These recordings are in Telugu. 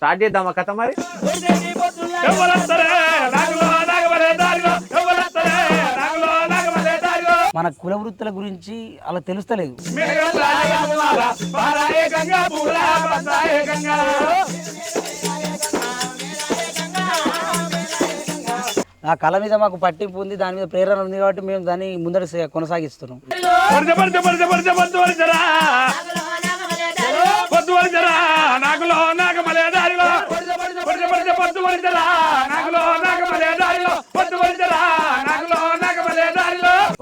స్టార్ట్ చేద్దామా కథ మరి? మన కుల వృత్తుల గురించి అలా తెలుస్తలేదు. ఆ కళ మీద మాకు పట్టింపు ఉంది, దాని మీద ప్రేరణ ఉంది కాబట్టి మేము దాన్ని ముందర కొనసాగిస్తున్నాం.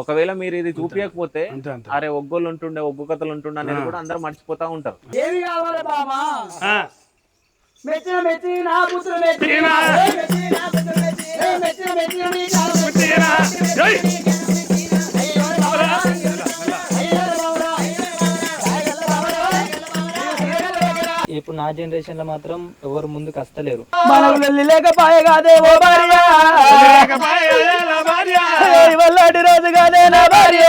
ఒకవేళ మీరు ఇది చూపించకపోతే అరే ఒగ్గోళ్ళు ఉంటుండే ఒగ్గు కథలు ఉంటుండే అనేది కూడా అందరూ మర్చిపోతా ఉంటారు. ఏమి కావాలి బాబా? మెచ్చిన మెచ్చిన నా పుత్రులు మెచ్చిన మెచ్చిన మెచ్చిన నీ కాలం ఇప్పుడు నా జనరేషన్ లో మాత్రం ఎవరు ముందుకు వస్తలేరు. మనల్ని లేకపాయే కాదే ఓ భార్య, వల్లటి రోజు కాదే నా భార్య,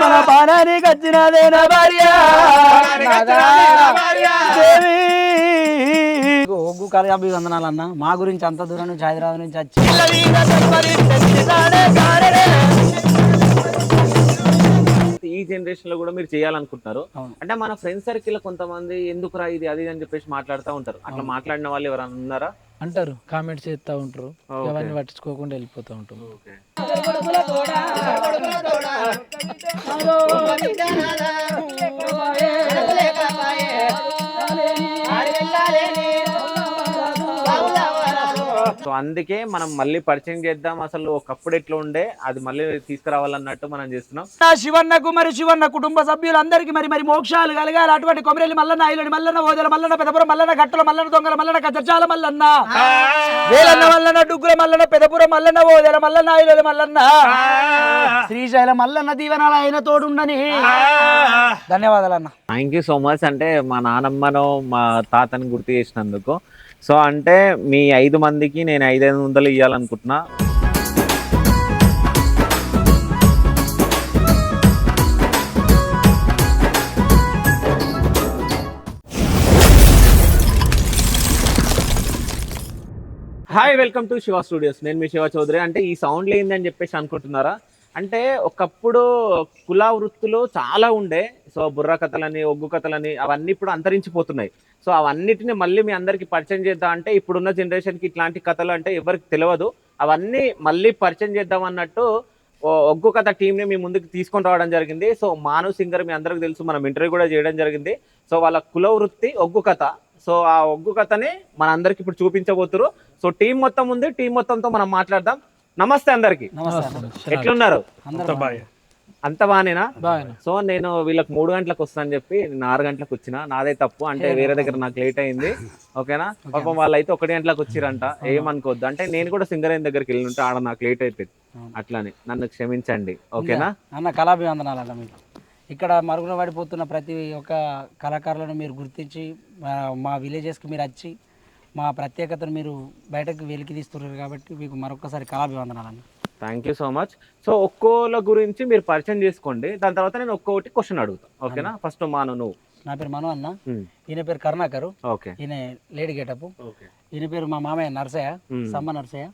మన పానానికి వచ్చినదే నా భార్య. ఒగ్గు కళ అభివందనాలన్నా. మా గురించి అంత దూరం నుంచి హైదరాబాద్ నుంచి వచ్చి ఈ జనరేషన్ లో కూడా మీరు చేయాలనుకుంటున్నారు అంటే మన ఫ్రెండ్ సర్కిల్ కొంతమంది ఎందుకురా ఇది అది అని చెప్పేసి మాట్లాడుతూ ఉంటారు. అట్లా మాట్లాడిన వాళ్ళు ఎవరైనా ఉన్నారా? అంటారు, కామెంట్స్ చేస్తూ ఉంటారు, అవన్నీ పట్టించుకోకుండా వెళ్ళిపోతూ ఉంటారు. సో అందుకే మనం మళ్ళీ పరిచయం చేద్దాం, అసలు ఒకప్పుడు ఎట్లా ఉండే అది మళ్ళీ తీసుకురావాలన్నట్టు మనం చేస్తున్నాం. శివన్నకు మరి శివన్న కుటుంబ సభ్యులందరికీ మరి మరి మోక్షాలు కలగాలి. అటువంటి కొమరేలి మల్లన్న, ఐలుడి మల్లన్న, ఓదెల మల్లన్న, పెదపురం మల్లన్న, గట్టల మల్లన్న, దొంగల మల్లన్న, కచ్చర్చాల మల్లన్న, వేలన్న మల్లన్న, డుగ్గుల మల్లన్న, పెదపురం మల్లన్న, ఓదెల మల్లన్న, ఐలుడి మల్లన్న, శ్రీశైల మల్లన్న దీవెనాలు ఆయన తోడుండని. ధన్యవాదాలు అన్న. Thank you so much. అంటే మా నానమ్మను మా తాతని గుర్తు చేసినందుకు. సో అంటే మీ 5 మందికి నేను 500 ఇవ్వాలనుకుంటున్నా. Hi, welcome to Shiva studios. నేను మీ శివ చౌదరి. అంటే ఈ సౌండ్లు ఏందని చెప్పేసి అనుకుంటున్నారా? అంటే ఒకప్పుడు కుల వృత్తులు చాలా ఉండే. సో బుర్ర కథలని, ఒగ్గు కథలని అవన్నీ ఇప్పుడు అంతరించిపోతున్నాయి. సో అవన్నిటిని మళ్ళీ మీ అందరికి పరిచయం చేద్దాం అంటే ఇప్పుడున్న జనరేషన్కి ఇట్లాంటి కథలు అంటే ఎవరికి తెలియదు. అవన్నీ మళ్ళీ పరిచయం చేద్దాం అన్నట్టు ఒగ్గు కథ టీంని మీ ముందుకు తీసుకొని రావడం జరిగింది. సో మానవ్ సింగర్ మీ అందరికి తెలుసు, మనం ఇంటర్వ్యూ కూడా చేయడం జరిగింది. సో వాళ్ళ కుల వృత్తి ఒగ్గు కథ. సో ఆ ఒగ్గు కథని మన అందరికి ఇప్పుడు చూపించబోతున్నారు. సో టీం మొత్తం ఉంది, టీం మొత్తంతో మనం మాట్లాడదాం. నమస్తే అందరికి, ఎట్లున్నారు? అంత బానేనా? సో నేను వీళ్ళకి 3 గంటలకు వస్తానని చెప్పి నేను 6 గంటలకు వచ్చిన. నాదే తప్పు, అంటే వేరే దగ్గర నాకు లేట్ అయింది. ఓకేనా? పాపం వాళ్ళైతే 1 గంటలకు వచ్చిరంట. ఏమనుకోవద్దు, అంటే నేను కూడా సింగరేణి దగ్గరికి వెళ్ళి ఉంటే ఆడ నాకు లేట్ అయిపోయింది. అట్లానే నన్ను క్షమించండి. ఓకేనా అన్న? కళాభివందనాలన్న. మీకు ఇక్కడ మరుగున పడిపోతున్న ప్రతి ఒక్క కళాకారులను మీరు గుర్తించి మా విలేజెస్కి మీరు వచ్చి మా ప్రత్యేకతను మీరు బయటకు వెలికి తీస్తున్నారు కాబట్టి మీకు మరొకసారి కళాభివందనాలన్న. Thank you so much. So ఒక్కోళ్ళ గురించి మీరు పరిచయం చేసుకోండి, దాని తర్వాత నేను ఒక్కొక్కటి క్వశ్చన్ అడుగుతాను. ఓకేనా? ఫస్ట్ మాను, నువ్వు. నా పేరు మను అన్న. ఈయన పేరు కరుణాకరు. ఓకే. ఈయన లేడీ గెటప్. ఈయన పేరు మా మామయ్య నర్సయ్య, సమ్మ నర్సయ్య.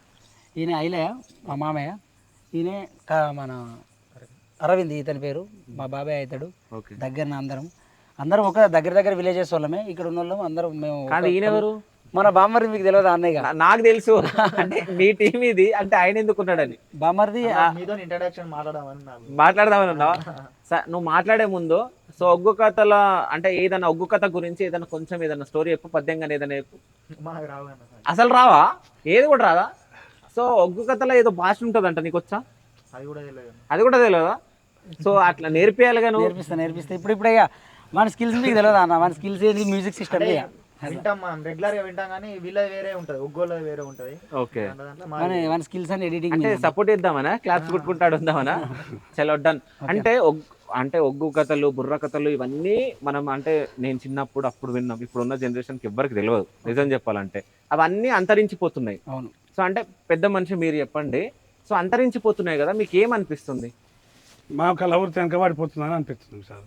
ఈయన ఐలయ్య మా మామయ్య. ఈయన మన అరవింద్, ఇతని పేరు మా బాబాయ్ అవుతాడు. దగ్గర అందరం ఒక దగ్గర విలేజెస్ వాళ్ళమే. ఇక్కడ ఉన్న వాళ్ళం అందరం మేము. ఈయన ఎవరు? మన బామ్మర్ది. మీకు తెలియదు అన్నయ్య? నాకు తెలుసు. అంటే మీ టీం ఇది, అంటే ఆయన ఎందుకు ఉన్నాడని. బామ్మర్ది మాట్లాడదామని ఉన్నావా? నువ్వు మాట్లాడే ముందు సో ఒగ్గు కథల అంటే ఏదైనా ఒగ్గు కథ గురించి ఏదైనా కొంచెం ఏదైనా స్టోరీ చెప్పు, పద్యంగా ఏదైనా చెప్పు. అసలు రావా? ఏది కూడా రాదా? సో ఒగ్గు కథలో ఏదో భాష ఉంటుందంట, నీకు వచ్చా? అది కూడా తెలియదా? సో అట్లా నేర్పియాలి. నేర్పిస్తా ఇప్పుడు ఇక మన స్కిల్స్ మీకు తెలియదు అన్న. మన స్కిల్స్ ఏంటి? మ్యూజిక్ సిస్టమ్ వింటాం, మనం రెగ్యులర్ గా వింటాం, కానీ వీళ్ళది వేరే ఉంటది, ఒగ్గోళ్ళది వేరే ఉంటది. ఓకే. మన స్కిల్స్ అని ఎడిటింగ్ అంటే సపోర్ట్ ఇద్దామనా, క్లాప్స్ కొట్టుకుంటాడు ఉందామనా? చలో డన్. అంటే ఒగ్గు కథలు, బుర్ర కథలు ఇవన్నీ మనం అంటే నేను చిన్నప్పుడు అప్పుడు విన్నాం. ఇప్పుడున్న జనరేషన్కి ఎవ్వరికి తెలియదు నిజం చెప్పాలంటే. అవన్నీ అంతరించిపోతున్నాయి. అవును. సో అంటే పెద్ద మనిషి మీరు చెప్పండి. సో అంతరించిపోతున్నాయి కదా, మీకు ఏమనిపిస్తుంది? మా కళ వృత్తి వెనక పడిపోతుందని అనిపిస్తుంది సార్.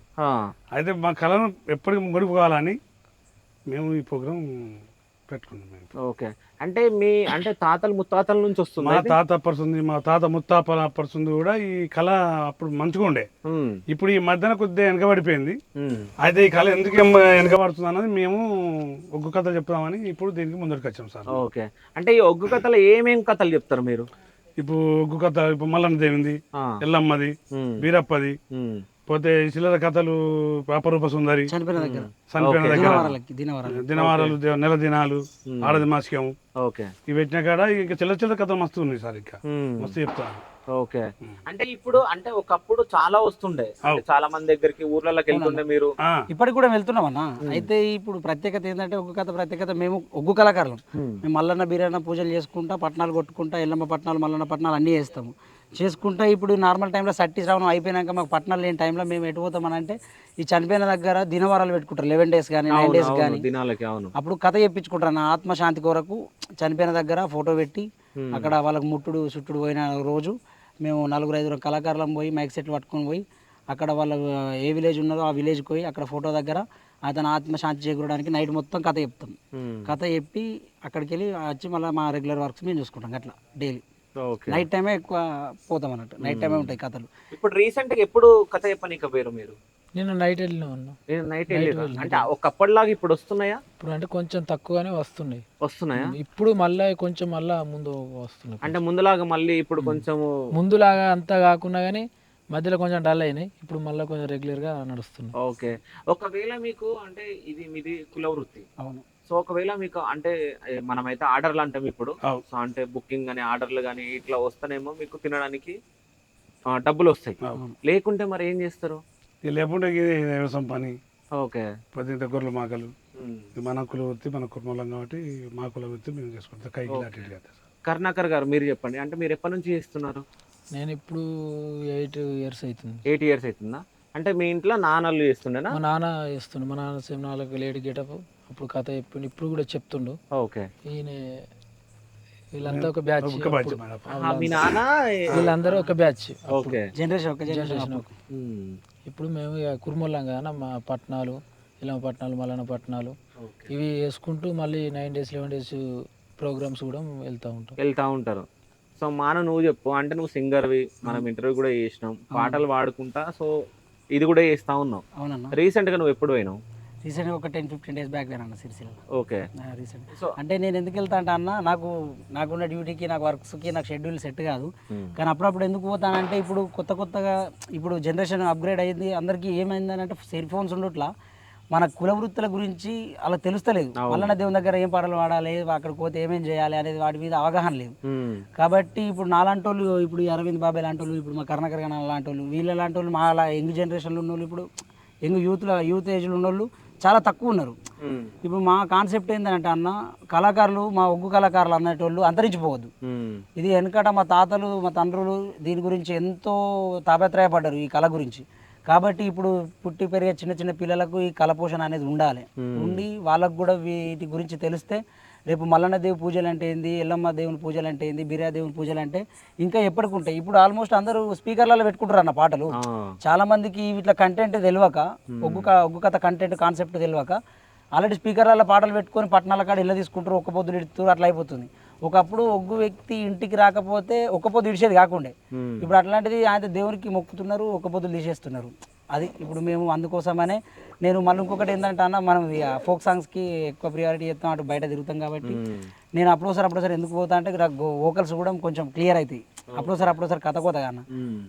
అయితే మా కళను ఎప్పటికీ ముడిపోవాలని మేము ఈ ప్రోగ్రామ్ పెట్టుకున్నాం మేము. ఓకే, అంటే మీ అంటే తాతలు ముత్తాతల నుంచి వస్తుంది మా తాత పరుస్తుంది, మా తాత ముత్తాపల పరుస్తుంది కూడా ఈ కళ అప్పుడు మంచిగా ఉండే. ఇప్పుడు ఈ మధ్యన కొద్దిగా వెనకబడిపోయింది. అయితే ఈ కళ ఎందుకు వెనకబడుతుంది అన్నది మేము ఒగ్గు కథ చెప్తామని ఇప్పుడు దీనికి ముందరికి వచ్చాం సార్. ఓకే, అంటే ఈ ఒగ్గు కథలు ఏమేం కథలు చెప్తారు మీరు? ఇప్పుడు ఒగ్గు కథ ఇప్పుడు మల్లన్న దేవింది, ఎల్లమ్మది, వీరప్పది, పోతే చిల్లర కథలు అపరూప సుందరి, చనిపోయిన దగ్గర దినవారాలు, నెల దినాలు, ఆడది మాసికం, ఓకే, ఇవి పెట్టిన కాడ ఇంకా చిల్లర కథలు మస్తు ఉన్నాయి సార్. ఇంకా మస్తు చెప్తాను. ఓకే, అంటే ఇప్పుడు అంటే ఒకప్పుడు చాలా వస్తుండే, అంటే చాలా మంది దగ్గరికి ఊర్లలోకి వెళ్తుండే మీరు. ఇప్పటికి కూడా వెళ్తున్నాం అన్న. అయితే ఇప్పుడు ప్రత్యేకత ఏంటంటే ఒగ్గు కథ ప్రత్యేకత, మేము ఒగ్గు కళాకారులు. మేము మల్లన్న బీరన్న పూజలు చేసుకుంటా, పట్నాలు కొట్టుకుంటా, ఎల్లమ్మ పట్నాలు, మల్లన్న పట్నాలు అన్నీ చేస్తాము. చేసుకుంటా ఇప్పుడు నార్మల్ టైంలో సట్టి శ్రావణం అయిపోయినాక మాకు పట్నాలు లేని టైంలో మేము ఎటు పోతామని అంటే ఈ చనిపోయిన దగ్గర దినవారాలు పెట్టుకుంటారు, 11 days కానీ 9 days కానీ. అప్పుడు కథ చెప్పించుకుంటారు నా ఆత్మశాంతి కొరకు. చనిపోయిన దగ్గర ఫోటో పెట్టి అక్కడ వాళ్ళకి ముట్టుడు చుట్టుడు పోయిన రోజు మేము 4-5 కళాకారులం పోయి మైక్ సెట్లు పట్టుకొని పోయి అక్కడ వాళ్ళ ఏ విలేజ్ ఉన్నదో ఆ విలేజ్కి పోయి అక్కడ ఫోటో దగ్గర అతను ఆత్మశాంతి చేకూరడానికి నైట్ మొత్తం కథ చెప్తాం. కథ చెప్పి అక్కడికి వెళ్ళి వచ్చి మళ్ళీ మా రెగ్యులర్ వర్క్స్ మేము చూసుకుంటాం అట్లా డైలీ. నైట్ టైమే ఎక్కువ పోతాం అన్నట్టు, నైట్ టైమే ఉంటాయి కథలు. ఇప్పుడు రీసెంట్ గా ఎప్పుడు కథ చెప్పనీక పేరు మీరు? నేను నైట్ వెళ్ళినా ఉన్నా. నైట్ వెళ్ళి అంటే ఒకప్పటిలాగా ఇప్పుడు వస్తున్నాయా? ఇప్పుడు అంటే కొంచెం తక్కువగానే వస్తున్నాయా? ఇప్పుడు మళ్ళీ కొంచెం మళ్ళా ముందు వస్తున్నాయి. అంటే ముందులాగా మళ్ళీ ఇప్పుడు కొంచెం ముందులాగా అంతా కాకుండా కానీ మధ్యలో కొంచెం డల్ అయినాయి. ఇప్పుడు మళ్ళీ కొంచెం రెగ్యులర్ గా నడుస్తున్నాయి. ఓకే, ఒకవేళ మీకు అంటే ఇది మీది కుల వృత్తి. అవును. సో ఒకవేళ మీకు అంటే మనమైతే ఆర్డర్లు అంటాం ఇప్పుడు. సో అంటే బుకింగ్ కానీ ఆర్డర్లు కానీ ఇట్లా వస్తేనేమో మీకు తినడానికి డబ్బులు వస్తాయి. లేకుంటే మరి ఏం చేస్తారు? లేకుంటే వ్యవసాయం పని. ఓకే, ప్రతి గొర్రెలు మాకలు మన కుల వృత్తి, మన కుటుంబం కాబట్టి మా కుల వృత్తి మేము చేసుకుంటాం. కైకి కరుణాకర్ గారు మీరు చెప్పండి, అంటే మీరు ఎప్పటి నుంచి చేస్తున్నారు? నేను ఇప్పుడు 8 years అవుతుంది. 8 years అవుతుందా? అంటే మీ ఇంట్లో నాన్నలు చేస్తుండేనా? మా నాన్న చేస్తుండే. మా నాన్న సేమ్ 4 లేడీ గెటప్ అప్పుడు కథ చెప్పిండు, ఇప్పుడు కూడా చెప్తుండు. ఓకే, ఈయన వీళ్ళంతా ఒక బ్యాచ్. మీ నాన్న వీళ్ళందరూ ఒక బ్యాచ్. Okay, generation. ఇప్పుడు మేము ఇక కుర్మూలం కదా మా పట్నాలు, ఇలమ పట్నాలు, మల్లన్న పట్నాలు ఇవి వేసుకుంటూ మళ్ళీ 9 days 11 days ప్రోగ్రామ్స్ కూడా వెళ్తూ ఉంటారు. సో మాను నువ్వు చెప్పు, అంటే నువ్వు సింగర్వి, మనం ఇంటర్వ్యూ కూడా చేసినాం, పాటలు పాడుకుంటా, సో ఇది కూడా చేస్తా ఉన్నావు. అవునన్నా. రీసెంట్ గా నువ్వు ఎప్పుడు పోయినావు? రీసెంట్గా ఒక 10-15 days బ్యాక్ పోయినా సిరిసిల్ల. Okay, recent. అంటే నేను ఎందుకు వెళ్తా అంటే అన్న, నాకున్న డ్యూటీకి, నాకు వర్క్స్కి నాకు షెడ్యూల్ సెట్ కాదు. కానీ అప్పుడప్పుడు ఎందుకు పోతానంటే ఇప్పుడు కొత్తగా ఇప్పుడు జనరేషన్ అప్గ్రేడ్ అయ్యింది. అందరికీ ఏమైందని అంటే సెల్ ఫోన్స్ ఉండట్లా మన కుల వృత్తుల గురించి అలా తెలుస్తలేదు. మల్లన్న దేవుని దగ్గర ఏం పాటలు పాడాలి, అక్కడికి పోతే ఏమేం చేయాలి అనేది వాటి మీద అవగాహన లేదు. కాబట్టి ఇప్పుడు నాలాంటి వాళ్ళు, ఇప్పుడు అరవింద్ బాబాయ్ లాంటి వాళ్ళు, ఇప్పుడు మా కరుణాకర్ గారు లాంటి వాళ్ళు, వీళ్ళ లాంటి వాళ్ళు, మా యంగ్ జనరేషన్లో ఉన్న వాళ్ళు, ఇప్పుడు యంగ్ యూత్ ఏజ్లో ఉన్న వాళ్ళు చాలా తక్కువ ఉన్నారు. ఇప్పుడు మా కాన్సెప్ట్ ఏంటంటే అన్న, కళాకారులు, మా ఒగ్గు కళాకారులు అనేటోళ్ళు అంతరించిపోవద్దు. ఇది వెనకట మా తాతలు, మా తండ్రులు దీని గురించి ఎంతో తాపత్రయపడ్డారు ఈ కళ గురించి. కాబట్టి ఇప్పుడు పుట్టి పెరిగే చిన్న పిల్లలకు ఈ కళ పోషణ అనేది ఉండి వాళ్ళకు కూడా వీటి గురించి తెలిస్తే రేపు మల్లన్న దేవి పూజలు అంటే ఏంది, ఎల్లమ్మ దేవుని పూజలు అంటే ఏంది, బిర్యా దేవుని పూజలు అంటే ఇంకా ఎప్పటికి ఉంటాయి. ఇప్పుడు ఆల్మోస్ట్ అందరూ స్పీకర్లలో పెట్టుకుంటారు అన్న పాటలు. చాలా మందికి ఇట్లా కంటెంట్ తెలియక, ఒగ్గు కథ కంటెంట్ కాన్సెప్ట్ తెలియక ఆల్రెడీ స్పీకర్లలో పాటలు పెట్టుకొని పట్టణాల కాడ ఇళ్ళ తీసుకుంటారు, ఒక్క పొద్దులు ఇడుతారు, అట్లా అయిపోతుంది. ఒకప్పుడు ఒగ్గు వ్యక్తి ఇంటికి రాకపోతే ఒక్క పొద్దు ఇడిచేది కాకుండే. ఇప్పుడు అట్లాంటిది ఆయన దేవునికి మొక్కుతున్నారు, ఒక్క పొద్దులు తీసేస్తున్నారు. అది ఇప్పుడు మేము అందుకోసమనే నేను మళ్ళీ ఇంకొకటి ఏంటంటే అన్న, మనం ఫోక్ సాంగ్స్కి ఎక్కువ ప్రియారిటీ చేస్తాం, అటు బయట తిరుగుతాం. కాబట్టి నేను అప్పుడోసారి ఎందుకు పోతా అంటే వోకల్స్ కూడా కొంచెం క్లియర్ అవుతాయి. అప్పుడోసారి కథ కోత అన్న,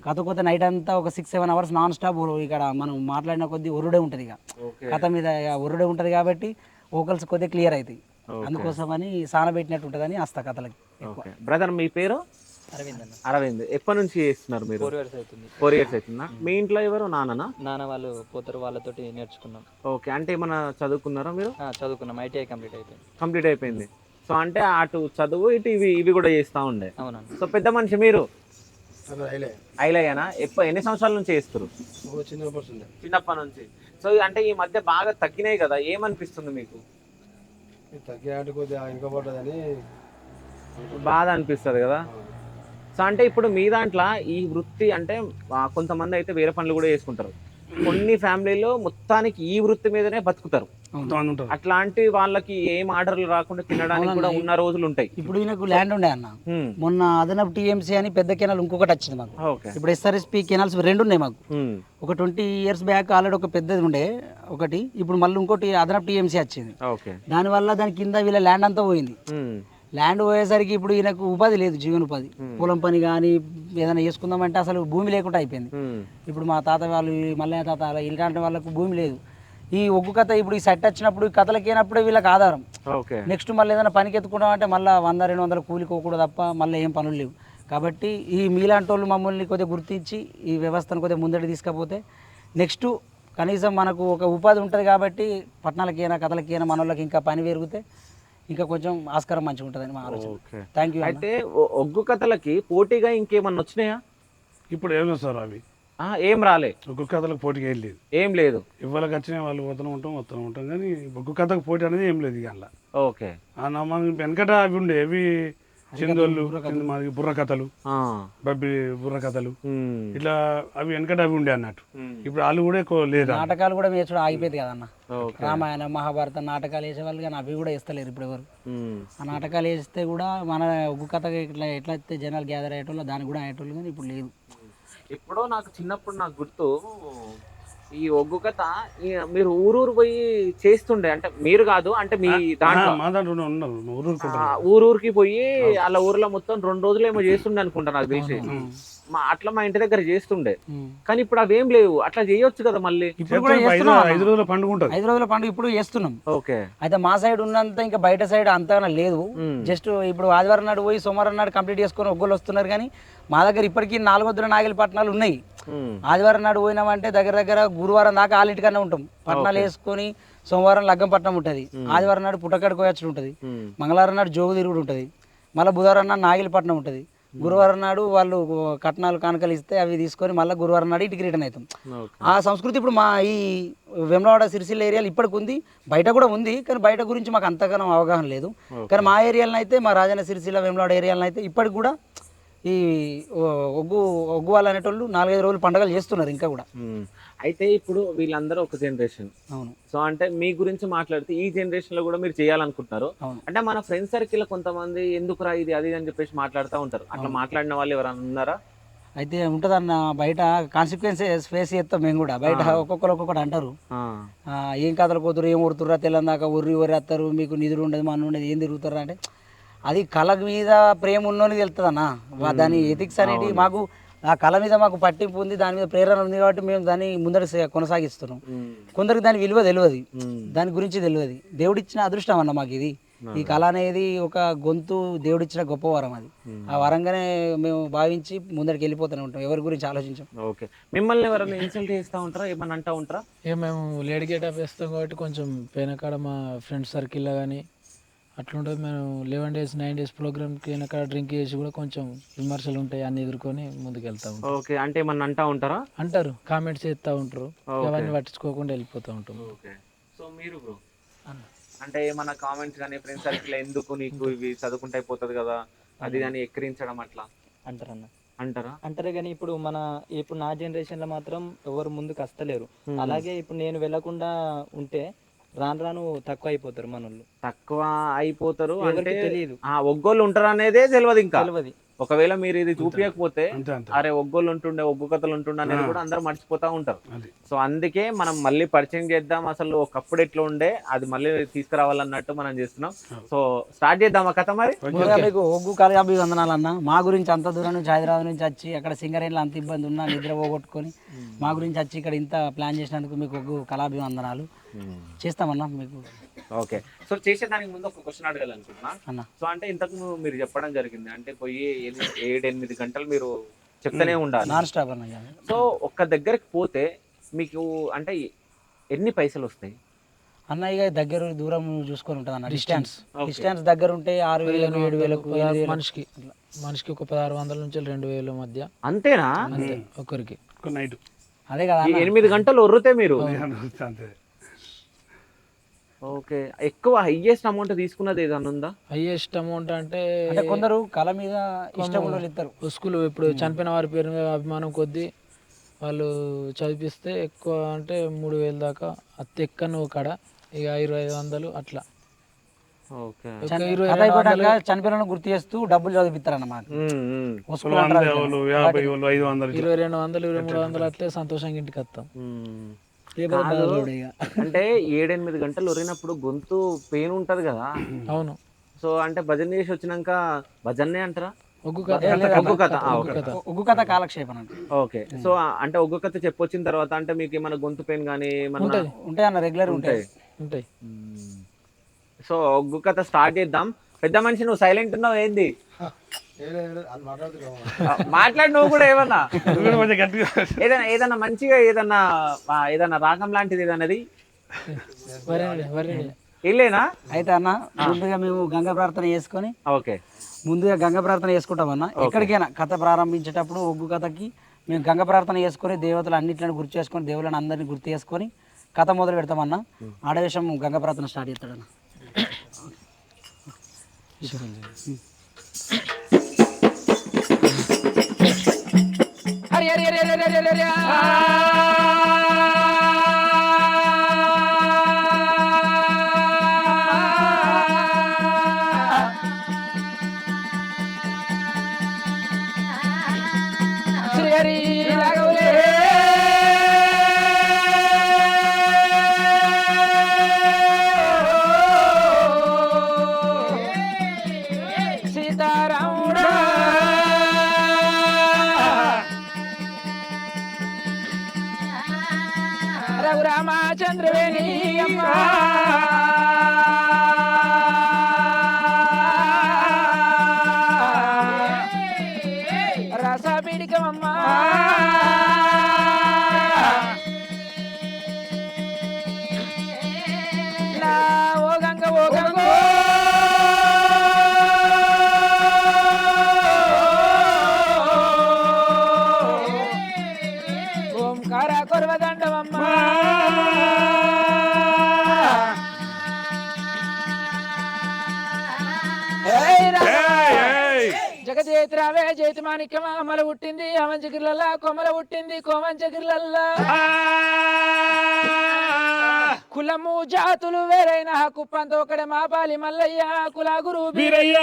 కథ కోత నైట్ అంతా ఒక 6-7 hours నాన్ స్టాప్ ఇక్కడ మనం మాట్లాడిన కొద్దీ ఒరుడే ఉంటుంది, ఇక కథ మీద ఒరుడే ఉంటుంది. కాబట్టి వోకల్స్ కొద్దిగా క్లియర్ అవుతాయి. అందుకోసమని సానబెట్టినట్టు ఉంటుందని వస్తా కథలకి. బ్రదర్ మీ పేరు? అరవింద్. ఎప్పటి నుంచి చేస్తున్నారు మీరు? 4 years అవుతుంది. 4 years అవుతుందా? మీ ఇంట్లో ఎవరు? నాన్న వాళ్ళు పోతారు, వాళ్ళతోటి నేర్చుకున్నాం. ఓకే, అంటే ఏమన్నా చదువుకున్నారా మీరు? చదువుకున్నాం, ITI కంప్లీట్ అయిపోయింది. సో అంటే అటు చదువు, ఇటు ఇవి కూడా చేస్తా ఉండే. అవునండి. సో పెద్ద మనిషి మీరు? ఐలయ్యనా? ఎన్ని సంవత్సరాల నుంచి చేస్తారు? చిన్నప్పటి నుంచి. సో అంటే ఈ మధ్య బాగా తగ్గినాయి కదా, ఏమనిపిస్తుంది మీకు? బాధ అనిపిస్తుంది కదా. సో అంటే ఇప్పుడు మీ దాంట్లో ఈ వృత్తి అంటే కొంతమంది అయితే వేరే పనులు కూడా చేసుకుంటారు. కొన్ని ఫ్యామిలీలో మొత్తానికి ఈ వృత్తి మీదనే బతుకుతారు. కొంతమంది ఉంటారు. అట్లాంటి వాళ్ళకి ఏం ఆర్డర్లు రాకుండా తినడానికి కూడా ఉన్న రోజులు ఉంటాయి. ఇప్పుడు ఈయనకు ల్యాండ్ ఉండే అన్న, మొన్న అదనపు టీఎంసీ అని పెద్ద కెనాల్ ఇంకొకటి వచ్చింది మాకు. ఓకే. ఇప్పుడు ఎస్ఆర్ఎస్పి కెనాల్స్ 2 ఉన్నాయి మాకు. ఒక 20 years బ్యాక్ ఆల్రెడీ ఒక పెద్దది ఉండే ఒకటి, ఇప్పుడు మళ్ళీ ఇంకోటి అదనపు టీఎంసీ వచ్చింది. ఓకే. దానివల్ల దాని కింద వీళ్ళ ల్యాండ్ అంతా పోయింది. ల్యాండ్ పోయేసరికి ఇప్పుడు ఈయనకు ఉపాధి లేదు, జీవనోపాధి. పొలం పని కానీ ఏదైనా చేసుకుందామంటే అసలు భూమి లేకుండా అయిపోయింది. ఇప్పుడు మా తాత వాళ్ళు, మల్లయ్య తాత ఇలాంటి వాళ్ళకు భూమి లేదు. ఈ ఒగ్గు కథ ఇప్పుడు ఈ సెట్ వచ్చినప్పుడు ఈ కథలకి అయినప్పుడే వీళ్ళకి ఆధారం. నెక్స్ట్ మళ్ళీ ఏదైనా పనికి ఎత్తుకున్నాం అంటే మళ్ళీ 100-200 కూలికోకూడదు తప్ప మళ్ళీ ఏం పనులు లేవు. కాబట్టి ఈ మీలాంటి వాళ్ళు మమ్మల్ని కొద్దిగా గుర్తించి ఈ వ్యవస్థను కొద్దిగా ముందడి తీసుకపోతే నెక్స్ట్ కనీసం మనకు ఒక ఉపాధి ఉంటుంది. కాబట్టి పట్టణాలకైనా కథలకైనా మన వాళ్ళకి ఇంకా పని పెరిగితే ఇంకా కొంచెం ఆస్కారం మంచిగా ఉంటుందని మా ఆలోచన. Thank you. అయితే ఒగ్గు కథలకి పోటీగా ఇంకేమన్నా వచ్చినాయా? ఇప్పుడు ఏం సార్ అవి ఏం రాలే. ఒగ్గు కథలకు పోటీకి ఏం లేదు. ఏం లేదు. ఇవాళకి వచ్చిన వాళ్ళు వస్తూనే ఉంటాం కానీ ఒగ్గు కథకు పోటీ అనేది ఏం లేదు. ఇక అలా ఓకే. మనం వెనకట అవి ఉండే అవి చిందోళ్ళు, మనకి బుర్ర కథలు, బబ్బి బుర్ర కథలు, ఇట్లా అవి వెనకట అవి ఉండే అన్నట్టు. ఇప్పుడు వాళ్ళు కూడా ఎక్కువ లేదు. నాటకాలు కూడా వేసడం ఆగిపోయింది కదన్న. రామాయణ మహాభారత నాటకాలు వేసేవాళ్ళు కానీ అవి కూడా వేస్తలేరు ఇప్పుడు ఎవరు. ఆ నాటకాలు వేస్తే కూడా మన ఒగ్గు కథ ఇట్లా ఎట్లయితే జనాలు గ్యాదర్ అయ్యేటోళ్ళు దానికి కూడా అయ్యేటోళ్ళు కానీ ఇప్పుడు లేదు. ఎప్పుడో నాకు చిన్నప్పుడు నాకు గుర్తు, ఈ ఒగ్గు కథ మీరు ఊరూరు పోయి చేస్తుండే. అంటే మీరు కాదు, అంటే మీ దాంట్లో మా దాంట్లో ఉన్నారు. ఊరూరికి పోయి అలా ఊర్లో మొత్తం 2 రోజులు ఏమో చేస్తుండే అనుకుంటా నాకు తెలిసి. అట్లా మా ఇంటి దగ్గర చేస్తుండే. కానీ ఇప్పుడు అవేం లేవు. అట్లా చేయొచ్చు కదా మళ్ళీ. ఇప్పుడు కూడా 5 రోజుల పండుగ ఉంటుంది. 5 రోజుల పండుగ ఇప్పుడు చేస్తున్నాం. ఓకే. అయితే మా సైడ్ ఉన్నంత ఇంకా బయట సైడ్ అంతగా లేదు. జస్ట్ ఇప్పుడు ఆదివారం నాడు పోయి సోమవారం నాడు కంప్లీట్ చేసుకొని ఒగ్గోలు వస్తున్నారు. కానీ మా దగ్గర ఇప్పటికీ 4 వద్దుల నాగలి పట్టణాలు ఉన్నాయి. ఆదివారం నాడు పోయినామంటే దగ్గర గురువారం దాకా ఆలింటికన్నా ఉంటాం. పట్టణాలు వేసుకొని సోమవారం లగ్గం పట్నం ఉంటుంది, ఆదివారం నాడు పుట్టకాడు కోయచ్చడం ఉంటుంది, మంగళవారం నాడు జోగు తిరుగుడు ఉంటుంది, మళ్ళీ బుధవారం నాడు నాగిలిపట్నం ఉంటుంది, గురువారం నాడు వాళ్ళు కట్నాలు కానుకలు ఇస్తే అవి తీసుకొని మళ్ళీ గురువారం నాడు ఇంటికి రిటర్న్ అవుతాం. ఆ సంస్కృతి ఇప్పుడు మా ఈ వేములవాడ సిరిసిల్ల ఏరియాలో ఇప్పటికి ఉంది, బయట కూడా ఉంది. కానీ బయట గురించి మాకు అంతగానో అవగాహన లేదు. కానీ మా ఏరియాలో అయితే, మా రాజన్న సిరిసిల్ల వేములవాడ ఏరియాలో అయితే ఇప్పటికి కూడా ఈ ఒగ్గు వాళ్ళు అనేటోళ్ళు 4-5 రోజులు పండుగలు చేస్తున్నారు ఇంకా కూడా. అయితే ఇప్పుడు వీళ్ళందరూ ఒక జనరేషన్. అవును. సో అంటే మీ గురించి మాట్లాడితే ఈ జనరేషన్ లో కూడా మీరు చేయాలనుకుంటున్నారు. అంటే మన ఫ్రెండ్ సర్కిల్ కొంతమంది ఎందుకురా ఇది అది అని చెప్పేసి మాట్లాడుతూ ఉంటారు. అట్లా మాట్లాడిన వాళ్ళు ఎవరైనా ఉన్నారా? అయితే ఉంటుందన్న, బయట కాన్సిక్వెన్సెస్ ఫేస్ చేస్తాం మేము కూడా. బయట ఒక్కొక్కటి అంటారు, ఏం కథలు పోతురు, ఏం ఊరుతుర్రా, తెల్లందాకా ఊరి వస్తారు, మీకు నిధులు ఉండదు, మన ఉండదు, ఏం తిరుగుతారా అంటే అది కళ మీద ప్రేమ ఉన్నోని తెలుస్తుంది అన్న. దాని ఎథిక్స్ అనేది మాకు, ఆ కళ మీద మాకు పట్టింపు ఉంది, దాని మీద ప్రేరణ ఉంది కాబట్టి మేము దాన్ని ముందర కొనసాగిస్తున్నాం. కొందరికి దాని విలువ తెలియదు, దాని గురించి తెలియదు. దేవుడిచ్చిన అదృష్టం అన్న మాకు ఇది. ఈ కళ అనేది ఒక గొంతు దేవుడిచ్చిన గొప్ప వరం. అది ఆ వరంగానే మేము భావించి ముందరికి వెళ్ళిపోతూనే ఉంటాం, ఎవరి గురించి ఆలోచించాం. ఓకే. మిమ్మల్ని ఎవరైనా ఇన్సల్ట్ చేస్తూ ఉంటారా, ఏమన్నా అంటూ ఉంటారా? మేము లేట్ గేటప్ వేస్తాం కాబట్టి కొంచెం పెనకాడ మా ఫ్రెండ్స్ సర్కిల్లో కానీ అట్లుంటుంది. మేము 11 days 9 days ప్రోగ్రామ్కి వెనకాడ డ్రింక్ చేసి కూడా కొంచెం విమర్శలు ఉంటాయి, అన్ని ఎదుర్కొని ముందుకు వెళ్తాం. ఓకే. అంటే ఏమన్నా అంటూ ఉంటారా? అంటారు, కామెంట్స్ చేస్తూ ఉంటారు, అవన్నీ పట్టించుకోకుండా వెళ్ళిపోతూ ఉంటాం. ఓకే. సో మీరు బ్రో అంటే ఏమన్నా కామెంట్స్ కానీ ఫ్రెండ్స్ సర్కిల్ ఎందుకు నీకు ఇవి చదువుకుంటే అయిపోతుంది కదా అది కానీ ఎక్కిరించడం అట్లా అంటారన్న అంటారా? అంటారే కానీ ఇప్పుడు నా జనరేషన్ లో మాత్రం ఎవరు ముందుకు వస్తలేరు. అలాగే ఇప్పుడు నేను వెళ్లకుండా ఉంటే రాను తక్కువ అయిపోతారు, మనోళ్ళు తక్కువ అయిపోతారు. అంటే తెలియదు ఒగ్గోళ్ళు ఉంటారు అనేదే తెలియదు. ఇంకా తెలియదు. ఒకవేళ మీరు ఇది చూపించకపోతే అరే ఒగ్గోళ్ళు ఉంటుండే, ఒగ్గు కథలు ఉంటుండే అనేది కూడా అందరూ మర్చిపోతా ఉంటారు. సో అందుకే మనం మళ్ళీ పరిచయం చేద్దాం, అసలు ఒకప్పుడు ఎట్లా ఉండే అది మళ్ళీ తీసుకురావాలన్నట్టు మనం చేస్తున్నాం. సో స్టార్ట్ చేద్దాం ఆ కథ. మరి మీకు ఒగ్గు కళ అభివందనాలు అన్న. మా గురించి అంత దూరం నుంచి హైదరాబాద్ నుంచి వచ్చి అక్కడ సింగరేణిలో అంత ఇబ్బంది ఉన్నా నిద్ర పోగొట్టుకొని మా గురించి వచ్చి ఇక్కడ ఇంత ప్లాన్ చేసినందుకు మీకు ఒగ్గు కళాభివందనాలు. చేస్తామన్నా మీకు. ఓకే. సో చేసేదానికి ముందు ఒక క్వశ్చన్ అడగాలనుకుంటున్నా అన్న. సో అంటే ఇంతకు మీరు చెప్పడం జరిగింది, అంటే పోయి 7-8 గంటలు మీరు చెప్తూనే ఉండాలి నాన్ స్టాప్ అన్న. సో ఒక్క దగ్గరికి పోతే మీకు అంటే ఎన్ని పైసలు వస్తాయి అన్న? ఇక దగ్గర దూరం చూసుకొని ఉంటుంది అన్న. డిస్టెన్స్ దగ్గర ఉంటే 6,000 7,000 మనిషికి ఒక 1,600 నుంచి 2,000 మధ్య. అంతేనా? అంతే ఒకరికి నైట్. అదే కదా 8 గంటలు ఒర్రుతే మీరు. ఓకే. ఎక్కువ హైయెస్ట్ అమౌంట్ తీసుకున్నది ఏదన్నా ఉందా? హైయెస్ట్ అమౌంట్ అంటే కొందరు కళ మీద ఇష్టం ఇస్తారు. స్కూల్ ఇప్పుడు చనిపోయిన వారి పేరు మీద అభిమానం కొద్దీ వాళ్ళు చదివిస్తే ఎక్కువ అంటే 3,000 దాకా అతి ఎక్కను కాడ ఇక 2500 అట్లా. ఓకే. ఒక కథ 2200 అయిపోయాక చనిపోయిన గుర్తు చేస్తూ డబ్బులు చదివిస్తారన్నమాట. 100 ఎవరు 50 ఎవరు 500 2200 2300 అట్లే సంతోషంగా ఇంటికి వస్తాం. లేకపోతే కాదు. బాధపడు ఇక. అంటే 7-8 గంటలు ఒరినప్పుడు గొంతు పెయిన్ ఉంటది కదా. అవును. సో అంటే భజన చేసి వచ్చినాక భజన్నే అంటారా? ఒగ్గు కథ. ఒగ్గు కథ. ఉగ్గు కథ కాలక్షేపం అంటే ఓకే. సో అంటే ఒగ్గు కథ చెప్పొచ్చిన తర్వాత అంటే మీకు ఏమైనా గొంతు పెయిన్ కానీ ఉంటాయి అన్న, రెగ్యులర్ ఉంటాయి. ఉంటాయి. సో ఒగ్గు కథ స్టార్ట్ చేద్దాం. పెద్ద మనిషి నువ్వు సైలెంట్ ఉన్నావు ఏంది? మాట్లాడి నువ్వు కూడా ఏమన్నా కొంచెం గట్టిగా ఏదన్నా మంచిగా ఏదన్నా రాగం లాంటిది ఏదన్నది ఇల్లేనా? అయితే అన్న ముందుగా మేము గంగా ప్రార్థన చేసుకొని ఓకే. ముందుగా గంగా ప్రార్థన చేసుకుంటాం అన్న. ఎక్కడికైనా కథ ప్రారంభించేటప్పుడు ఒగ్గు కథకి మేము గంగా ప్రార్థన చేసుకొని దేవతలు అన్నింటిని గుర్తు చేసుకొని దేవుళ్ళని అందరినీ గుర్తు చేసుకొని కథ మొదలు పెడతామన్న. ఆడవేషం గంగా ప్రార్థన స్టార్ట్ చేస్తాడన్న. రామచంద్రవేణి అమ్మ రస పిడికమమ్మ నా ఓ గంగ ఓ గంగ ఓంకార కొరవదండమమ్మ జగదేత్రావే జైతి మాణిక్యమ అమల పుట్టింది అమంచగిర్లల్లా కొమల పుట్టింది కోమంచగిర్లల్లా కులము జాతులు వేరైన కుప్పంతో ఒకడే మాపాలి మల్లయ్య కుల గురు బీరయ్య.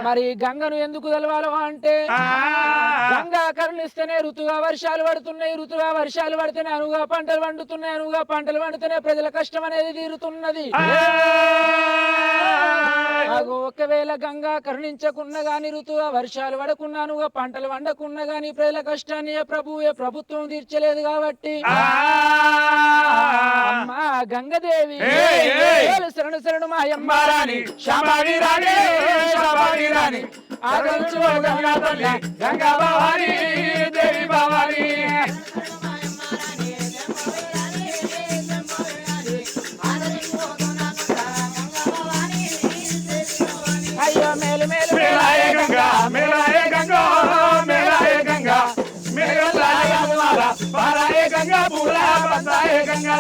మరి గంగను ఎందుకు తెలవాలో అంటే గంగా కరుణిస్తేనే ఋతుగా వర్షాలు పడుతున్నాయి, ఋతుగా వర్షాలు పడితేనే అనుగా పంటలు పండుతున్నాయి, అనుగా పంటలు పండితేనే ప్రజల కష్టం అనేది తీరుతున్నది. ఒకవేళ గంగా కరుణించకున్నా గాని ఋతుగా వర్షాలు పడకున్నానుగా పంటలు పండకున్నా గాని ప్రజల కష్టాన్ని ప్రభుత్వం తీర్చలేదు కాబట్టి అమ్మా గంగదేవి శరణు శరణు మాయమ్మ రాణి శాంభవి రాణి శాంభవి రాణి ఆదరించు గంగా తల్లి గంగా భవాని దేవి భవాని. అయ్యో మేలు మేలు మేలాయ గంగా మేలాయ గంగా మేలాయ గంగా మేలాయ గంగా పారాయ గంగా పూరా బసాయ గంగా.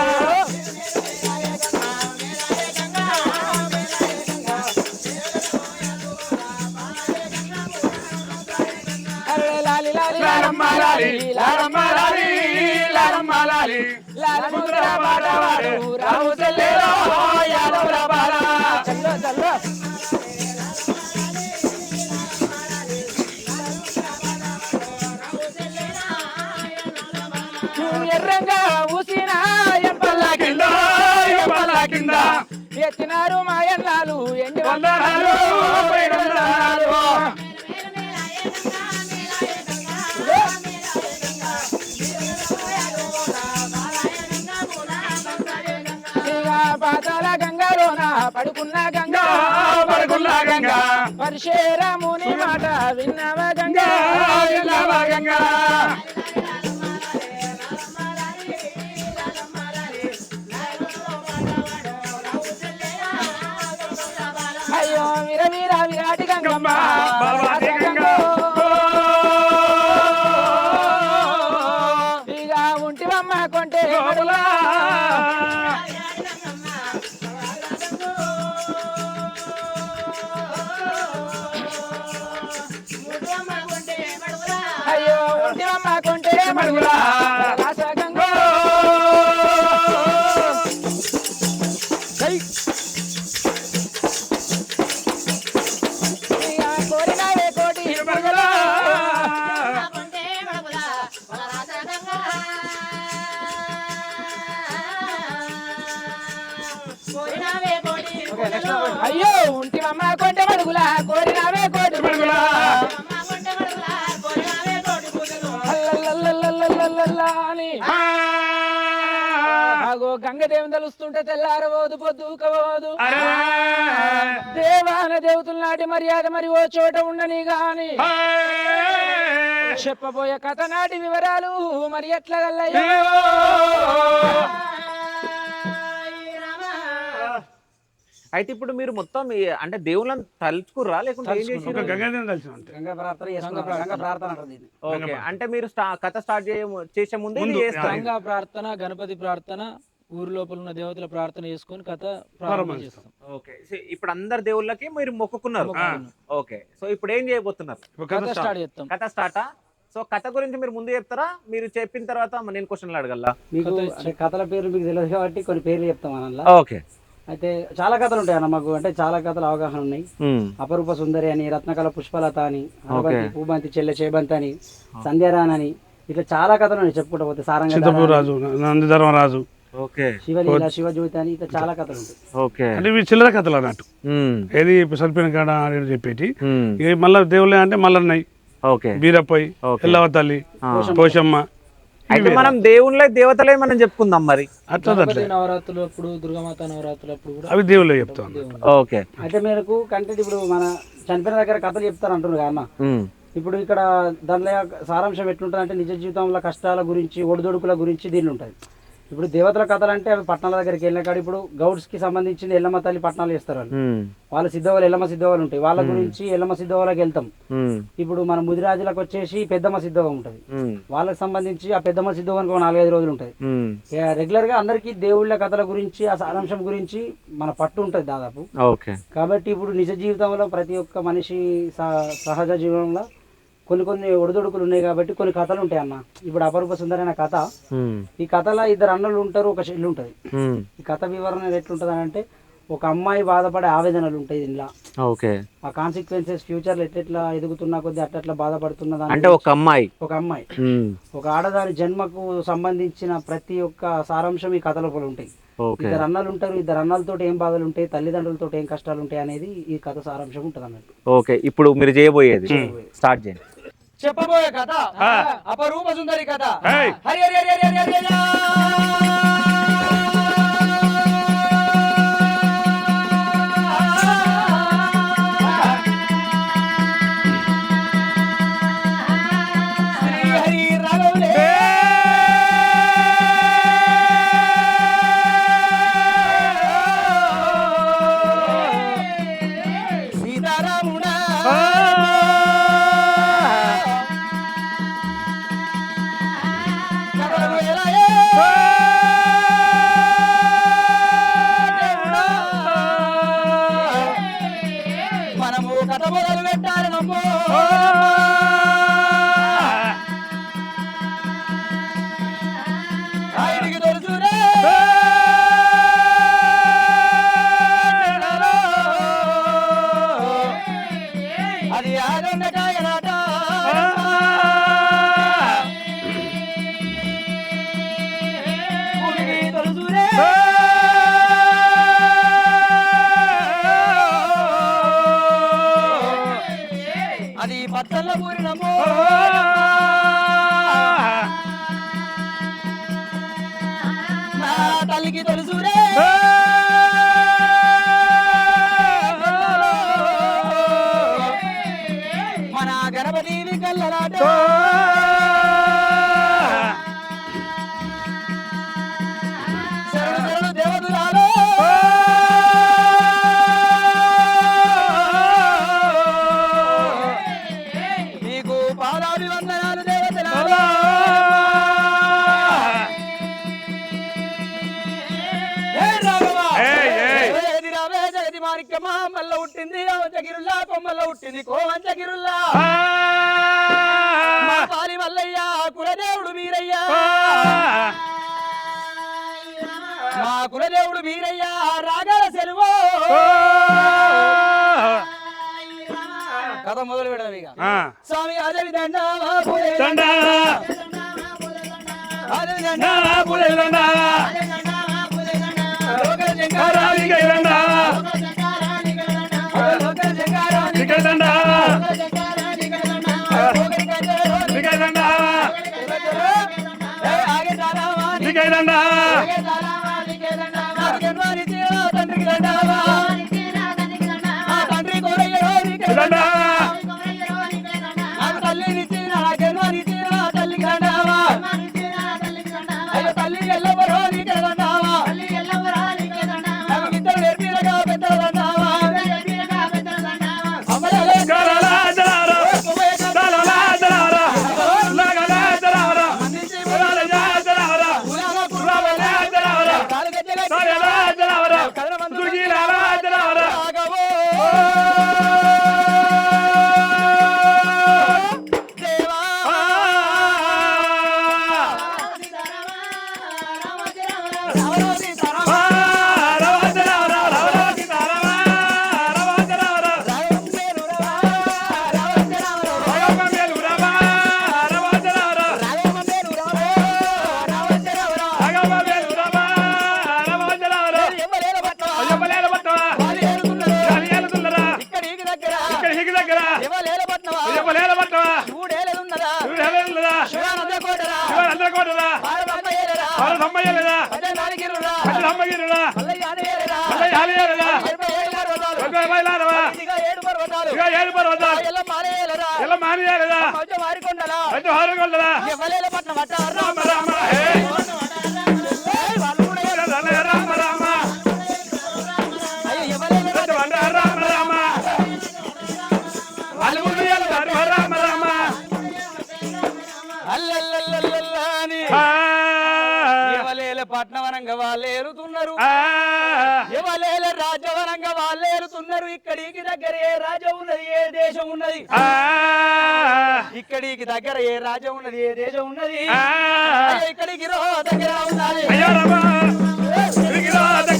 లాలి లాలి లారమ్మ లాలి లారమ్మ లాలి లారమ్మ లాలి లాలి ముద్ర పాడవాడు రావు చెల్లెలో యాదవుల బాల చల్లో చల్లో. ఎర్రంగా ఊసిన ఎంపల్లా కింద ఎంపల్లా కింద ఎత్తినారు మాయన్నాలు ఎండి వందనాలు పాతాల గంగాలోన పడుకున్న గంగా పడుకున్న గంగా పరశురాముని మాట విన్నవా గంగా విన్నవా గంగా. అయ్యో వీర వీర విరాటి గంగమ్మ ఇక ఉంటివమ్మ కొంటే అయ్యో ఉంటివమ్మ కొంటే మడుగులా గంగో అయ్యో ఉంటివమ్మ కొంటె మడుగులా కోరినావే కోటి మడుగులా అల్లల్లల్లల్లల్లల్లల్లా అని అగో గంగదేవిని తలుస్తుంటే తెల్లారబోదు పొద్దుకోవదు దేవాన దేవతల నాటి మర్యాద మరి ఓ చోట ఉండని గాని చెప్పబోయే కథ నాటి వివరాలు మరి ఎట్లా గల్లయ్యో అయితే ఇప్పుడు మీరు మొత్తం అంటే దేవుళ్ళని తలుచుకుర్రా లేకుంటే ఏం చేసి ఒక గంగాదేవిని కలిసి ఉంటాయి. గంగా ప్రార్థన చేసుకుంటాం. గంగా ప్రార్థన అంటారు దీన్ని. ఓకే అంటే మీరు కథ స్టార్ట్ చేసే ముందే ఇది చేస్తారు గంగా ప్రార్థన గణపతి ప్రార్థన ఊరు లోపల ఉన్న దేవతల ప్రార్థన చేసుకొని కథ ప్రారంభం చేస్తాం. ఓకే ఇప్పుడు అందరు దేవుళ్ళకి మీరు మొక్కుకున్నారు. ఓకే సో ఇప్పుడు ఏం చేయబోతున్నారు? కథ స్టార్ట్ చేస్తాం. కథ స్టార్టా? సో కథ గురించి మీరు ముందు చెప్తారా? మీరు చెప్పిన తర్వాత నేను క్వశ్చన్లు అడగల్లా? మీకు అంటే కథల పేర్లు మీకు తెలియదు కాబట్టి కొన్ని పేర్లు చెప్తాం అన్నలా. ఓకే అయితే చాలా కథలు ఉంటాయి అన్న మాకు, అంటే చాలా కథలు అవగాహన ఉన్నాయి. అపరూప సుందరి అని, రత్నకళ పుష్పలత అని, హరబంతి పూబంతి చెల్లె చేబంతి అని, సంధ్యారాన్ అని, ఇట్లా చాలా కథలు ఉన్నాయి చెప్పుకుంటూ పోతే. చింతపూర్ రాజు, నందిధర్మరాజు, శివలీల, శివజ్యోతి అని, ఇట్లా చాలా కథలు ఉంటాయి. ఓకే అంటే ఇవి చిల్లర కథలు అన్నట్టు. ఏది చనిపోయిన కాడ అని చెప్పేటి మళ్ళీ దేవుళ్ళే అంటే మల్లన్నయ్య, బీరప్పయ్య, ఎల్లవ తల్లి, పోషమ్మ. అయితే మనం దేవుళ్ళే దేవతలే మనం చెప్పుకుందాం మరి. గణపతి నవరాత్రులు అప్పుడు, దుర్గామాత నవరాత్రులు అప్పుడు కూడా అవి దేవుళ్ళే చెప్తాం. ఓకే అయితే మీకు కంటెంట్ ఇప్పుడు మన చనిపోయిన దగ్గర కథలు చెప్తారు అంటున్నారు అన్న. ఇప్పుడు ఇక్కడ దానిలో సారాంశం ఎట్లుంటుంది అంటే నిజ జీవితంలో కష్టాల గురించి, ఒడిదొడుకుల గురించి దీనిలో ఉంటుంది. ఇప్పుడు దేవతల కథలు అంటే అవి పట్టణాల దగ్గరికి వెళ్ళిన కాడ ఇప్పుడు గౌడ్స్ కి సంబంధించిన ఎల్లమ్మ తల్లి పట్టణాలు చేస్తారు వాళ్ళు సిద్ధవాళ్ళు, ఎల్లమ్మ సిద్ధవాళ్ళు ఉంటాయి. వాళ్ళ గురించి ఎల్లమ్మ సిద్ధవాళ్ళకి వెళ్తాం. ఇప్పుడు మన ముదిరాజులకు వచ్చేసి పెద్దమ్మ సిద్ధవ ఉంటుంది. వాళ్ళకి సంబంధించి ఆ పెద్దమ్మ సిద్ధవానికి 4-5 రోజులు ఉంటుంది. రెగ్యులర్ గా అందరికి దేవుళ్ళ కథల గురించి, ఆ సారాంశం గురించి మన పట్టు ఉంటుంది దాదాపు. కాబట్టి ఇప్పుడు నిజ జీవితంలో ప్రతి ఒక్క మనిషి సహజ జీవనంలో కొన్ని ఒడిదొడుకులు ఉన్నాయి కాబట్టి కొన్ని కథలు ఉంటాయి అన్న. ఇప్పుడు అపరూప సుందరి అనే కథ, ఈ కథలో 2 అన్నలు ఉంటారు, ఒక చెల్లి ఉంటది. ఈ కథ వివరణ ఎట్లుంటది అంటే ఒక అమ్మాయి బాధపడే ఆవేదనలు ఉంటాయి దీనిలో. ఆ కాన్సిక్వెన్సెస్ ఫ్యూచర్ లో ఎట్లా ఎదుగుతున్నా కొద్ది అట్లా బాధపడుతున్నదా అంటే ఒక అమ్మాయి ఒక ఆడదాని జన్మకు సంబంధించిన ప్రతి ఒక్క సారాంశం ఈ కథ లోపల ఉంటాయి. 2 అన్నలు ఉంటారు, 2 అన్నలతో ఏం బాధలు ఉంటాయి, తల్లిదండ్రులతో ఏం కష్టాలు ఉంటాయి అనేది ఈ కథ సారాంశం ఉంటుంది అన్నట్టు. ఓకే ఇప్పుడు మీరు చేయబోయేది స్టార్ట్ చేయండి. చెప్పబోయే కథ అపరూప సుందరి కథ. హరి హరి హరి హరి హరి హరి శ్రీ హరి రాఘవులే సీతారాముడా మనము కథ మొదలు పెట్టాలి నమ్మో. ఆయనకి తెలుసురే అది ఆగండకాయ నాట. తెలుసురే అది పచ్చళ్ళ పూరినమో. నా తల్లికి తెలుసురే మన గణపతి కళ్ళలాట. శరణు శరణు దేవతలాలో నీకు పాదాభివందనాలు దేవతలాలో. జగతి మాణిక్యమ్మ మల్ల పుట్టింది అవంచగిరుల్లా, కొమ్మల్లో పుట్టింది కోవంచగిరుల్లా. మా పాలి మల్లయ్య కులదేవుడు మీరయ్యా, మా కులదేవుడు మీరయ్యా రాగాల సెలవు. కథ మొదలు పెడదాం ఇక. స్వామి అదేవి దండ లోకల జంగారావి దండా నాకు జన్మనిచ్చిన తండ్రికి దండావా ఆ తండ్రి కోరయ్యో నీకే దండా నాకు తల్లినిచ్చిన నా జన్మనిచ్చిన తల్లికి దండావా అయ్యో తల్లి ఎల్లవరో నీకే దండావా నాకు ఇద్దరు నేర్పినగా పెద్దలు దండావా అమలలే గలలా దలారా దలలా దలారా లగలా దలారా దలలా దలారా కులవలా దలారా దలలా దలారా దుగిలా దలారా పట్నవనంగా వాళ్ళు ఏరుతున్నారు ఎవలేల రాజ్యవనంగా వాళ్ళు ఏరుతున్నారు ఇక్కడికి దగ్గర ఏ రాజ్యం ఉన్నది ఏ దేశం ఉన్నది ఇక్కడికి దగ్గర ఏ రాజ్యం ఉన్నది ఏ దేశం ఉన్నది అయ్యో ఇక్కడికి రో దగ్గర ఉండాలి ఏ రాజ్యం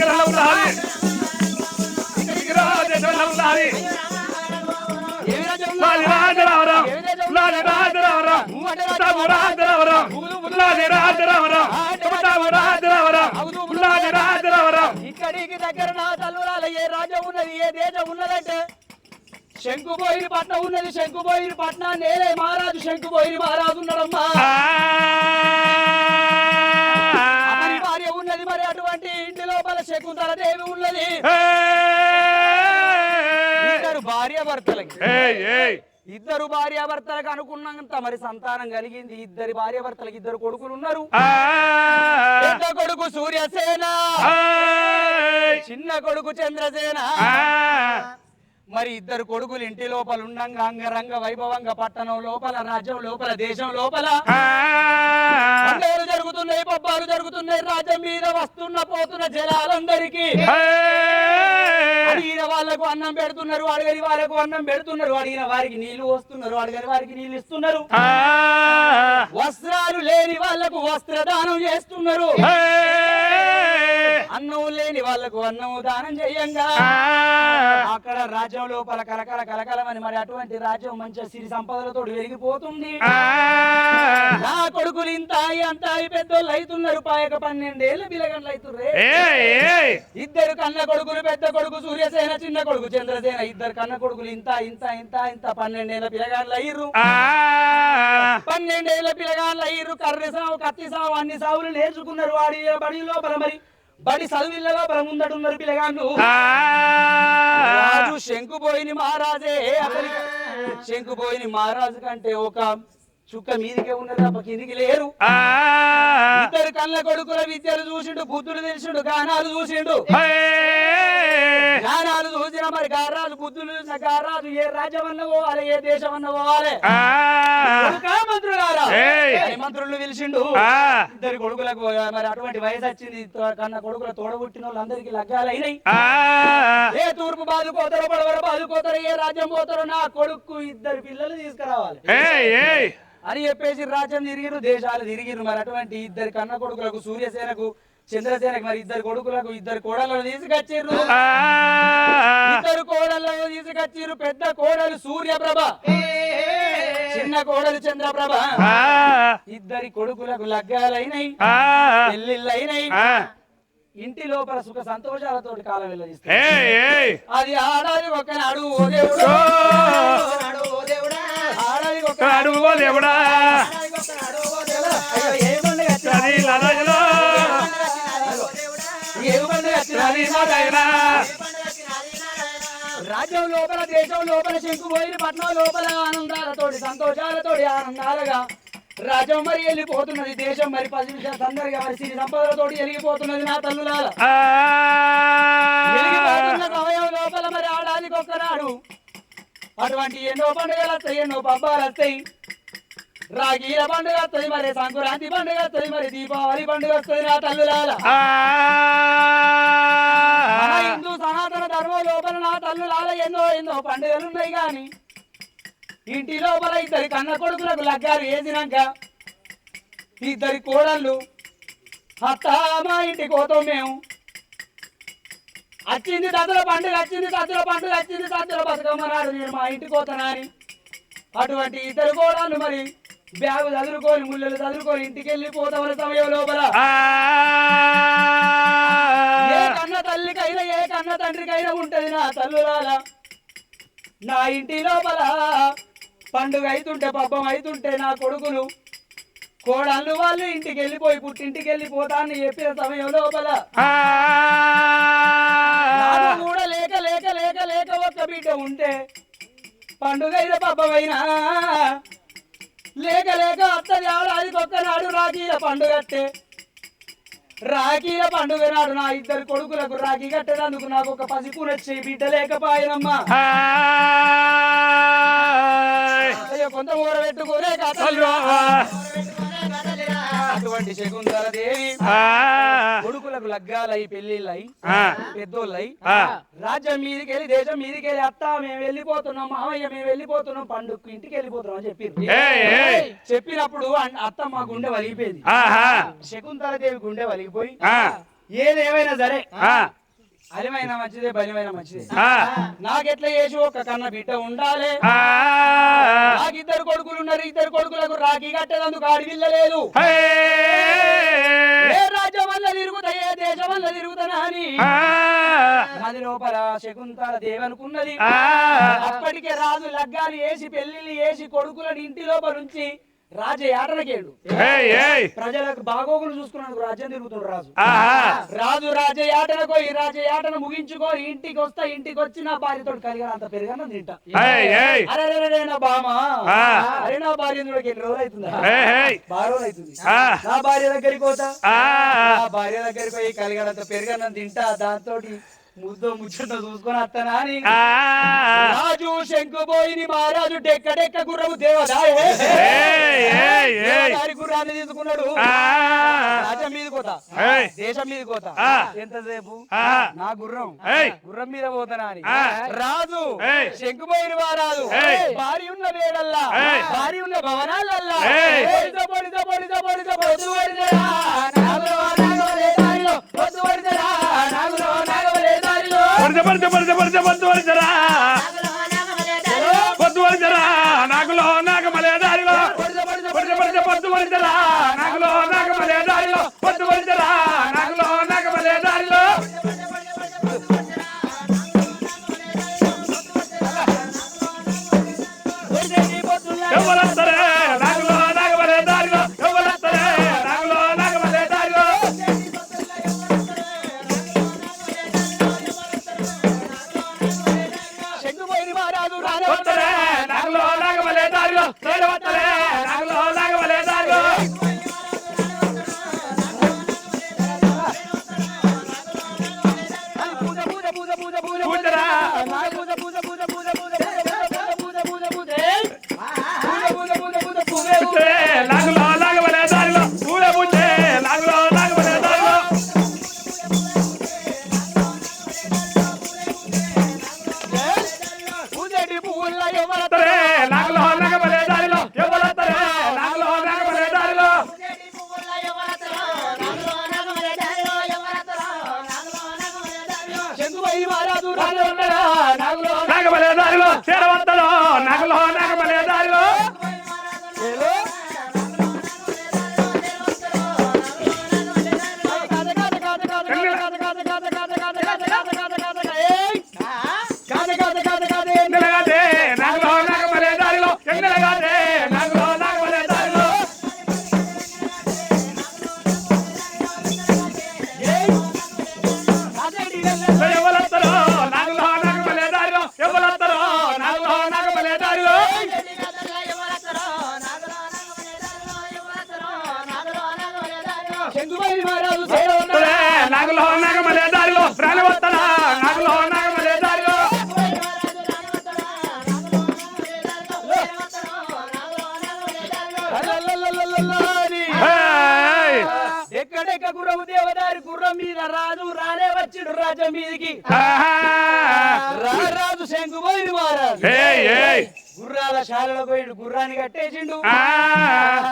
ఇక్కడికి దగ్గర నా తల్లురాల ఏ రాజ్యం ఉన్నది ఏ దేశం ఉన్నదంటే శంకుబోయిని పట్నం ఉన్నది శంకుబోయిని పట్నాన్ని ఏలే మహారాజు శంకుబోయిని మహారాజు ఉన్నాడమ్మా అతని భార్య ఉన్నది మరి అటువంటి ఇంటి లోపల శకుంతల దేవి ఉన్నది ఇద్దరు భార్యాభర్తలకి ఇద్దరు భార్యాభర్తలకు అనుకున్నంత మరి సంతానం కలిగింది ఇద్దరి భార్యాభర్తలకు ఇద్దరు కొడుకులు ఉన్నారు పెద్ద కొడుకు సూర్యసేన చిన్న కొడుకు చంద్రసేన మరి ఇద్దరు కొడుకులు ఇంటి లోపల ఉండంగా అంగరంగ వైభవంగా పట్టణం లోపల రాజ్యం లోపల దేశం లోపల పండుగలు జరుగుతున్నాయి పబ్బాలు జరుగుతున్నాయి రాజ్యం మీద వస్తున్న పోతున్న జనాలందరికీ అడిగిన వాళ్ళకు అన్నం పెడుతున్నారు అడగని వాళ్ళకు అన్నం పెడుతున్నారు అడిగిన వారికి నీళ్లు వస్తున్నారు అడగని వారికి నీళ్లు ఇస్తున్నారు వస్త్రాలు లేని వాళ్లకు వస్త్రదానం చేస్తున్నారు అన్నం లేని వాళ్లకు అన్నం దానం చేయంగా అక్కడ రాజ్యం లోపల కలకల కలకలమని మరి అటువంటి రాజ్యం మంచి సిరి సంపదలతో వెలిగిపోతుంది నా కొడుకులు ఇంత అంత పెద్దోళ్ళు అవుతున్నారు పాయక 12 ఏళ్ళు పిల్లగండ్లు అవుతుర్రే ఇద్దరు కన్న కొడుకులు పెద్ద కొడుకు సూర్యసేన చిన్న కొడుకు చంద్రసేన ఇద్దరు కన్న కొడుకులు ఇంత ఇంత ఇంత ఇంత 12 ఏళ్ళ పిల్లగాళ్ళు అయ్యిర్రు 12 ఏళ్ళ పిల్లగాళ్ళు అయ్యిర్రు కర్రి సాగు కత్తి సాగు అన్ని సాగులు నేర్చుకున్నారు వాడి బడి లోపల మరి బడి చదువుల లోపల ముందడున్నారు పిల్లగాళ్ళు రాజు శంకుబోయిని మహారాజే అతని శంకుబోయిని మహారాజు కంటే ఒక చుక్క మీదికే ఉన్నది తప్ప కిందికి లేరు ఇద్దరు కళ్ళ కొడుకుల విద్యలు చూసిండు బుద్ధులు తెలిసిండు గానాలు చూసిండు గానాలు చూసిన మరి గారాలు బుద్ధులు చూసిన గారాజు ఏ రాజ్యం అన్న పోవాలి ఏ దేశం అన్న పోవాలి మంత్రులు గారా మంత్రులు పిలిచిండు ఇద్దరు కొడుకులకు మరి అటువంటి వయసు వచ్చింది కన్న కొడుకుల తోడబుట్టిన వాళ్ళందరికీ లగ్గాలైనాయి ఏ తూర్పు బాదుకోతారో పడవర బాదుకోతారో ఏ రాజ్యం పోతారో నా కొడుకు ఇద్దరు పిల్లలు తీసుకురావాలి అని చెప్పేసి రాజ్యం తిరిగిరు దేశాలు తిరిగిరు మరి అటువంటి ఇద్దరు కన్న కొడుకులకు సూర్యసేనకు చంద్రసేనకు మరి ఇద్దరు కొడుకులకు ఇద్దరు కోడలను తీసుకొచ్చిర్రు ఇద్దరు కోడలను తీసుకొచ్చిర్రు పెద్ద కోడలు సూర్యప్రభ చిన్న కోడలు చంద్రప్రభ ఇద్దరి కొడుకులకు లగ్గాలైనాయి పెళ్లిళ్ళైనాయి ఇంటి లోపల సుఖ సంతోషాలతో కాలం వెళ్ళదిస్తారు అది ఆడాది ఒకనాడు ఓ దేవుడు ఆడాది ఒకనాడు ఓ దేవుడా ఏమండి ఏవు పండుగ వచ్చినది నారాయణ రాజ్యం లోపల దేశం లోపల శంకుపోయిన పట్నం లోపల ఆనందాలతోటి సంతోషాలతోటి ఆనందాలుగా రాజ్యం మరి వెళ్ళిపోతున్నది దేశం మరి 10 నిమిషాలు తొందరగా మరి సిరి సంపదలతోటి వెలిగిపోతున్నది నా తల్లులాల వెలిగిపోతున్న సమయం లోపల మరి ఆడాదికి ఒక్కనాడు అటువంటి ఎన్నో పండుగలు వస్తాయి ఎన్నో పబ్బాలు వస్తాయి రాగీల పండుగ వస్తుంది మరి సంక్రాంతి పండుగ వస్తుంది మరి దీపావళి పండుగ వస్తుంది నా తల్లులాల మన హిందూ సనాతన ధర్మం లోపల నా తల్లులాల ఎన్నో ఎన్నో పండుగలు ఉన్నాయి గాని ఇంటి లోపల ఇద్దరి కన్న కొడుకులకు లగ్గాలు వేసినాక ఇద్దరి కోడళ్ళు అత్త మా ఇంటికి పోతాం మేము వచ్చింది సద్దుల పండుగ వచ్చింది సద్దుల పండుగ వచ్చింది సద్దుల బతుకమ్మ నాడు నేను మా ఇంటికి పోతానా అని అటువంటి ఇద్దరు కోడళ్ళు మరి బ్యాగు చదువుకొని ముళ్ళలు చదువుకొని ఇంటికి వెళ్ళిపోతామన్న సమయం లోపల ఏ కన్న తల్లికైనా ఏ కన్న తండ్రికైనా ఉంటది నా తల్లులాల నా ఇంటి లోపల పండుగ అవుతుంటే పబ్బం అవుతుంటే నా కొడుకులు కోడళ్ళు వాళ్ళు ఇంటికి వెళ్ళిపోయి పుట్టింటికి వెళ్ళిపోతా అని చెప్పిన సమయం లోపల నాకు కూడా లేక లేక లేక లేక ఒక్క బిడ్డ ఉంటే పండుగైన పబ్బమైనా లేక లేక అత్తది ఆడాదికి ఒక్కనాడు రాఖీల పండుగ అట్టే రాఖీల పండుగ నాడు నా ఇద్దరు కొడుకులకు రాఖీ కట్టేందుకు నాకు ఒక పసిపు నచ్చి బిడ్డ లేకపోయినమ్మా అయ్యో కొంత ఊర పెట్టుకునే అటువంటి శకుంతల దేవి కొడుకులకు లగ్గాలై పెళ్లిళ్ళై పెద్దోళ్ళై రాజ్యం మీదకి వెళ్ళి దేశం మీదకి వెళ్ళి అత్త మేము వెళ్ళిపోతున్నాం మామయ్య మేము వెళ్ళిపోతున్నాం పండుగకు ఇంటికి వెళ్ళిపోతున్నాం అని చెప్పినప్పుడు అత్త మా గుండె వలిగిపోయింది శకుంతల దేవి గుండె వలిగిపోయి ఏదేమైనా సరే అలిమైనా మంచిదే బలిమైనా మంచిదే నాకెట్లా చేసి ఒక కన్న బిడ్డ ఉండాలి నాకు ఇద్దరు కొడుకులు ఉన్నారు ఇద్దరు కొడుకులకు రాఖీ కట్టేందుకు ఆడవిల్ల లేదు ఏ రాజ్యం వల్ల తిరుగుతా ఏ దేశం వల్ల తిరుగుతానా అని నది లోపల శకుంతల దేవి అనుకున్నది అప్పటికే రాజు లగ్గాలు వేసి పెళ్లిళ్ళు వేసి కొడుకులను ఇంటి లోపల నుంచి రాజు యాటనకేడు ప్రజలకు బాగోగులు చూసుకున్నందుకు రాజ్యం తిరుగుతున్నాడు రాజు రాజ యాటన పోయి రాజ యాటన ముగించుకొని ఇంటికి వస్తా ఇంటికి వచ్చి నా భార్యతో కలిగినంత పెరిగాను తింటా అరే నా బామా అరే నా భార్య ఎన్ని రోజులు అవుతుందా బాగా రోజులు అవుతుంది నా భార్య దగ్గరికి పోతా నా భార్య దగ్గరికి పోయి కలిగినంత పెరిగాను తింటా దాంతో ముద్దు ముచ్చట చూసుకొని వస్తానా అని రాజు శంకుపోయిని మహారాజు డెక్క డెక్క గుర్రము దేవదారి గుర్రాన్ని తీసుకున్నాడు రాజ్యం మీద పోతా దేశం మీద పోతా ఎంతసేపు నా గుర్రం మీద పోతానా అని రాజు శంకుపోయిన మహారాజు భారీ ఉన్న వేడల్లా భారీ ఉన్న భవనాలల్లా నాకులో నాగమలే దారిలో పొద్దుపడితరా నాకులో నాగమలే దారిలో పొద్దుపడితరా నాకులో నాగమలే దారిలో ఎవరొస్తారే నాకులో నాగమలే దారిలో ఎవరొస్తారే నాకులో నాగమలే దారిలో నాగులో నాగమలే దారిలో వస్తరే నాగులో నాగమలే దారిలో నాగులో నాగమలే దారిలో పూల పూజే నాగులో నాగమలే దారిలో నాగులో నాగమలే దారిలో ఎవరొస్తారే నాగులో నాగమలే దారిలో నాగమలే దారిలో చేరవత్తలో నాగులో నాగమలే దారిలో నాగులో నాగమలే దారిలో ఎంగలగాదే నాగులో నాగమలే దారిలో ఎవరొస్తారో నాగులో నాగమలే దారిలో ఎవరొస్తారో నాగులో నాగమలే దారిలో నాగులో నాగమలే దారిలో రాని వస్తారా నాగులో నాగమలే దారిలో ఎక్కడెక్క గుర్రము దేవదారి గుర్రం మీద రాజు రానే వచ్చిడు రాజా మీదికి రాజు శంకు పోయిడు మహారాజు గుర్రాల శాలలో పోయిడు గుర్రాన్ని కట్టేసిండు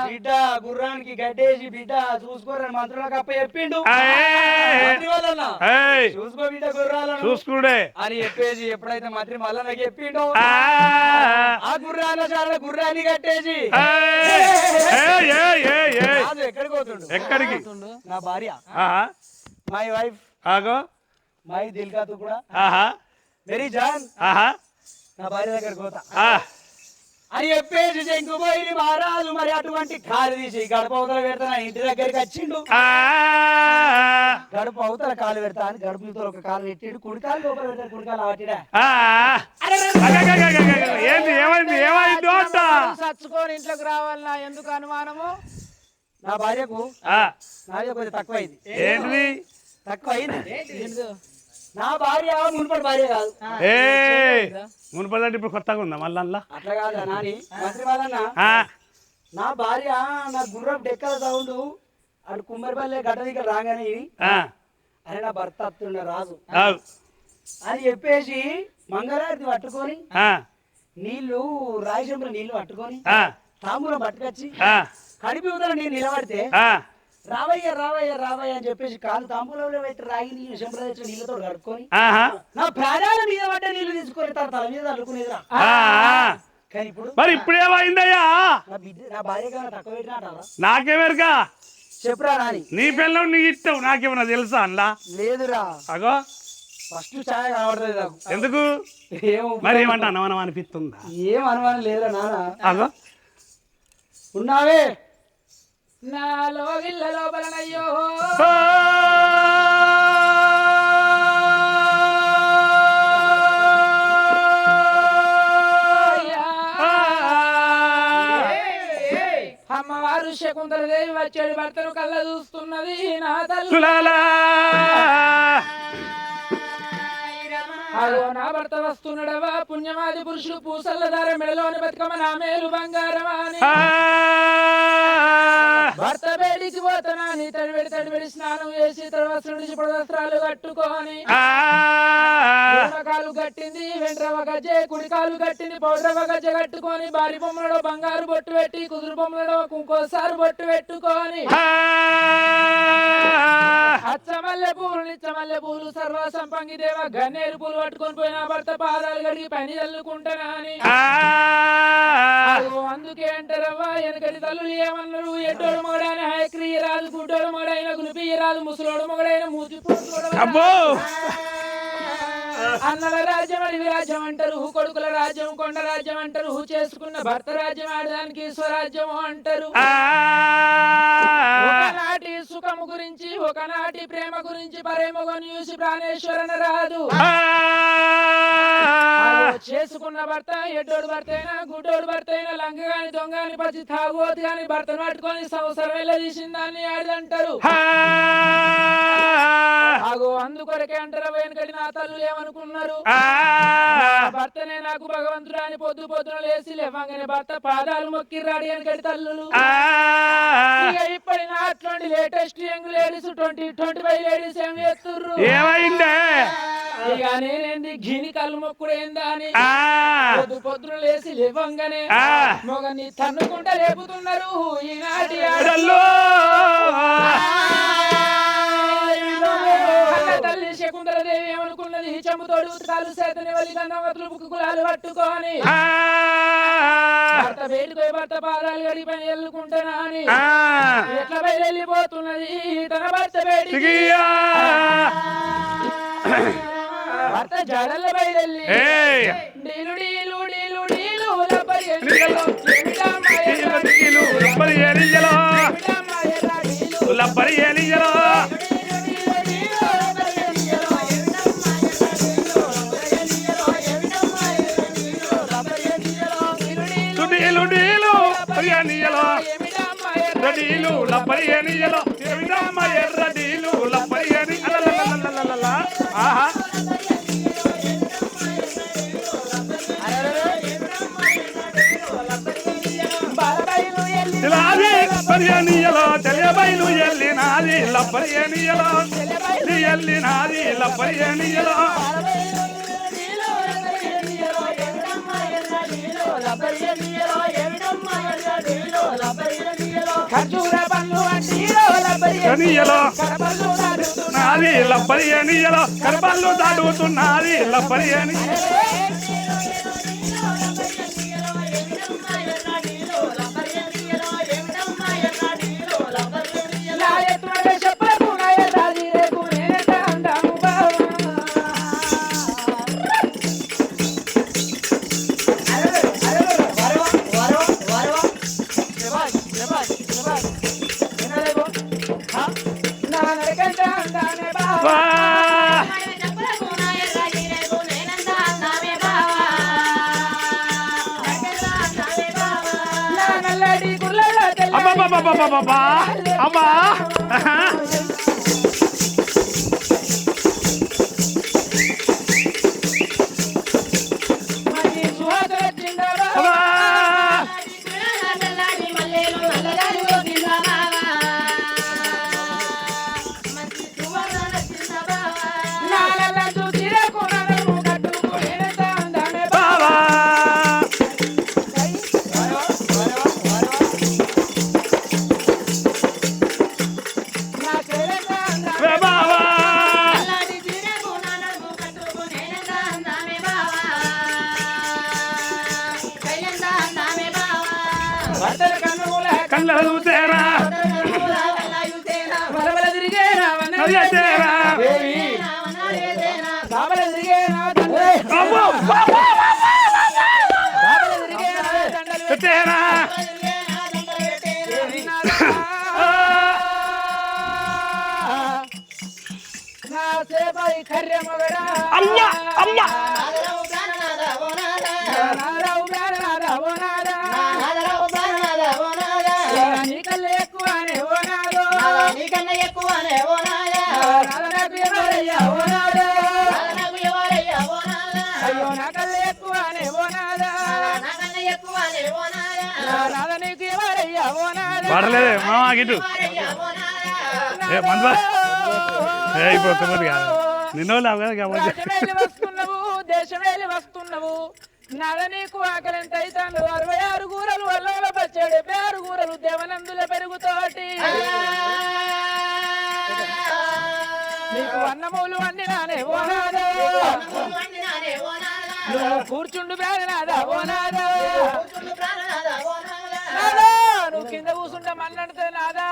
బిడ్డ గుర్రానికి కట్టేసి బిడ్డ చూసుకోరని మంత్రులకు అప్ప చెప్పిండు చూసుకో బిడ్డ గుర్రాలను చూసుకుడే అని చెప్పేసి ఎప్పుడైతే మంత్రి మల్లన్నకి చెప్పిండు ఆ గుర్రాల శాల గుర్రాన్ని కట్టేసి రాజు ఎక్కడికి పోతుండు ఎక్కడికి నా భార్య మై వైఫ్ ఆగో మై దిల్ కా తుకుడా ఆహా మేరీ జాన్ ఆహా నా భార్య దగ్గరికి పోతా అని చెప్పేసి శంకుపోయి మహారాజు మరి అటువంటి కాలు తీసి గడప అవతల పెడతా నా ఇంటి దగ్గరికి వచ్చిండు గడప అవతల కాలు పెడతా అని గడప యువతల ఒక కాలు పెట్టిండు కుడికాలు లోపల పెట్టాడు కుడికాలు ఆటిడా ఏంది ఏమైంది ఏమైంది అంట చచ్చుకొని ఇంట్లోకి రావాలన్నా ఎందుకు అనుమానము? నా భార్యకు నాది కొంచెం తక్కువ అయింది. ఏంటిది తక్కువ అయింది. నా భార్య మునుపటి భార్య కాదు. మునుపటి ఇప్పుడు కొత్తగా ఉందా మళ్ళా అట్లా కాదా నాని మంత్రి వాళ్ళన్న నా భార్య నా గుర్రం డెక్కల సౌండ్ అటు కుమ్మరిపల్లె గడ్డ దగ్గర రాగానే అరే నా భర్త అత్తుండ రాజు అని చెప్పేసి మంగళారతి పట్టుకొని నీళ్లు రాయశంపుల నీళ్లు పట్టుకొని తాంబూలం పట్టుకొచ్చి కడిపి ఉదర నేను నిలబడితే రావయ్య రావయ్య రావయ్య అని చెప్పేసి కాలు తాంబూలంలో పెట్టి రాగి నీళ్ళు శంప్రదేశ్ నీళ్ళతో కడుక్కొని నా ప్రాణాల మీద పడ్డ నీళ్లు తీసుకొని తల మీద అల్లుకునేదిరా. కానీ ఇప్పుడు మరి ఇప్పుడేమైందయ్యా నా భార్య కన్నా తక్కువ పెట్టినట్టారా నాకేమెరుగా చెప్పురా నాని నీ పిల్లలు నీ ఇష్టం నాకేమన్నా తెలుసా అలా లేదురా అగో ఫస్ట్ ఛాయ కనబడుతుంది నాకు ఎందుకు మరి ఏమంటా అనుమానం అనిపిస్తుందా ఏం అనుమానం లేదురా నాన్న అగో ఉన్నావే నాలో ఇళ్ళ లోపలనయ్యో అమ్మవారు శకుంతలదేవి వచ్చాడు భర్తను కళ్ళ చూస్తున్నది నా తల్లి అదో నా భర్త వస్తున్నాడవా పుణ్యమాది పురుషుడు పూసల్ల ధార మెడలోని బతుకమ్మ నా మేలు బంగారమా అని భర్త బయటికి పోతానా నీ తడిబెడి స్నానం చేసి తడవస్త్రుడి వస్త్రాలు కట్టుకొని కాలు కట్టింది వెంట్రవ గజ్జె కుడి కాలు కట్టింది పౌడ్రవ గజ్జె కట్టుకొని భారీ బొమ్మలలో బంగారు బొట్టు పెట్టి కుదురు బొమ్మలలో ఇంకోసారి బొట్టు పెట్టుకొని అచ్చమల్లె పూలు నిచ్చమల్లె పూలు సర్వ సంపంగి దేవ గన్నేరు పూలు పట్టుకొని పోయిన భర్త పాదాలు కడిగి పని చల్లుకుంటానా అని అందుకే అంటారవ్వా వెనకటి తల్లులు ఏమన్నారు ఎడ్డోడు మొగడైన హయక్రియ రాదు గుడ్డోడు మొగడైన గులిపియ రాదు ముసలోడు మొగడైన మూతి అన్నల రాజ్యం అడివి రాజ్యం అంటారు కొడుకుల రాజ్యం కొండ రాజ్యం అంటారు చేసుకున్న భర్త రాజ్యం ఆడదానికి స్వరాజ్యం అంటారు ఒకనాటి సుఖము గురించి ఒకనాటి ప్రేమ గురించి పరేమగని చూసి ప్రాణేశ్వరన రాదు చేసుకున్న భర్త ఎడ్డోడు భర్త అయినా గుడ్డోడు భర్త అయినా లంగ గాని దొంగ గాని పచ్చి తాగుబోతు గాని భర్తను పట్టుకొని సంవత్సరం వెళ్ళ తీసిందాన్ని ఆడదంటారు అందుకొరకే అంటారా వెనకటి నా తల్లులు ఏమనుకున్నారు భర్తనే నాకు భగవంతుడు అని పొద్దున లేచి లేవంగానే భర్త పాదాలు మొక్కిర్రాడు వెనకటి తల్లులు ఇప్పటి నాట్లోండి లేటెస్ట్ యంగ్ లేడీస్ 25 లేడీస్ ఏం చేస్తుర్రు ఇక నేనేంది గిని కళ్ళు మొక్కుడు ఏందా అని పొద్దున లేచి లేవంగానే మొగని తన్నుకుంటా లేపుతున్నారు ఈనాటి ఆడల్లో తల్లి శకుంతలదేవి ఏమనుకున్నది చెంబుతోడు కాలు చేతని వలి గంధవతులు కులాలు పట్టుకొని భర్త బయటకు భర్త పాదాలు గడి పని వెళ్ళుకుంటానా అని ఎట్లా బయలు వెళ్ళిపోతున్నది తన భర్త బయటికి భర్త జడల బయలు డీలు డీలు డీలు డీలు ఎర్రడీలు లపరియనియలో ఏమిటమ్మ ఎర్రడీలు లపరియని అలలలలలలల. ఆహా నాది లపరియనియలో తెలియబైలు ఎల్లినాది లపరియనియలో ఎల్లినాది లపరియనియలో ఎనియలో నాది లపరియనియలో కరపల్లు దాటుతున్నది లపరియని అబ్బా కళ్ళలు తేరా తేరా అమ్మా అమ్మా పడలేదే మామా గిట్టు మందు ఇప్పుడు ఒక్కమది కాదు నిన్న వస్తున్నావు దేశమేలి వస్తున్నావు నాద నీకు ఆకలి ఎంత అవుతాను 66 కూరలు వల్ల పచ్చాడు 76 కూరలు దేవనందుల పెరుగుతోటి నీకు అన్నమూలు వండినానే ఓనాదా కూర్చుండు బేరనాదా ఓనాదా నువ్వు కింద కూర్చుంటే మన్నడితే నాదా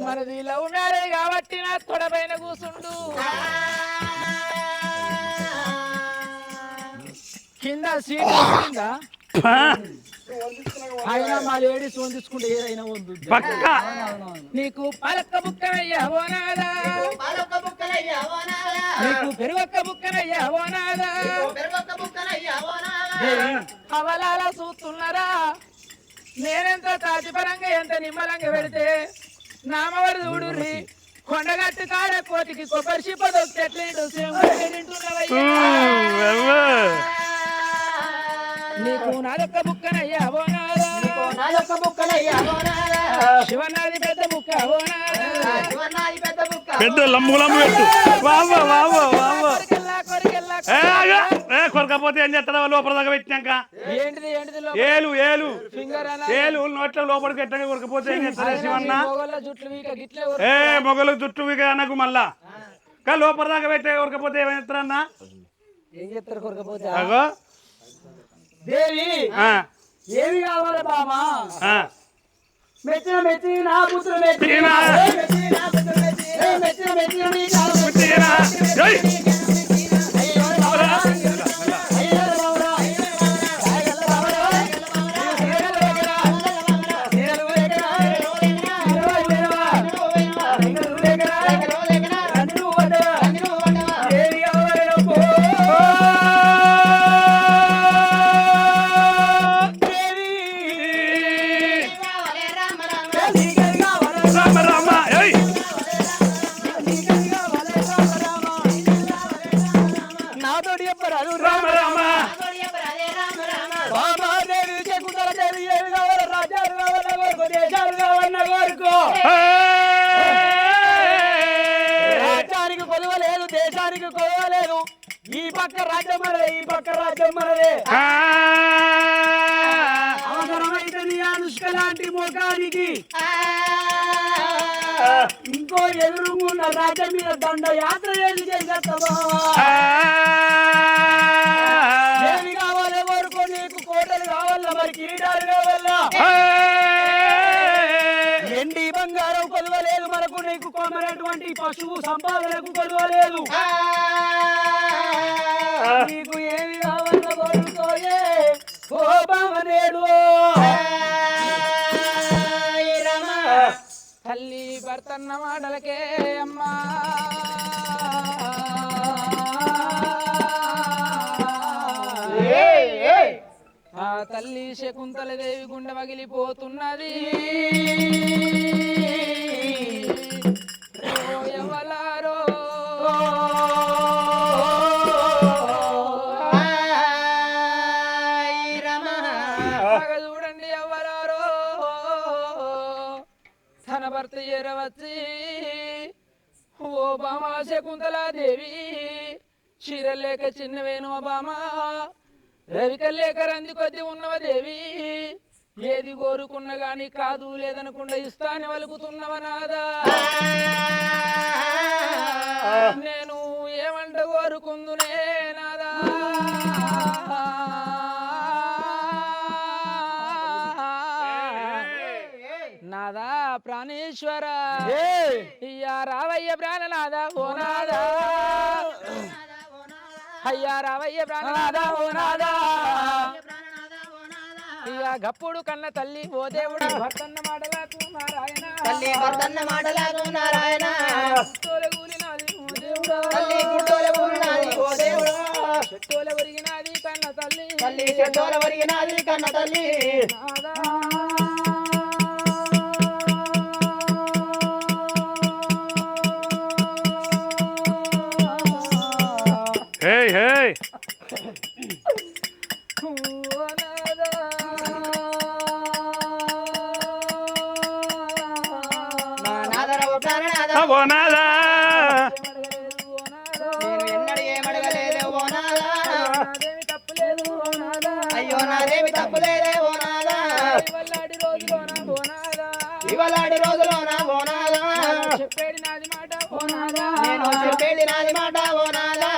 మనది లవ్ మ్యారేజ్ కాబట్టి నా తొడపైన కూర్చుండు కింద సీట్ కింద ఆయన మా లేడీస్ వండించుకుంటే ఏదైనా వద్దు నీకు పలక్క బుక్కనయ్యా ఓనాదా నీకు పెరుగొక్క బుక్కనయ్యా ఓనాదా అవలాల చూస్తున్నారా నేనెంత తాతిపరంగా ఎంత నిమ్మలంగా పెడితే నామవరు చూడుర్రి కొండగట్టు కాడ కోతికి కొబ్బరి చిప్ప దొక్కెట్లేడు నీకు నాదొక్క బుక్కనయ్యా ఓనాదా శివనాది పెద్ద బుక్క ఓనాదా పెద్ద లమ్ము లమ్ము పెట్టు కొరకపోతే ఏం చేస్తారా లోపల దాకా పెట్టినాక ఏలు ఏలు ఏలు నోట్ల లోపలికి పెట్టాక కొరకపోతే ఏం చేస్తారా శివన్న మొగలు జుట్టు వీక అనకు మళ్ళా కానీ లోపల దాకా పెట్టే కొరకపోతే ఏం చేస్తారన్నా ఏం చెప్తారు కొరకపోతే దేవి ఏమి కావాలి బామా మెచ్చిన మెచ్చిన పుత్రులు మెచ్చిన చెప్పరాదు రామ రామ బామాదేవి శకుంతల దేవి ఏమి కావాలి రాజ్యాలు కావాలన్న కోరుకో దేశాలు కావాలన్న కోరుకో రాజ్యానికి కొదవలేదు దేశానికి కొదవలేదు ఈ పక్క రాజ్యం మనదే ఈ పక్క రాజ్యం మనదే అవసరమైతే నీ అనుష్క లాంటి ముఖానికి ఇంకో ఎదురుగున్న రాజ్యం మీద దండ యాత్ర చేసి చేసేస్తావా ఏమి కావాలి వరకు నీకు కోటలు కావాలా మరి కిరీటాలు కావాలా ఎండి బంగారం కొలవలేదు మనకు నీకు కొమరటువంటి పశువు సంపాదనకు కొలవలేదు నీకు ఏమి కావాలా వరుకోయే కోపమనేడు తల్లి భర్తన్న మాటలకే అమ్మా ఆ తల్లి శకుంతల దేవి గుండె పగిలిపోతున్నది ఎవలారో చూడండి ఎవలారో తన భర్త చేరవచ్చి ఓ బామా శకుంతలాదేవి చీరలేక చిన్నవేను బామా రవికల్లేక రంది కొద్ది ఉన్నవదేవి ఏది కోరుకున్న గాని కాదు లేదనకుండా ఇస్తాని వలుకుతున్నవ నాదా నేను ఏమంట కోరుకుందునే నాదా నాదా ప్రాణేశ్వర ఇయ్యా రావయ్య ప్రాణనాదా ఓ నాదా అయ్యా రావయ్య ప్రాణనాదా ఓ నాదా ఇక గప్పుడు కన్న తల్లి ఓ దేవుడు భర్తన్న మాటలకు నారాయణ తల్లి భర్తన్న మాటలకు నారాయణ గుట్టోల కూలినాది ఓ దేవుడు తల్లి గుట్టోల కూలినాది ఓ దేవుడు చెట్టోల ఒరిగినాది కన్న తల్లి తల్లి చెట్టోల ఒరిగినాది కన్న తల్లి నాదా హే హే ఓ నాదా నేను ఎన్నడూ ఏమడగలేదు ఓ నాదా అయ్యో నాదేమి తప్పులేదే ఓ నాదా ఇవలాడి రోజులోనా ఓ నాదా చెప్పేది నాది మాట ఓ నాదా నేను చెప్పేది నాది మాట ఓ నాదా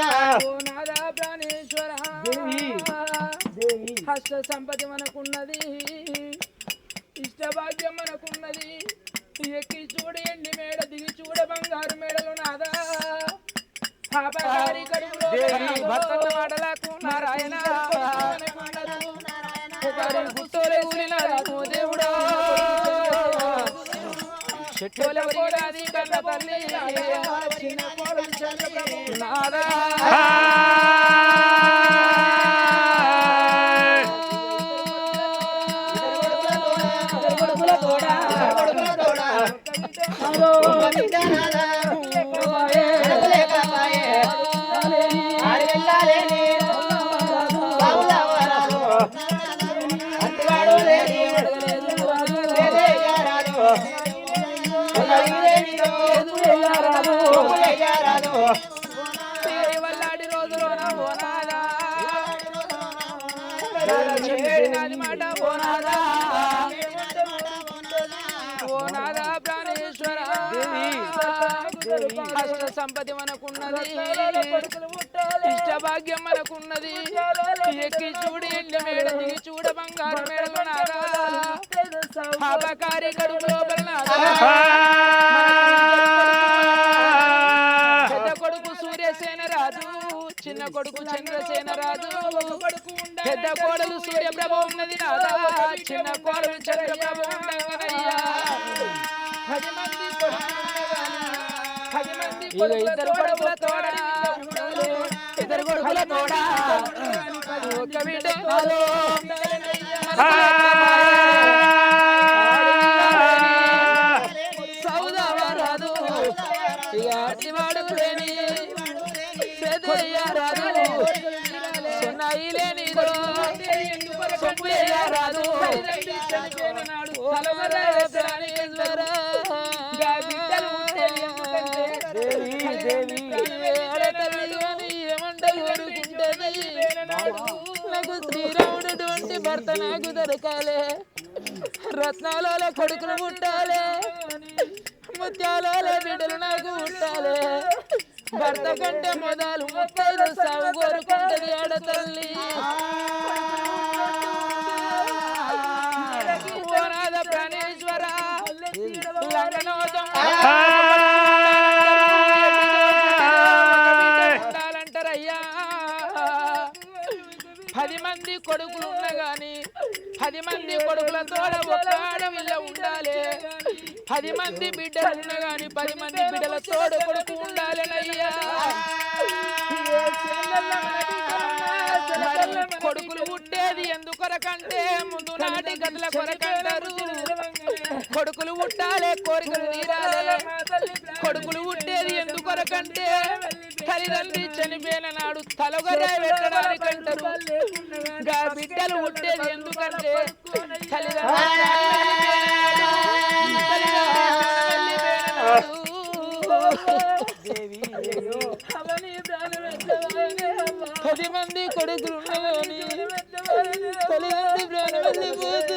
ఓ నాదా ప్రాణేశ్వర హస్త సంపద మనకున్నది ఇష్ట భాగ్యం మనకున్నది ఎక్కి చూడ ఎండి మేడ దిగి చూడ బంగారు మేడలు నాదా పాపగారి కడుపులో భర్తన్న మాటలకు నారాయణ గుట్టోలే ఊరినాది ఓ దేవుడా చెట్టోల ఒరిగినాది కన్న తల్లి చిన్న కోడలు చంద్రప్రభు నాదా వల్లాడి రోజులోన ఓనాదా నాది మాట ఓనాదా ఓనాదా ప్రాణేశ్వర అష్ట సంపత్తి మనకున్నది ఇష్ట భాగ్యం మనకున్నది ఎక్కి చూడు ఎండ మేడ దిగి చూడ బంగారు మేడలు నాదా పాపకారి కడుపు లోపల నాదా పెద్ద కొడుకు సూర్యసేన రాజు చిన్న కొడుకు చంద్రసేన రాజు పెద్ద కోడలు సూర్యప్రభ ఉన్నది నాదా చిన్న కోడలు చంద్రప్రభ ఉండగనయ్యా 10 మంది ఇద్దరు కొడుకుల తోడ ఇద్దరు కొడుకుల తోడ ఒక బిడ్డ సౌదవరాదు ఇక అటివాడు లేని పెదయ్య రాదు రాదు నాకు శ్రీరాముడు అటువంటి భర్త నాకు దొరకాలే, రత్నాల కొడుకులు పుట్టాలే, ముత్యాల బిడ్డలు నాకు పుట్టాలే, భర్త కంటే మొదలు ముత్తైదు సాగు కోరుకుంటది ఆడతల్లి. ఓనాద ప్రాణేశ్వర ఉండాలంటారయ్యా. 10 మంది కొడుకులు ఉన్నా గాని 10 మంది కొడుకులతో ఒక ఆడవిల్ల ఉండాలి. 10 మంది బిడ్డలు ఉన్నా గాని 10 మంది బిడ్డల తోడు కొడుకు ఉండాలి అయ్యా. కొడుకులు పుట్టేది ఎందుకొరకంటే ముందు నాటి గదుల కొరకంటారు. కొడుకులు పుట్టాలే, కోరికలు తీరాలే. కొడుకులు పుట్టేది ఎందుకొరకంటే తల్లిదండ్రి చనిపోయిన నాడు తలగొరాయి పెట్టడానికి అంటారు. బిడ్డలు పుట్టేది ఎందుకంటే తల్లిదండ్రులు 10 మంది కొడుకులు ఉన్నదని తల్లిదండ్రి ప్రాణం వెళ్ళిపోతే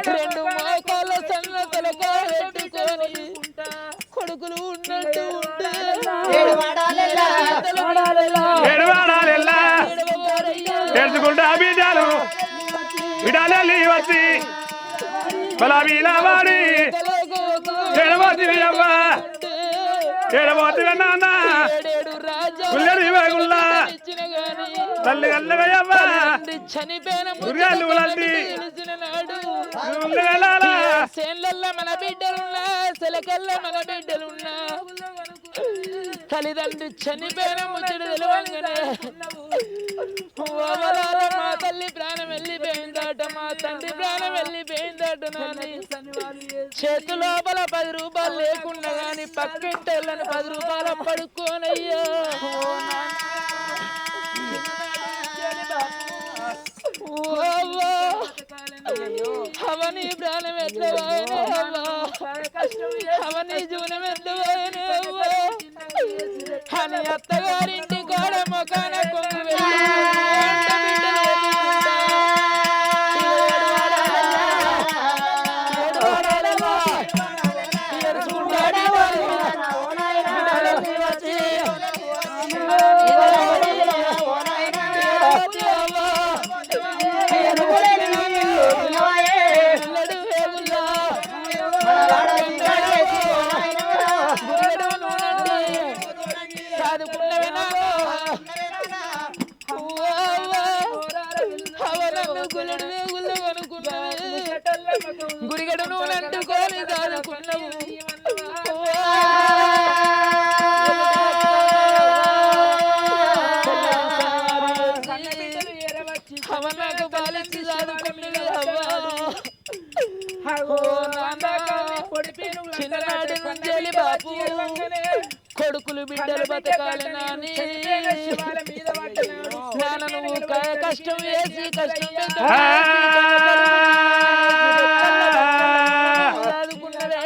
2 మోకాళ్ళ సన్న తలకాయ పెట్టుకొని కొడుకులు ఉన్నట్టు ఉంటే తెలుసుకుంటా బిడ్డలు బిడ్డలు వచ్చి వాడి ఏడబోతి నాన్న తల్లి కల్లగయ్యవ్వా చనిపోయిన సేన్లల్లో మన బిడ్డలున్నా, సెలకల్లో మన బిడ్డలున్నా, తల్లిదండ్రి చనిపోయిన ముచ్చట తెలవంగానే మా తల్లి ప్రాణం వెళ్ళిపోయిందట, మా తండ్రి ప్రాణం వెళ్ళిపోయిందట నాని చేతు లోపల 10 రూపాయలు లేకుండా గాని పక్కింటోళ్ళని 10 రూపాయలు పడుకోనయ్యా. అవని ప్రాణం ఎట్లా అవని జీవనం ఎట్లా అని అత్తగారింటి కాడ మొకాన కొంగు గురిగడ నువ్వు అంటుకొని దాదుకున్నావు. అవ నాకు బాలించి దాదుకున్నది చిన్ననాటి నుంచి బాపు కొడుకులు బిడ్డలు బతకాలి నాని నువ్వు కష్టం వేసి కష్టం చదువుకున్నదే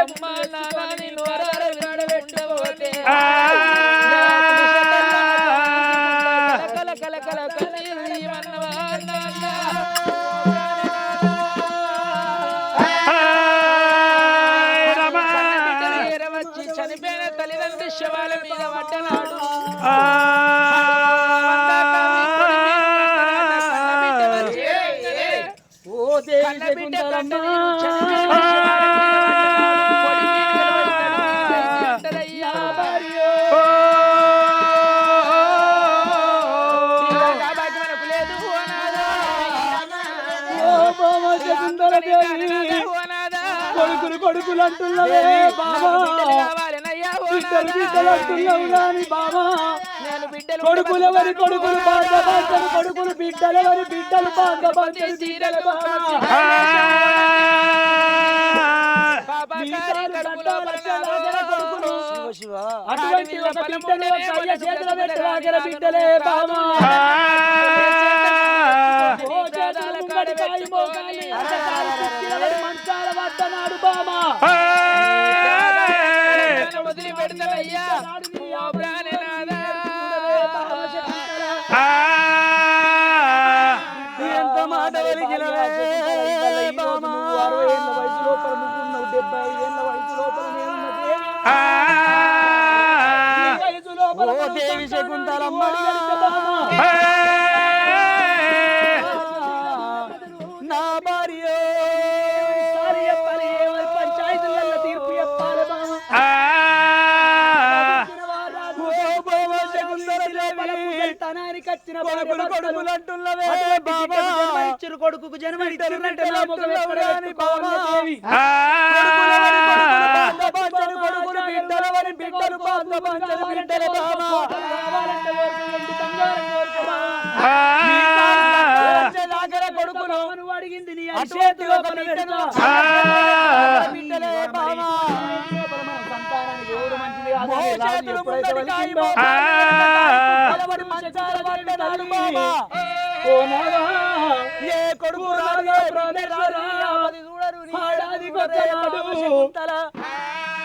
అమ్మా నాని నోరాడబెట్టబోతే కల కల కల వచ్చి చనిపోయిన తల్లిదండ్రి శవాల మీద పడ్డనాడు కొడుకులు అంటున్నవే బాబా ఇద్దరు బిడ్డలు అంటున్నావు గాని బాబా కొడుకులు ఎవరి కొడుకులు బాధపడతారు కొడుకులు బిడ్డలు ఎవరి బిడ్డలు బాధపడతారు బిడ్డలు అటువంటి ఒక బిడ్డను ఒక అయ్య చేతుల పెట్టరాగల బిడ్డలే బాబా మంచాల వద్దనాడు బామా వదిలి పెడతారయ్యా ఎంత మాట వెలిగినవే 60 ఏళ్ళ వయసు లోపల నువ్వున్నావు 75 ఏళ్ళ వయసు లోపల నేనున్నదే దేవి శకుంతలమ్మ నా భార్య సారి చెప్పాలి పంచాయతీలలో తీర్పు చెప్పాలి తనానికి వచ్చిన కొడుకులు అంటున్నవే కొడుకు జన్మనిచ్చురంటే కొడుకులు బిడ్డలవని బిడ్డలు బిడ్డలు కొడుకును అడిగింది నీ చేతిలో బిడ్డలే బాబా సంతానానికి ఎవరు మంచిది ఏ కొడుకు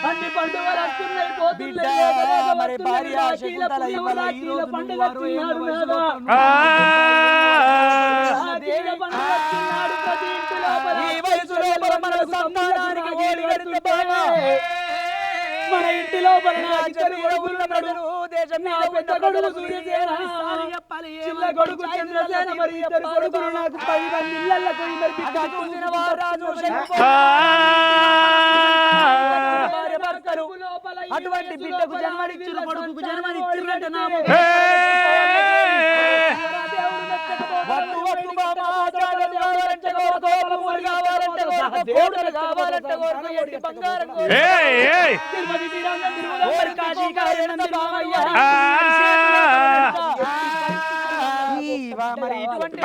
అన్ని పండుగలు వస్తున్నాయి పోతున్నాయి మరి భార్య శకుంతల ఇవాళ ఈ రోజు పండుగ ఈ వయసు లోపల మన సంతానానికి ఓడి కడితే మన ఇంటి లోపల దేశం పెద్ద కొడుకు సూర్యసేన చిన్న కొడుకు చంద్రసేన మరి ఇద్దరు కొడుకులు నాకు 10 మంది ఇళ్లకు చూసిన వారాజు అటువంటి బిడ్డకు జన్మనిచ్చిన కొడుకు జన్మనిచ్చినట్టు మరి ఇటువంటి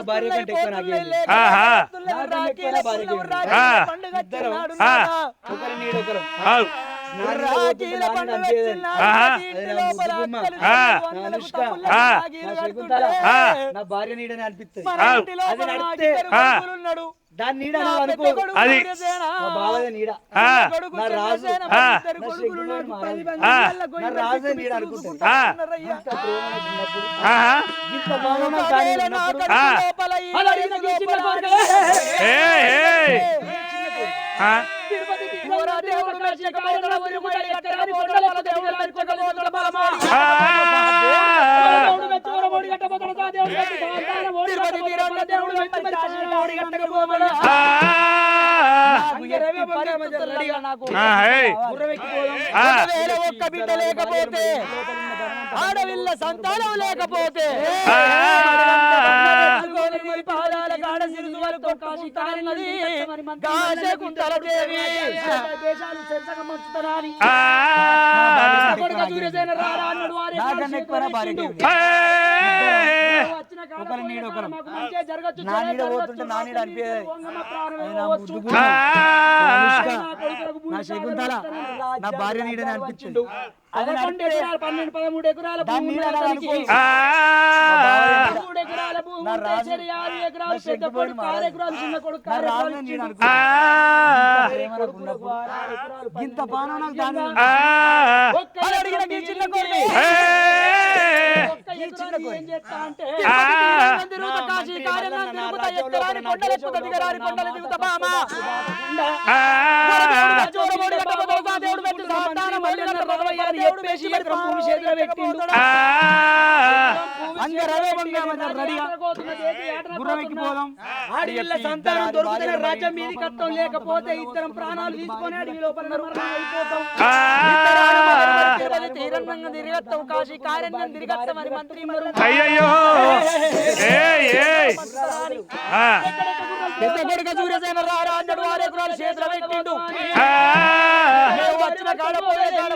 భార్య కంటే ఎక్కువ నా భార్య నీడని అనిపిస్తుంది దాని నీడ అది బావదే నీడ నా రాజు నా రాజే నీడ అనుకుంటా ఒక్క బిడ్డ లేకపోతే ఆడవిల్ల సంతానం లేకపోతే పాదాల కాడ సిరుసు వరకు కాశీకారినది కాశకుంతల దేవి దేశాలు చెరసగా మంచుతనాని కొడుక సూర్యసేన రారా అన్నాడు వారే నాకన్నా ఎక్కువ భార్యకి ఒకరి నీడ ఒకరు నా నీడ పోతుంటే నా నీడ అనిపించేది నా శకుంతల నా భార్య నీడని అనిపించింది 12 ఎకరాలు 12-13 ఎకరాల భూమి 3 ఎకరాల భూమి 6 ఎకరాలు పెద్ద కొడుకు 6 ఎకరాలు చిన్న కొడుకు ఇంత పాన నాకు దాని అడిగిన ఈ చిన్న కొడుకు ఏం చేస్తా అంటే కాశీ కార్యాలయం తిరుగుతా ఎక్కరాని కొండలెక్కుతా దిగరాని కొండలు దిగుతా బామా దేవుడు సంతానం మల్లన్న రావయ్య అని చెప్పేసి ఎకరం భూమి చేతిలో పెట్టిండు. అంగరవేగంగా మనం రెడీగా గుర్రం ఎక్కిపోదాం. ఆడపిల్ల సంతానం దొరుకుతున్న రాజ్యం మీది కట్టం, లేకపోతే ఇద్దరం ప్రాణాలు తీసుకొని అడవి లోపల అయిపోతాం. తీరంగా తిరిగత్తాం, కాశీ కారణ్యం తిరిగత్తాం అని మంత్రి అయ్యయ్యో పెద్ద కొడుక సూర్యసేన రారా అన్నాడు. 6 ఎకరాలు చేతిలో పెట్టిండు. వచ్చిన కాడ పోయే కాడ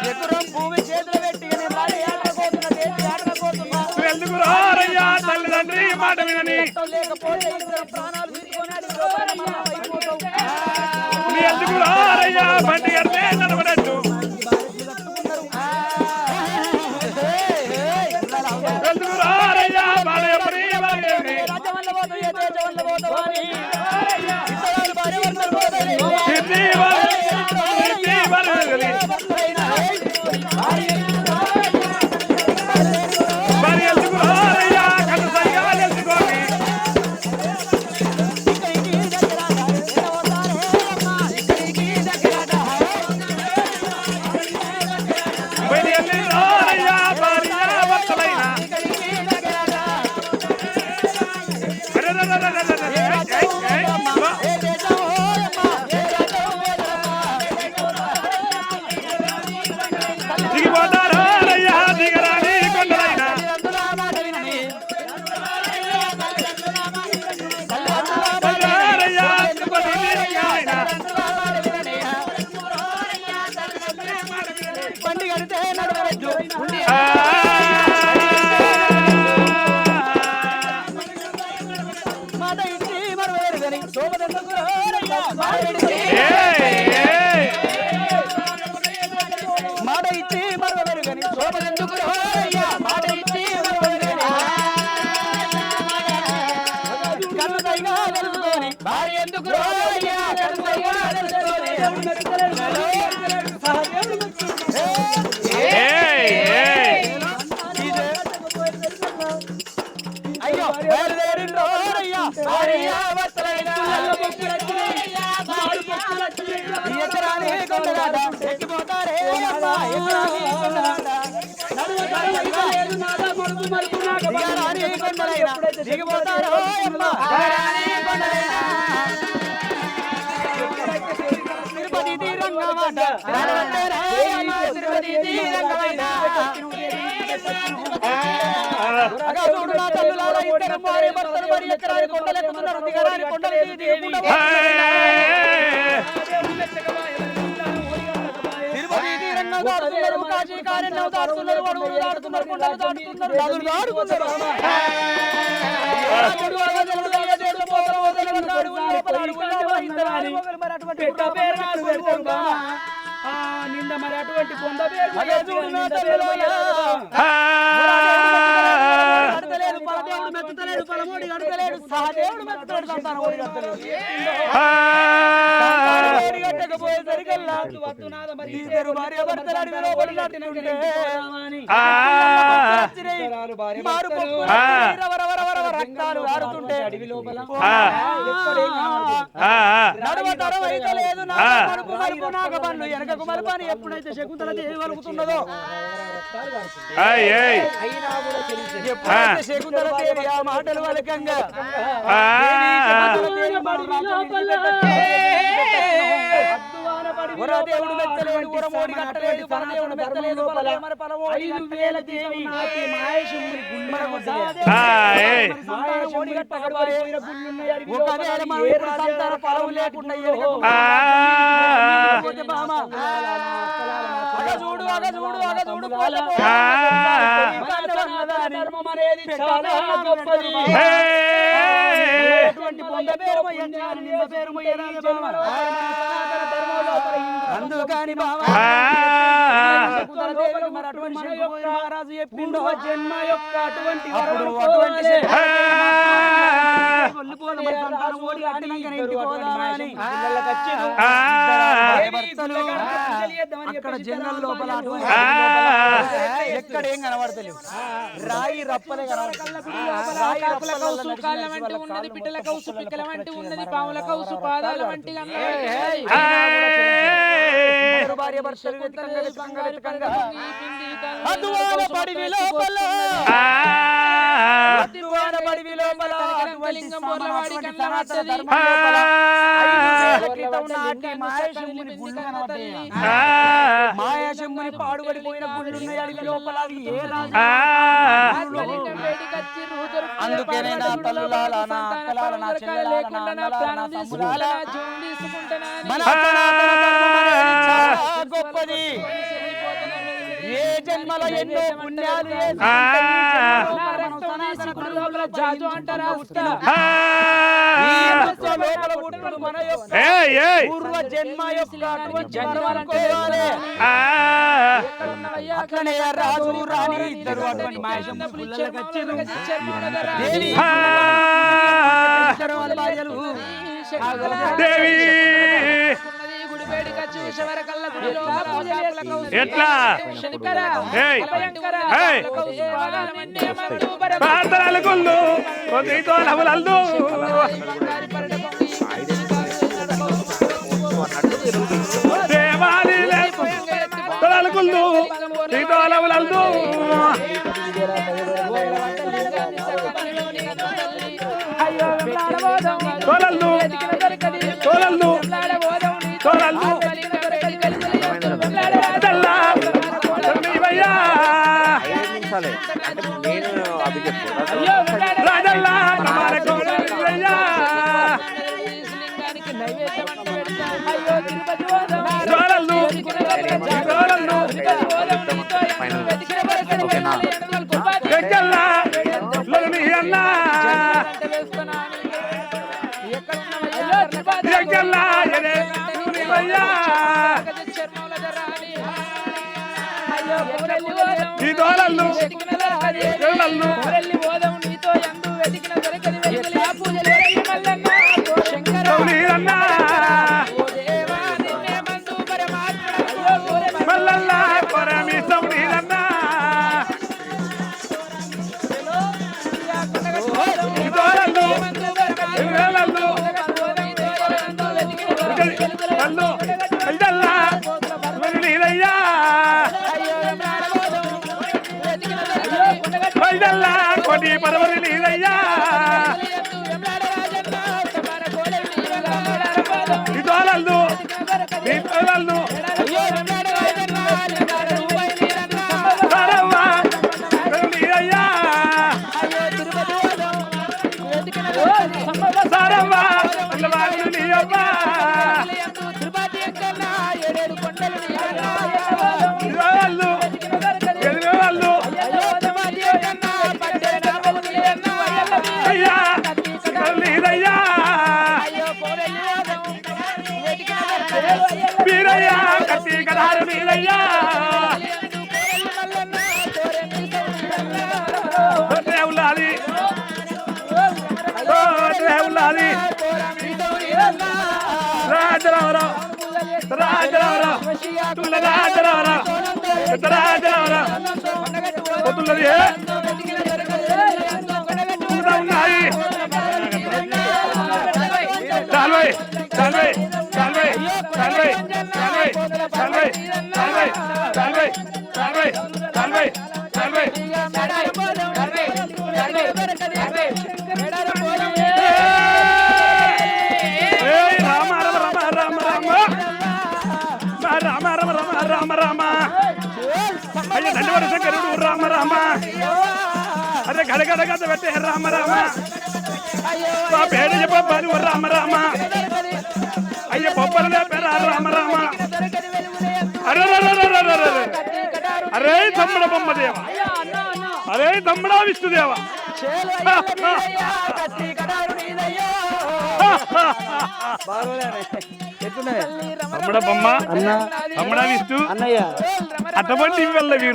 ఎకరం భూమి చేతులు పెట్టి తల్లిదండ్రి మాట వినని లేకపోతే ఇద్దరు ప్రాణాలు తీసుకొని అయిపోతాం. ఎందుకు రారయ్యా బండి కడితే నడవడట్టు ఎందుకు రారయ్యా మరి ఎందుకు రారయ్యా కళ్ళు సరిగా ఎందుకోని మాట ఇచ్చి మరవరు గని శోభనెందుకు మాట ఇచ్చి కన్ను పైగా తెలుసుకొని భార్య ఎందుకు అయ్యో బయలుదేరిండ్రోరయ్యా ఎకరాని కొండరాట ఎక్కిపోతారే అమ్మా ఎకరాని కొండలైనా దిగిపోతారో అమ్మా తిరుపతి తీరంగమాట తిరుపతి తీరంగమైన చూడు నా తల్లులారా ఇద్దరు భార్య భర్తలు మరి ఎకరాని కొండలు ఎక్కుతున్నారు దిగరాని కొండలు తిరుపతి తీరంగా దాడుతున్నారు కాశీ కారణ్యం దాడుతున్నారు వడుగులు దాడుతున్నారు కొండలు దాడుతున్నారు నదులు దాడుతున్నారు నింద మరి అటువంటి కొండ పేరు గడతలేడు పరదేవుడు మెత్తలేడు పరమోడి గడతలేడు సహదేవుడు మెత్తలేడు సంతానం ఓడి గడతలేడు గట్టకపోయే సరికల్లా వత్తునాథ మరి ఇద్దరు భార్య భర్తలు అడవి లోపల నడుతుంటే రక్తాలు ఆడుతుంటే అడవి లోపల నడవతరవైతలేదు నాగబండ్లు వెనకకు మరపని ఎప్పుడైతే శకుంతల దేవి వలుకుతున్నదో ఎప్పుడైతే శకుంతల దేవి ఆ మాటలు వలకంగా వర దేవుడు మెత్తలేడు వరమోడి కట్టలేడు పరదేవుడు మెత్తలేడు పరదేమర పరమోడి కట్టలేడు దేవి మాయేశుని గుళ్ళమన మాయేశుని కట్టగడవైన గుళ్ళున్నాయి అడిగి ఒకవేళ మన సంతాన ఫలం లేకుండా అగజూడు ధర్మం అనేది చాలా గొప్పది అందుకని మహారాజు చెప్పిండు జన్మ యొక్క అటువంటి అక్కడ జంగల్ లోపల ఎక్కడ ఏం కనబడతలేవు రాయి రప్పలే ఉన్నది బిడ్డల కౌసు పిక్కల వంటి ఉన్నది పాముల కౌసు పాదాల వంటి భార్య భర్తలు అద్వాన పడివి లోపల మాయాశంభుని పాడుబడిపోయిన గుళ్ళున్నాయి అడిగి లోపల అవి ఏ రాజు అందుకనే నా తల్లులాల నా అక్కలాల నా చెల్లెలాల నా అన్నలాల నా తమ్ములాల మన సనాతన ధర్మం అనేది చాలా గొప్పది ఏ జన్మలో ఎన్నో పుణ్యాలు పూర్వ జన్మ యొక్క అట్లనే రాజు రాణి ఇద్దరు అటువంటి ఎట్లా ప్రార్థనలు గుళ్ళు నవలల్దు దేవాలి తొలగుళ్ళు నవలల్దు తొలల్దు తొలల్దు తొలల్దు గడగడ గద పెట్టే రామ రామ మా పేడ చెప్పాలి రామ రామ అయ్య బొబ్బలు లేపారా రామ రామ అరే అరే తమ్ముడ బొమ్మదేవ అరే తమ్ముడా విష్ణుదేవ తమ్ముడ బొమ్మ తమ్ముడా విష్ణు అటువంటి ఇవ్వల్ల ఈ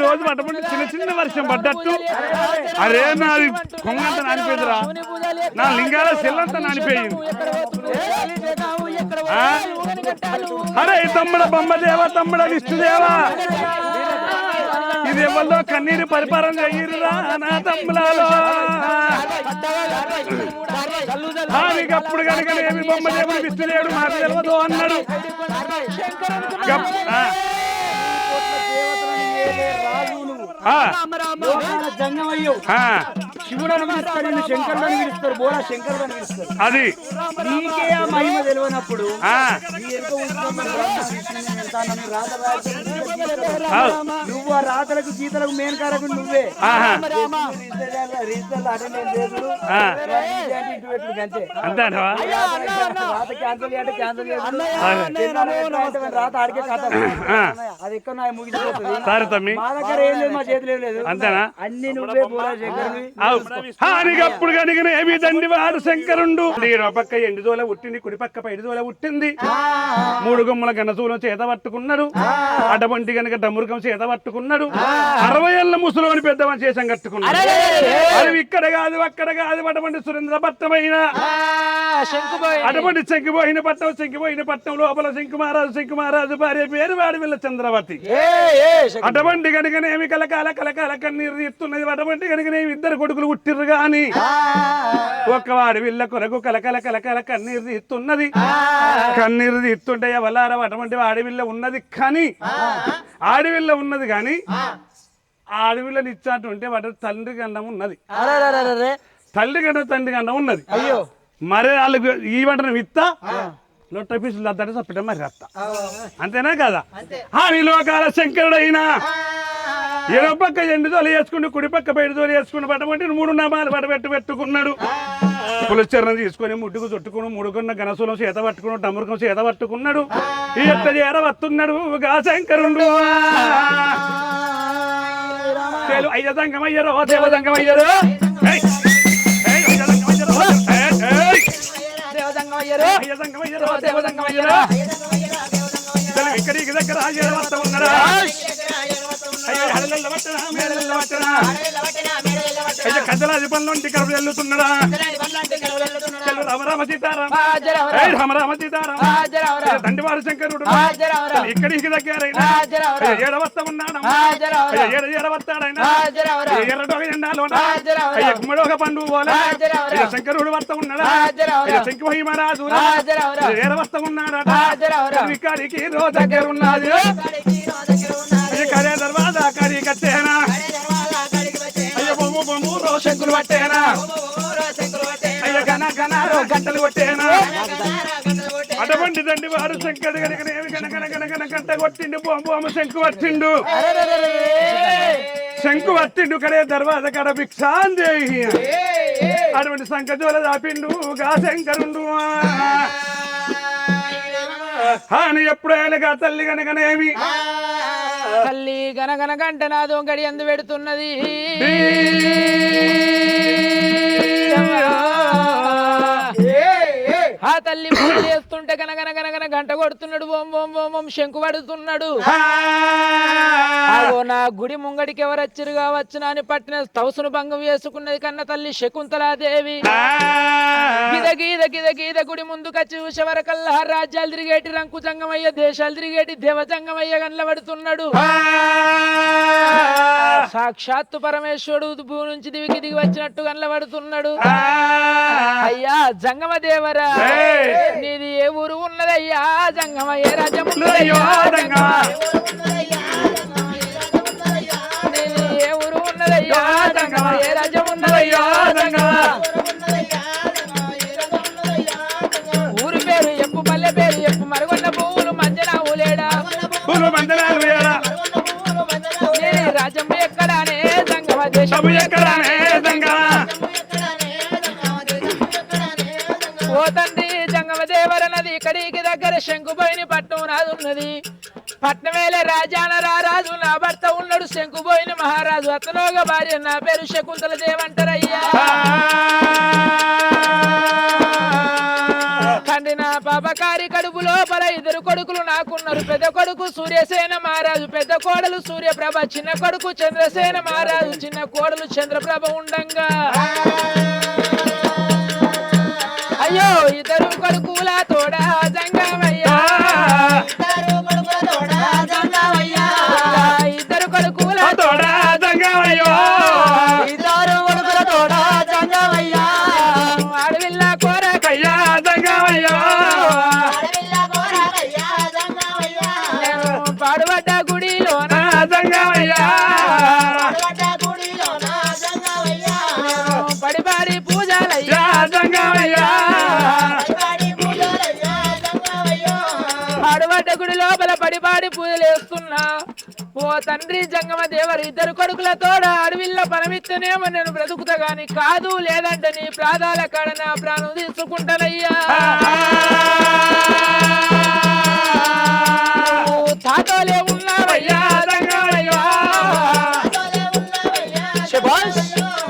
రోజు అటువంటి చిన్న చిన్న వర్షం పడ్డట్టు అరే నాది కొంగంత నానిపోయిందిరా నా లింగాల సెల్లంతా నానిపోయింది అరే తమ్ముడ బొమ్మదేవ తమ్ముడ విష్ణుదేవా ఇది ఎవరిలో కన్నీరు పరిపాలన చెయ్యరురా నా తమ్ములాలో అప్పుడు కనుక ఏమి బొమ్మ దేవుడు విష్ణుదేవుడు మాకు తెలియదు అన్నాడు శివుడు అని పిలుస్తారు, శంకరుడు అని పిలుస్తారు, బోలా శంకరుడు అని పిలుస్తారు. అది నీకే ఆ మహిమ తెలియనప్పుడు నువ్వు ఆ రాతలకు గీతలకు మేనకారకు నువ్వే రాత క్యాన్సల్ అంటే క్యాన్సల్ రాత ఆడికే కథ అది ఎక్కడ ముగిసిపోతుంది. మా దగ్గర ఏం లేదు, మా చేతిలో ఏం లేదు, అంతేనా అన్ని నువ్వే బోలా శంకరుడు. అప్పుడు కనుక ఏమి దండి వాడు శంకరుండు పక్క ఎండు దోల పుట్టింది, కుడి పక్క పైడి దోల పుట్టింది, 3 గుమ్మల గణసూలం చేత పట్టుకున్నాడు, అటువంటి కనుక డమురుకం చేత పట్టుకున్నాడు, 60 ఏళ్ళ ముసలోని పెద్దవని చేసం కట్టుకున్నాడు. అది ఇక్కడ కాదు అక్కడ కాదు అటువంటి సురేంద్ర పట్టమైన అటువంటి శంకుపోయిన పట్టం లోపల శంకుమహారాజు భార్య పేరు వాడి వీళ్ళ చంద్రవతి. అటువంటి కనుకనేమి కలకాల కన్నీరు తీస్తున్నది. అటువంటి కనుకనేమి 2 కొడుకులు పుట్టిర్రు గాని ఒక్కవాడి వీళ్ళ కొరకు కలకల కన్నీరు తీస్తున్నది. కన్నీరు తీస్తుంటే ఎవలారా అటువంటి ఆడవిల్ల ఉన్నది కానీ ఆడవిల్ల ఉన్నది కానీ ఆడవిల్లని ఇచ్చాటుంటే వాటి తండ్రి గండం ఉన్నది, తండ్రి గండం ఉన్నది. అయ్యో మరి వాళ్ళకి ఈ వంటను విత్తా లొట్ట పీసులు అద్దట చప్పటం మరి రత్త అంతేనా కదా. హాని లోకాల శంకరుడైనా 20 పక్క ఎండు తోలు వేసుకుంటూ కుడి పక్క బయట తోలు వేసుకుని పట్టమంటే 3 నామాలు పెట్టుకున్నాడు. పులశ్చరణ తీసుకొని ముడ్డుకు చుట్టుకుని 3 కొన్న గణసూలం చేత పట్టుకుని డమురుకం చేత పట్టుకున్నాడు. ఈ ఎట్ట చేర వస్తున్నాడు గా శంకరుడు. అయ్య సంగమయ్యరో దేవ సంగమయ్యరో ఇక్కడికి దగ్గర వస్తా ఉన్నాడా కదలాది పనులు కరువు వెళ్తున్నాడా రామరామ సీతారామ దండివాడు శంకరుడు ఇక్కడికి దగ్గర ఏడవస్తా ఉన్నాడు, ఏడవస్తాడైనా ఎర్రడోగ ఎండాలో గుమ్మడోగ పండు పోలే శంకరుడు వస్తా ఉన్నాడా, శంకుమహి మహారాజు ఏడవస్తా ఉన్నాడట. ఇక్కడికి రోజు దగ్గర ఉన్నది కరే దర్వాజా కడి కట్టేనా అయ్య బొమ్ము బొమ్ము రో శంకులు పట్టేనా అయ్య గన గంటలు కొట్టేనా. అటువంటి దండి వారు శంకరు గనకనేమి గన గంట కొట్టిండు, బొమ్మ శంకు పట్టిండు, శంకు పట్టిండు కడే దర్వాజ కడ భిక్షాందేహి అటువంటి సంకజోల దాపిండు గా శంకరుండు. అని ఎప్పుడైనా తల్లి గనకనేమి తల్లి గనగన గంట నా దొంగడి అందు పెడుతున్నది. ఆ తల్లి పూజ చేస్తుంటే గనగన గంట కొడుతున్నాడు, ఓం శంకు పడుతున్నాడు. నా గుడి ముంగడికి ఎవరు వచ్చిరు కావచ్చు అని పట్టిన తౌసును భంగం వేసుకున్నది కన్న తల్లి శకుంతలాదేవి. గీద గుడి ముందుకొచ్చి చూసేవరకల్లా రాజ్యాలు తిరిగేటి రంకు జంగమయ్య, దేశాలు తిరిగేటి దేవ జంగమయ్య కనబడుతున్నాడు. సాక్షాత్తు పరమేశ్వరుడు భూ నుంచి దివికి దిగి వచ్చినట్టు కనబడుతున్నాడు. అయ్యా జంగమ దేవరా, నీది ఏ ఊరు ఉన్నదయ్యా జంగమయ్య రాజ్యం? నీది ఏ ఊరు ఉన్నదయ్యా జంగమయ్య రాజ్యం ఉన్నదయ్యా? ఊరి పేరు ఎప్పు, పల్లె పేరు ఎప్పు, మరుగున్న పువ్వులు మంజనావులేడా, రాజ్యం ఎక్కడానే ఎక్కడానే జంగమా ఓ తండ్రి జంగమ దేవర నది ఇక్కడికి దగ్గర శంకుపోయిన పట్నం నాది ఉన్నది. పట్నమేలే రాజాన రారాజు నా భర్త ఉన్నాడు శంకుపోయిన మహారాజు. అతనోగ భార్య నా పేరు శకుంతల దేవంటారయ్యా. తండ్రి నా పాపకారి కడుపు లోపల 2 కొడుకులు నాకున్నారు. పెద్ద కొడుకు సూర్యసేన మహారాజు, పెద్ద కోడలు సూర్యప్రభ, చిన్న కొడుకు చంద్రసేన మహారాజు, చిన్న కోడలు చంద్రప్రభ ఉండంగా అయ్యో 2 కొడుకుల తోడా జంగమయ్యా. 2 కొడుకుల తోడా జంగమయ్యో అడవిల్ల కోరకయ్యా జంగమయ్యో పాడుబడ్డ గుడిలోన జంగమయ్యా పడిపాడి పూజలయ్యా జంగమయ్యా పాడుబడ్డ గుడి లోపల పడిపాడి పూజలు వేస్తున్నా. ఓ తండ్రి జంగమ దేవరు 2 కొడుకుల తోడ అడవిల్ల పరమిత్తనేమో నేను బ్రతుకుతా గాని కాదు లేదంటే నీ ప్రాణాల కాడ నా ప్రాణం తీసుకుంటానయ్యా. తాతోలే ఉన్నావయ్యా జంగమయ్యా. శభాష్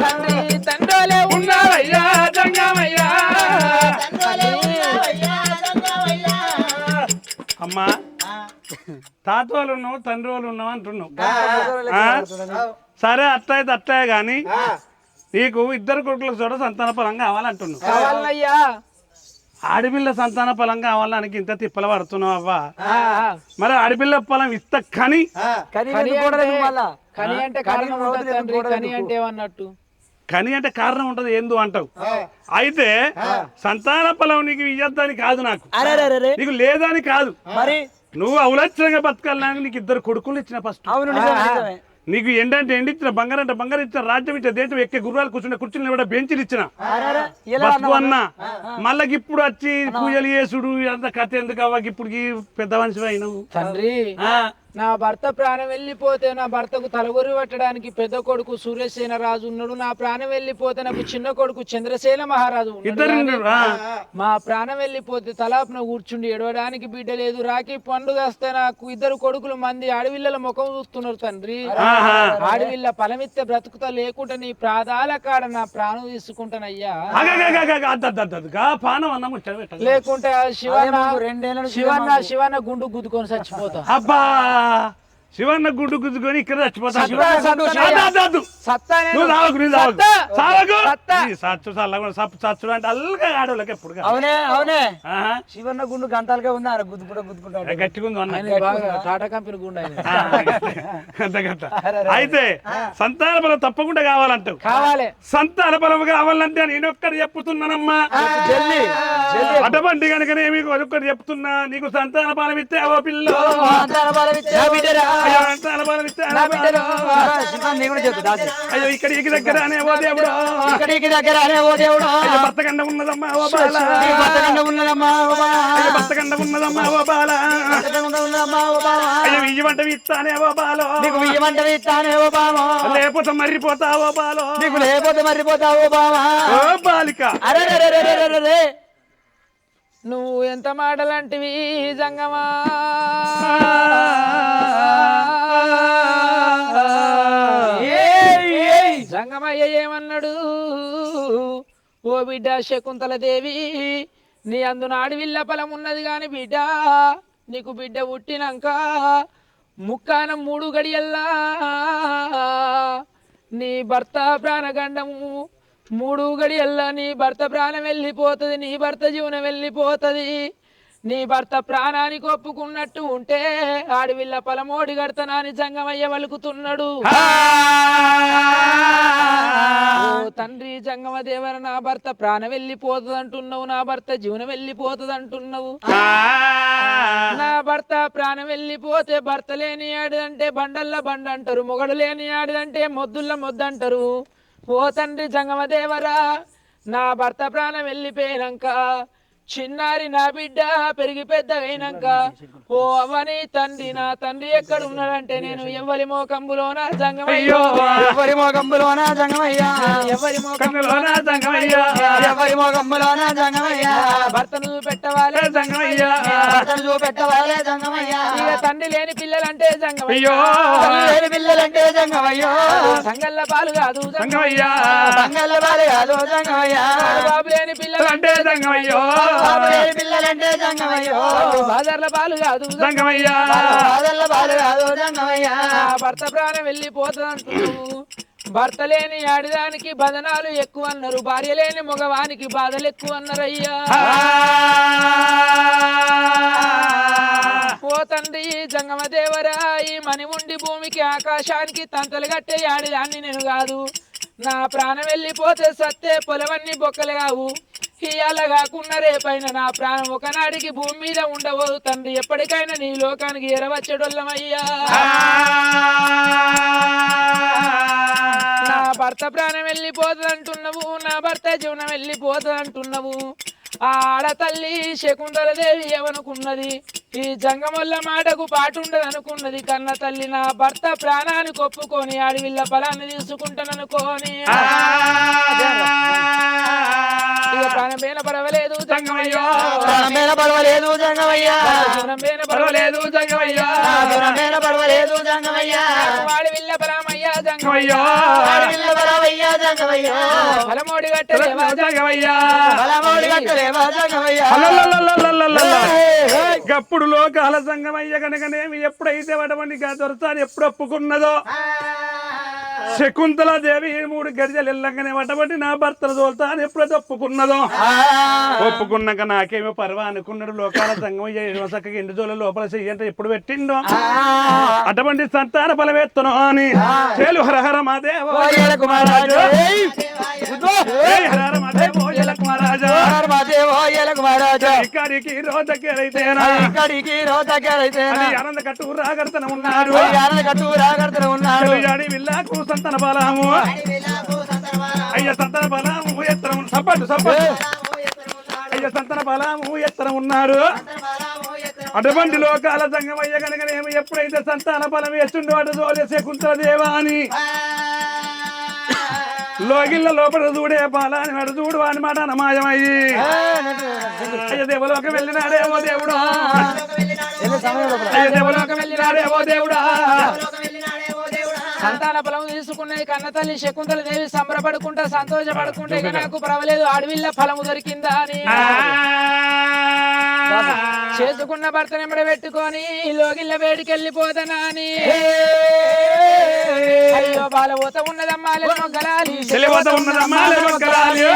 తండ్రి తండ్రోలే ఉన్నావయ్యా జంగమయ్యా. అమ్మా తాత వాళ్ళు ఉన్నావు తండ్రి వాళ్ళు ఉన్నావు అంటున్నావు. సరే అట్లయితే అట్లే గాని నీకు 2 కొడుకులకు చూడ సంతాన ఫలం కావాలంటున్నావు. కావాలయ్యా. ఆడపిల్ల సంతాన ఫలం కావాలని ఇంత తిప్పలు పడుతున్నావు అవ్వా. మరి ఆడపిల్ల ఫలం ఇస్తా కానీ కని అంటే కారణం ఉంటుంది తండ్రి. కని అంటే ఏమన్నట్టు కని అంటే కారణం ఉంటది ఏందో అంటావు. అయితే సంతాన ఫలం నీకు ఇయ్యద్దని కాదు, నాకు నీకు లేదని కాదు, మరి నువ్వు అవలక్షణంగా బతకాలని నీకు 2 కొడుకులు ఇచ్చిన ఫస్ట్. అవును నిజమే. నీకు ఎండంటే ఎండి ఇచ్చిన, బంగారం అంటే బంగారం ఇచ్చిన, రాజ్యం ఇచ్చిన, దేశం ఎక్కే గుర్రాలు కూర్చున్న కుర్చీలు కూడా బెంచీలు ఇచ్చిన బతుకు అన్నా. మళ్ళీ ఇప్పుడు వచ్చి పూజలు చేసుడు అంత కథ ఎందుకు అవ్వకి ఇప్పుడు పెద్ద మనిషి అయినవు తండ్రి. నా భర్త ప్రాణం వెళ్ళిపోతే నా భర్తకు తలగొరి పట్టడానికి పెద్ద కొడుకు సూర్యసేన రాజు ఉన్నాడు. నా ప్రాణం వెళ్ళిపోతే నాకు చిన్న కొడుకు చంద్రసేన మహారాజు ఉన్నాడు. మా ప్రాణం వెళ్ళిపోతే తలాపున కూర్చుండి ఎడవడానికి బిడ్డ లేదు. రాఖీ పండుగ వస్తే నాకు 2 కొడుకులు మంది ఆడవిళ్ళల ముఖం చూస్తున్నారు తండ్రి. ఆడవిళ్ళ ఫలమిత్తే బ్రతుకుతా లేకుండా నీ ప్రాదాల కాడ నా ప్రాణం తీసుకుంటానయ్యా. లేకుంటే శివన్న గుండు గుద్దుకొని చచ్చిపోతా. అబ్బా శివన్న గుడ్డు గుద్దుకొని ఇక్కడ చచ్చిపోతాడు. అంటే అల్లగా ఆడోళ్ళకి ఎప్పుడు అవునే అవునే శివన్న గుండు గంటలుగా ఉంది. ఆయన గుద్దుకుంటా గట్టిగా ఉంది టాటా కంపెనీ గుండు అయితే సంతాన బలం తప్పకుండా కావాలంటావు. కావాలి. సంతాన బలం కావాలంటే నేను ఒక్కటి చెప్పుతున్నానమ్మా. అటువంటి కనుకనేమి ఒక్కటి చెప్తున్నా, నీకు సంతాన బలం ఇస్తే అవో పిల్ల అయ్యో ఇక్కడికి దగ్గర ఓ దేవుడు, భర్త కండ ఉన్నదమ్మా ఓ బాల, భర్త కండ ఉన్నదమ్మా ఓ బాల, అయ్యో ఇయ్య వంట ఇస్తానే ఓ బాలో, లేకపోతే మర్రిపోతావో బాలో, ఓ బాలిక. నువ్వు ఎంత మాటలంటివి జంగమా. జంగమయ్య ఏమన్నాడు? ఓ బిడ్డ శకుంతల దేవి, నీ అందున అడవిల్ల ఫలం ఉన్నది కాని బిడ్డ, నీకు బిడ్డ పుట్టినాక ముక్కాన 3 గడియల్లా నీ భర్త ప్రాణగండము 3 గడియల్లా నీ భర్త ప్రాణం వెళ్ళిపోతుంది, నీ భర్త జీవనం వెళ్ళిపోతుంది. నీ భర్త ప్రాణానికి ఒప్పుకున్నట్టు ఉంటే ఆడవిల్ల పొలమోడి గడతనాని జంగమయ్య వలుకుతున్నాడు. తండ్రి జంగమ దేవర, నా భర్త ప్రాణం వెళ్ళిపోతుంది అంటున్నావు, నా భర్త జీవనం వెళ్ళిపోతుంది అంటున్నావు. నా భర్త ప్రాణం వెళ్ళిపోతే భర్త లేని ఆడిదంటే బండల్ల బండ అంటారు, మొగడు లేని ఆడిదంటే మొద్దుల్ల మొద్దు అంటారు. ఓ తండ్రి జంగమ దేవరా, నా భర్త ప్రాణం వెళ్ళిపోయినాక చిన్నారి నా బిడ్డ పెరిగి పెద్దగైనాక ఓ అవ్వని తండ్రి నా తండ్రి ఎక్కడ ఉన్నాడంటే నేను ఎవరి మోకంబులోన జంగమయ్యో ఎవరి మోకంబులోన జంగమయ్యా ఎవరి కన్నులోన జంగమయ్యా ఎవరి మోకంబులోన జంగమయ్యా భర్తను పెట్టవాలే జంగమయ్యా భర్తను చూపెట్టవాలే జంగమయ్యా ఇక తండ్రి లేని పిల్లలంటే జంగమయ్యో లేని పిల్లలంటే జంగమయ్యో సంగల్ల పాలు కాదు జంగమయ్యా సంగల్ల బాలే కాదు జంగమయ్యా బాబు లేని పిల్లలంటే అంటే జంగమయ్యో బాబు లేని పిల్లలంటే జంగమయ్యో బాజర్ల పాలు కాదు జంగమయ్యా బాధల్ల బాలు కాదు జంగమయ్యా భర్త ప్రాణం వెళ్ళిపోతుందంటున్నావు భర్త లేని ఆడిదానికి బదనాలు ఎక్కువ అన్నారు భార్య లేని మగవానికి బాధలు ఎక్కువ అన్నారు అయ్యా ఓ తండ్రి జంగమ దేవరా ఈ మణి ఉండి భూమికి ఆకాశానికి తంతలు కట్టే ఆడిదాన్ని నేను కాదు నా ప్రాణం వెళ్ళిపోతే సత్తే పొలవన్నీ బొక్కలు కావు ఇయాల కాకుండా రేపైన నా ప్రాణం ఒకనాడికి భూమి మీద ఉండబోదు తండ్రి ఎప్పటికైనా నీ లోకానికి ఎరవచ్చడొల్లమయ్యా నా భర్త ప్రాణం వెళ్ళిపోతుంది అంటున్నావు నా భర్త జీవనం వెళ్ళిపోతుంది అంటున్నావు ఆడతల్లి శకుంతల దేవి ఏమనుకున్నది ఈ జంగమొల్ల మాటకు పాటుండదు అనుకున్నది కన్న తల్లి నా భర్త ప్రాణాన్ని కొప్పుకొని ఆడివిల్ల ఫలాన్ని తీసుకుంటాననుకోని ఇక ప్రాణమేన పర్వాలేదు జంగమయ్యా ప్రాణమేన పర్వాలేదు జంగమయ్యా ప్రాణమేన పర్వాలేదు జంగమయ్యా ప్రాణమేన పర్వాలేదు జంగమయ్యా వాడి విల్ల ఫలమయ్యా జంగమయ్యా ఆడపిల్ల బలమయ్యా జంగమయ్యా ఫలమోడి గట్టలేవా జంగమయ్యా బలమోడి కట్టలేవా జంగమయ్యా గప్పుడు లోకాల సంగమయ్య కనుకనేమి ఎప్పుడైతే వాటమని దొరసారి ఎప్పుడు ఒప్పుకున్నదో శకుంతల దేవి 3 గడిజలు వెళ్ళంగానే వాటబట్టి నా భర్తలు తోలుతా అని ఎప్పుడైతే ఒప్పుకున్నదో ఒప్పుకున్నాక నాకేమో పర్వా అనుకున్నాడు లోకాల సంగమయ్య చక్కగా ఎండు జోల లోపల చెయ్యంటే ఎప్పుడు పెట్టిండో అటువంటి సంతాన బలవేత్తను అని చేలు హరహర మాదేవ కుమారాజు హరహర మాదేవ కుమారాజా కుమారాజు ఇక్కడికి రోజకైతే ఇక్కడికి రోజైతే ఆనంద కట్టు రాగర్తన ఉన్నాడు కట్టు రాగడుతూ ఉన్నాడు విల్లాకు సంతన బలము అయ్య సంతన బలము ఎత్తరం సప్పట్టు సప్పట్టు అయ్య సంతన బలము ఎత్తరం ఉన్నాడు అటువంటి లోకాల సంగమయ్య కనుకనేమి ఎప్పుడైతే సంతాన బలం ఎచ్చుండో అటు జోలే శకుంతల దేవా అని లోగిళ్ళ లోపల చూడే బాలాని వాడు చూడు అని మాట నమాయమయ్యి అయ్య దేవలోకం వెళ్ళినాడేమో దేవుడా అయ్య దేవలోకం వెళ్ళినాడేమో దేవుడా సంతాన ఫలం తీసుకున్నది కన్న తల్లి శకుంతల దేవి సంబరపడుకుంటా సంతోషపడుకుంటే ఇక నాకు పర్వాలేదు అడవిల్ల ఫలము దొరికిందా అని చేసుకున్న భర్తను ఎంబడ పెట్టుకొని లోగిళ్ళ వేడికి వెళ్ళిపోతానా అని అయ్యో బాలబోత ఉన్నదమ్మా మొగ్గలాలి తెలివత ఉన్నదమ్మా మొగ్గలాలి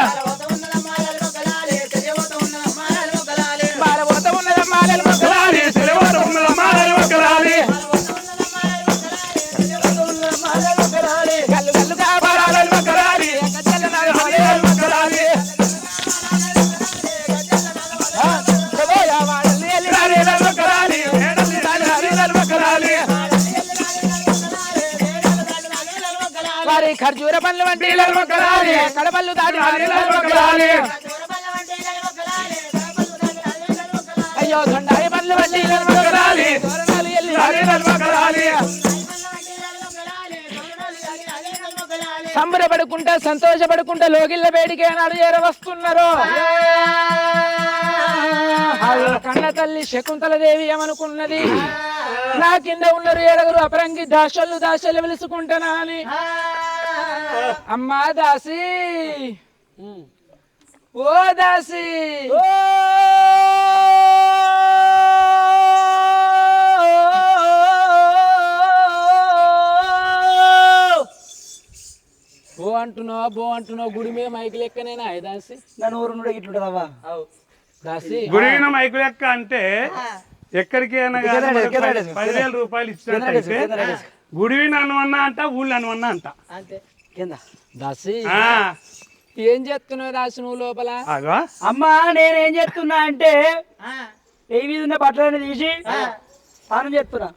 బాలబోత ఉన్నదమ్మా మొగ్గలాలి తెలివత ఉన్నదమ్మా మొగ్గలాలి కళ్ళు కళ్ళు కాపాడాలి మొగ్గలాలి మొగ్గలాలి వారి ఖర్జూర పళ్ళు వంటి కడపళ్ళు దాటి అయ్యో దొండాయి పళ్ళు వంటి సంబరపడుకుంటా సంతోషపడుకుంటా లోగిళ్ళ వేడికి నాడు చేరవస్తున్నారు కన్న తల్లి శకుంతల దేవి ఏమనుకున్నది నా కింద ఉన్నారు 7 అపరంగి దాసలు వెలుసుకుంటానా అని అమ్మా దాసి ఓ దాసి బో అంటున్నావు గుడి మీద మైకి లెక్కనేనా దాసి నన్ను ఊరు నుండి ఇట్లుంటదవ్వా దాసి గుడిన మైకు లెక్క అంటే ఎక్కడికి 10,000 రూపాయలు ఇచ్చినట్టయితే గుడివిని అనువన్నా అంట ఊళ్ళు అనువన్నా అంట దాసి ఏం చేస్తున్నావు దాసి నువ్వు లోపల అమ్మా నేనేం చేస్తున్నా అంటే ఏ మీద ఉన్న బట్టలని తీసి స్నానం చేస్తున్నా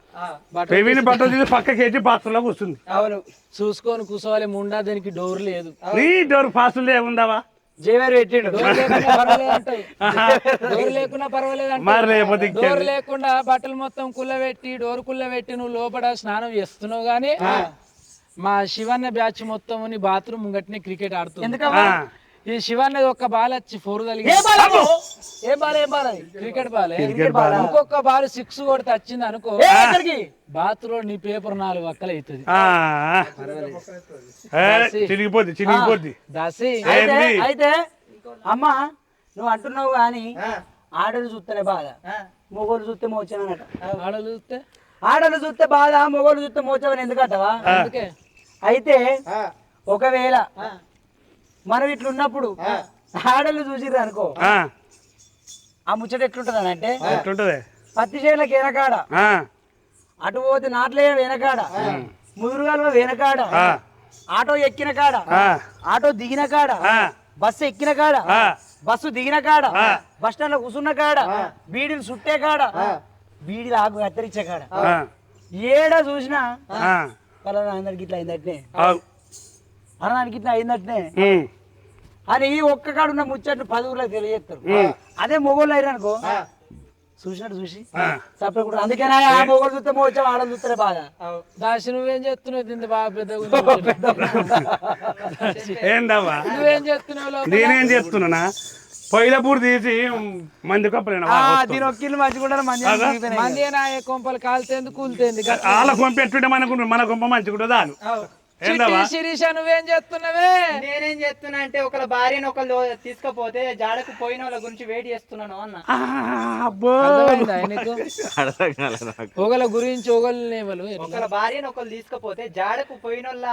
బట్టలు తీసి పక్కకి ఎట్టి పాత్రలో కూర్చుంది అవును చూసుకొని కూర్చోవాలి ముండా దానికి డోర్ లేదు నీ డోర్ పాసులు ఏముందావా జేవేరు పెట్టిండు. డోర్ లేకుండా పర్వాలేదు అంటావు. డోర్ లేకుండా పర్వాలేదు మరి లేకపోతే అంటావు. డోర్ లేకుండా బట్టలు మొత్తం కుల్లబెట్టి డోర్ కుల్లబెట్టి నువ్వు లోపల స్నానం చేస్తున్నావు గానీ మా శివన్న బ్యాచ్ మొత్తం నీ బాత్రూమ్ ముంగట్నే క్రికెట్ ఆడుతుంది. ఎందుకమ్మా? ఈ శివన్న ఒక్క బాల్ వచ్చి 4 తగిలి ఏ బాల్ అది? Cricket ball ball. ఇంకొక బాల్ 6 కొడితే వచ్చింది అనుకో ఏ, ఎక్కడికి? బాత్రూమ్ నీ పేపర్ 4 వక్కలు అవుతుంది. చిరిగిపోద్ది దాసి అయితే అమ్మా నువ్వు అంటున్నావు గాని ఆడలు చూస్తేనే బాధ, మొగోళ్ళు చూస్తే మోచనట. ఆడలు చూస్తే ఆడలు చూస్తే బాధ, మొగోళ్ళు చూస్తే మోచమని ఎందుకంటవా? అందుకే అయితే ఒకవేళ మనం ఇట్లున్నప్పుడు ఆడలు చూసిర్రు అనుకో, ఆ ముచ్చట ఎట్లుంటది అంటే పత్తి చేనులకు వెనకాడ, అటు పోతే నాట్లే వెనకాడ, ముదురుగాల వెనకాడ, ఆటో ఎక్కిన కాడ, ఆటో దిగిన కాడ, బస్సు ఎక్కిన కాడ, బస్సు దిగిన కాడ, బస్ స్టాండ్ లో కూర్చున్న కాడ, బీడీలు చుట్టే కాడ, బీడీలు ఆకు కత్తిరించే కాడ, ఏడ చూసినా పలానా అందరికి ఇట్లా అయిందట్నే, అన్నానికి ఇట్లా అయిందట్నే అని ఒక్క కాడ ఉన్న ముచ్చట్లు 10 ఊర్లకు తెలియజేస్తారు. అదే మొగోళ్ళు అయిరనుకో చూసినట్టు చూసి సపరేట్ కూడా. అందుకనే ఆ మొగోళ్ళు చూస్తే మోచం, ఆడలు చూస్తే బాధ. దాసి నువ్వేం చేస్తున్నావు? దీన్ని బాగా పెద్దగా ఏందవ్వా నువ్వేం చేస్తున్నావు? నేనేం చేస్తున్నా పొయ్యిలపూడి తీసి మంది కప్పలేనా దీని ఒక్కిళ్ళు మంచిగా మంది నా కొంపలు కాలుతేంది కూలితేంది వాళ్ళ కొంప ఎట్టుంటే మన కొంప మంచిగా దాని శిరీష నువ్వేం చేస్తున్నావే? నేనేం చేస్తున్నా అంటే ఒకళ్ళ భార్యను ఒకళ్ళు తీసుకపోతే జాడకు పోయిన వాళ్ళ గురించి వెయిట్ చేస్తున్నాను అన్న. అర్థమైందా నీకు? ఒకళ్ళ గురించి ఒకళ్ళ భార్యను ఒకళ్ళు తీసుకపోతే జాడకు పోయిన వాళ్ళ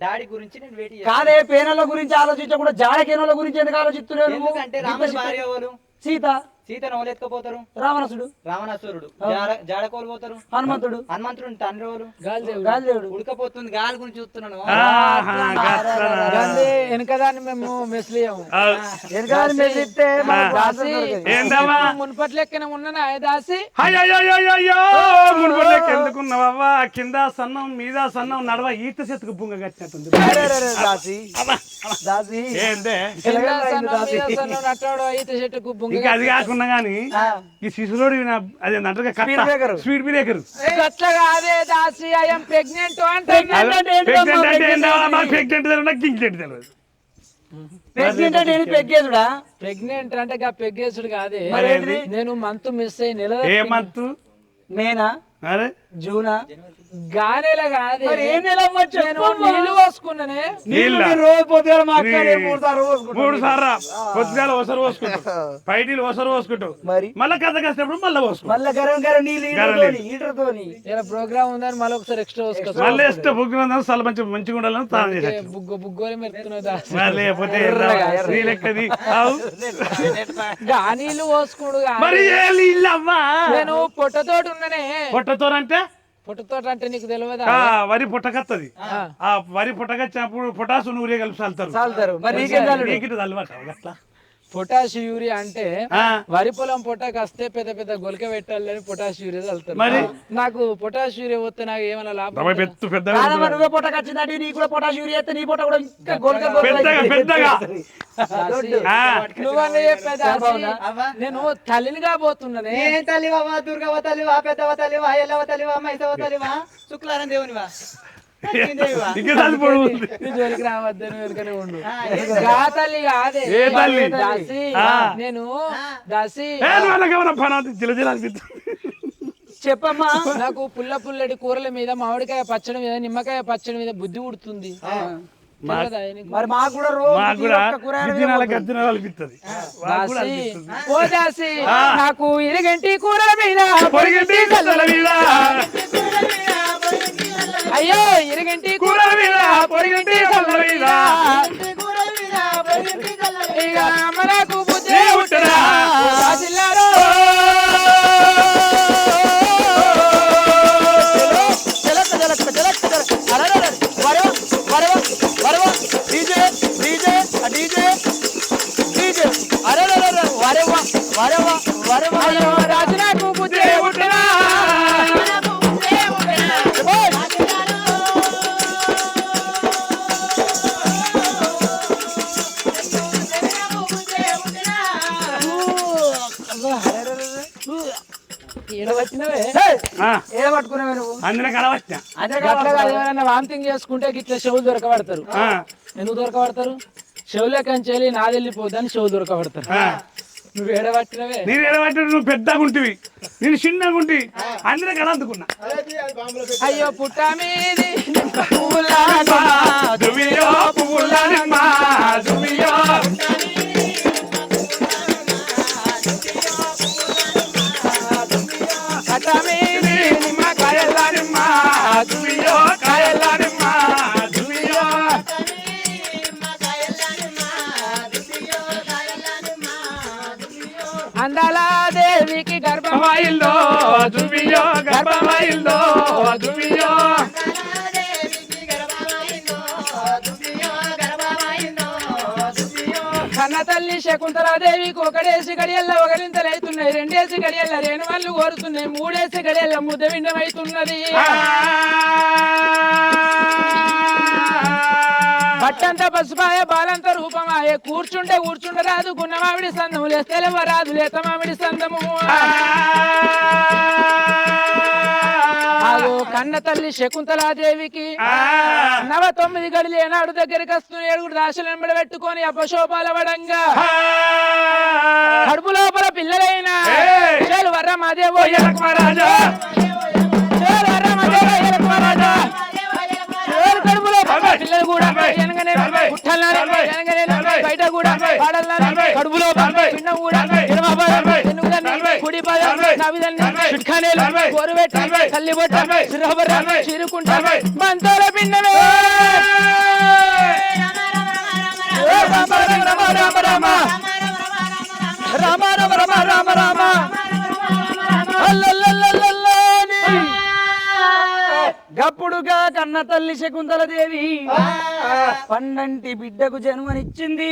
డాడీ గురించి నేను వెయిట్ చేస్తాను. కాదే పేనల గురించి ఆలోచించకుండా జాడకేనోళ్ళ గురించి ఎందుకు ఆలోచిస్తున్నావు? ఎందుకంటే రాముడి భార్య ఎవరు? సీత. సీతను ఎవరు ఎత్తుకపోతారు? రావణసుడు. రావణాసురుడు. జాడకోలు పోతారు? హనుమంతుడు. హనుమంతుడు తండ్రి ఎవరు? గాలిదేవుడు. ఉడకపోతుంది గాలి గురించి చూస్తున్నాను. వెనకదాన్ని మేము మెస్లియాము. వెనకదాన్ని మెస్లిస్తే మున్పటి లెక్కన ఉన్నానా దాసి? మున్పట్లెక్క ఎందుకున్నావా? కింద సన్నం మీద సన్నం నడవ ఈత చెట్టుకు బుంగ కట్టినట్టుంది. ఇంకా అది కాకుండా గానీ ఈ శిశులోడు అదే స్పీడ్ బ్రేకర్ అట్లా కాదే దాసి. ఐఎమ్ ప్రెగ్నెంట్ అంటే ప్రెగ్నెంట్ అంటే పెగ్గేసుడు కాదే. నేను మంత్ మిస్ అయ్యి నెల. ఏ మంత్? మేనా? అరే జూనా? గానేలా కాదే. నీళ్ళు పోసుకున్నానే. రోజు పొద్దుగా 3 సార్లు పొద్దుగాల ఒకసారి పోసుకుంటావు, పైటీలు ఒకసారి పోసుకుంటావు, మళ్ళీ కథ కష్టప్పుడు మళ్ళీ పోసుకుంటావు. మళ్ళీ గరం గరం నీళ్ళు ఇలా ప్రోగ్రామ్ ఉందని మళ్ళీ ఒకసారి ఎక్స్ట్రా పోసుకోవచ్చు. మళ్ళీ ఇష్టం బుగ్గు చాలా మంచిగా ఉండాలని తాను చేసి బుగ్గోలు మెరుతున్నావు. లేకపోతే లెక్కది నీళ్ళు పోసుకుడు. మరి నేను పొట్టతోటి ఉన్నానే. పొట్టతోనంటే పొట్టతోట అంటే నీకు తెలియదా? వరి పుట్టకత్తది. ఆ వరి పుట్టకచ్చినప్పుడు పొటాసు నూరియా కలిపి చల్లుతారు. అట్లా పొటాష్ యూరియా అంటే వరి పొలం పొట్టకు వస్తే పెద్ద పెద్ద గొలక పెట్టాలని పొటాష్ యూరియా చల్లుతారు. నాకు పొటాష్ యూరియా వస్తే నాకు ఏమైనా లాభం? నువ్వే పొట్టకు వచ్చిందంటే నీ కూడా పొటాష్ యూరియా అయితే నీ పొట్ట కూడా ఇంకా పెద్దగా. నువ్వన్నీ చెప్పేదా? నేను తల్లినిగా పోతున్నానే. తల్లివా? దుర్గవ తల్లివా? పెద్దవ తల్లివా? ఎల్లవ తల్లివా? మైసవ తల్లివా? శుక్లారం దేవునివా? జోలికి రావద్దు, వెనుకనే ఉండు. తల్లి కాదే దాసి. నేను దాసి చెప్పమ్మా. నాకు పుల్లటి కూరల మీద, మామిడికాయ పచ్చడి మీద, నిమ్మకాయ పచ్చడి మీద బుద్ధి ఉడుతుంది. మరి మాకు కూడా ఓ దాసి నాకు ఇరగంటి కూరల మీద, అయ్యో ఇరగంటి కూరల మీద, పొరిగంటి మీద, ఇక అమ్మకు బుద్ధి ఉట్టరా దాసిల్లారో. రాజు నాకు బుద్ధి ఉట్టరా. ఏడవచ్చినవే ఏడ పట్టుకున్నావే నువ్వు అందులో కలవచ్చా అట్లా కాదు, ఎవరైనా వామిటింగ్ చేసుకుంటే గిట్ల చెవులు దొరకబడతారు. ఎందుకు దొరకబడతారు? చెవుల కంచెలి నాది వెళ్ళిపోద్దని చెవులు దొరకబడతారు. నువ్వు ఏడబట్టినవే. నేను ఏడబట్టి నువ్వు పెద్దగా ఉంటివి, నేను చిన్నగా ఉంటి, అందులో కల అందుకున్నా. అయ్యో పుట్ట మీది దువ్వియో పువ్వుల నిమ్మ, దువ్వియో కట్ట మీది నిమ్మకాయల నిమ్మ, దువ్వియో కాయల నిమ్మ, దువ్వియో అందాల దేవికి గర్భమాయిల్లో, దువ్వియో గర్భమాయిల్లో, దువ్వియో కన్న తల్లి శకుంతలాదేవికి ఒకడేసి గడియల్ల ఒకరింతలైతున్నాయి, రెండేసి గడియల్ల రేణు వాళ్ళు కోరుతున్నాయి, మూడేసి గడియల్ల ముద్ద విండమైతున్నది. పట్టంతా పసుపాయ బాలంత రూపమాయ, కూర్చుంటే కూర్చుండరాదు, గున్న మామిడి సందము లేస్తే రాదు, లేత మామిడి సందము. ఆగో కన్న తల్లి శకుంతలాదేవికి 9 గడిలు ఏనాడు దగ్గరికి వస్తున్న 7 దాశలు వెంబడి పెట్టుకొని అపశోపాల వడంగా కడుపు లోపల పిల్లలైనా చేలు వర్ర మాదేవో రాజా చేలు వర్ర మాదేవో ఎలక్మరాజా కడుపు లోపల పిల్లలు కూడా ఎనగనే పుట్టాలని ఎనగనే బయట కూడా పాడాలని కడుపు లోపల పిండం కూడా కుడి పాదం నవిదన్ని చిట్కానేలు కోరుబెట్టి తల్లి బొట్ట సిరహబర్ర చిరుకుంటా మంతోల పిండమే రామ రామ రామ రామ రామ రామ రామ రామ రామ గప్పుడుగా కన్న తల్లి శకుంతలదేవి పండంటి బిడ్డకు జన్మనిచ్చింది.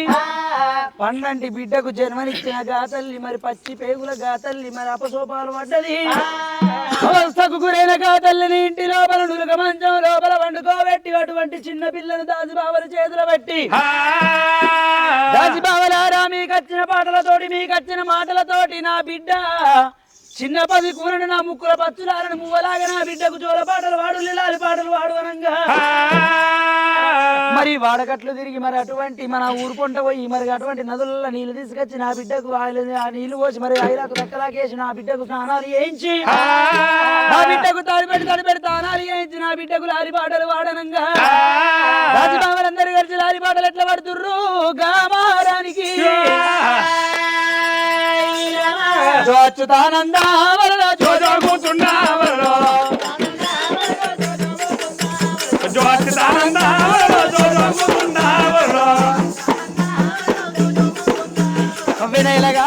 పండంటి బిడ్డకు జన్మనిచ్చిన గాతల్లి మరి పచ్చి పేగుల గాతల్లి మరి అపశోపాలు పడ్డది. అవస్థకు గురైన గాతల్లిని ఇంటి లోపల నులుక మంచం లోపల వండుకోబెట్టి అటువంటి చిన్న పిల్లను దాసిబావల చేతుల పెట్టి, దాసిబావలారా మీకచ్చిన పాటలతోటి మీకచ్చిన మాటలతోటి నా బిడ్డ చిన్న పది కూరని నా ముక్కుల పచ్చులారని మువ్వలాగా నా బిడ్డకు జోల పాటలు వాడు లీలాలి పాటలు వాడు అనంగా మరి వాడకట్లు తిరిగి మరి అటువంటి మన ఊరు పొంట పోయి మరి అటువంటి నదులలో నీళ్లు తీసుకొచ్చి నా బిడ్డకు ఆ నీళ్లు పోసి మరి ఐలాకు దక్కలాకేసి నా బిడ్డకు స్నానాలు చేయించి నా బిడ్డకు తడిపెడి తానాలు చేయించి నా బిడ్డకు లారి పాటలు వాడనంగా రాజబాబులందరూ కలిసి లారి పాటలు ఎట్లా పడుతుర్రు గామారానికి అచ్యుతానందా వినయలగా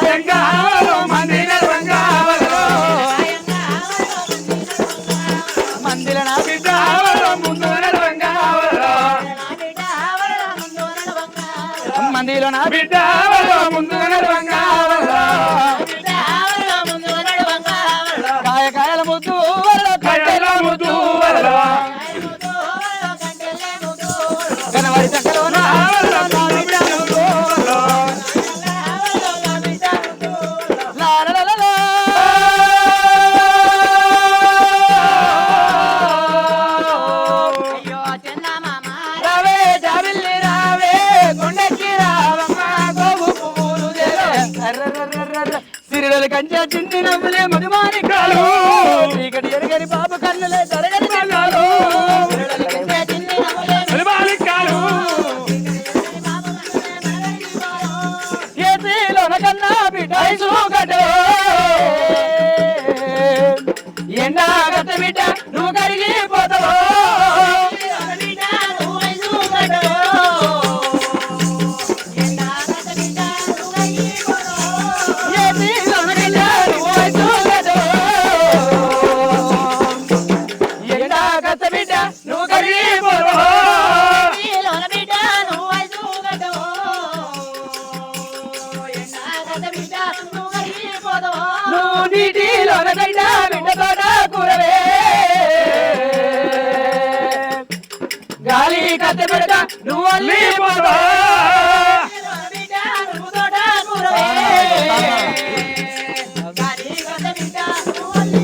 మందిర నా బిడ్డ మందిలో నా బిడ్డ ముందు కాయకాయల ముద్దు కట్టెల ముద్దు కనవాడి చక్కలోన సిరిడలు కంచె చిన్ని నవ్వులే మధుమానికాలు చీకటి ఎరగని పాప కన్నులే తరగని కన్నాలు మధుమానికాలు ఏసీలోన కన్నా బిడ్డాయి చూగడు ఎండాగత బిడ్డ నువ్వు కరిగిపోతావు నీటిలోన కైనా బిడ్డతోట కూరవే గాలి కత్త పెడతా నువ్వు అల్లి పోవా గాలి కత్త బిడ్డ నువ్వు అల్లి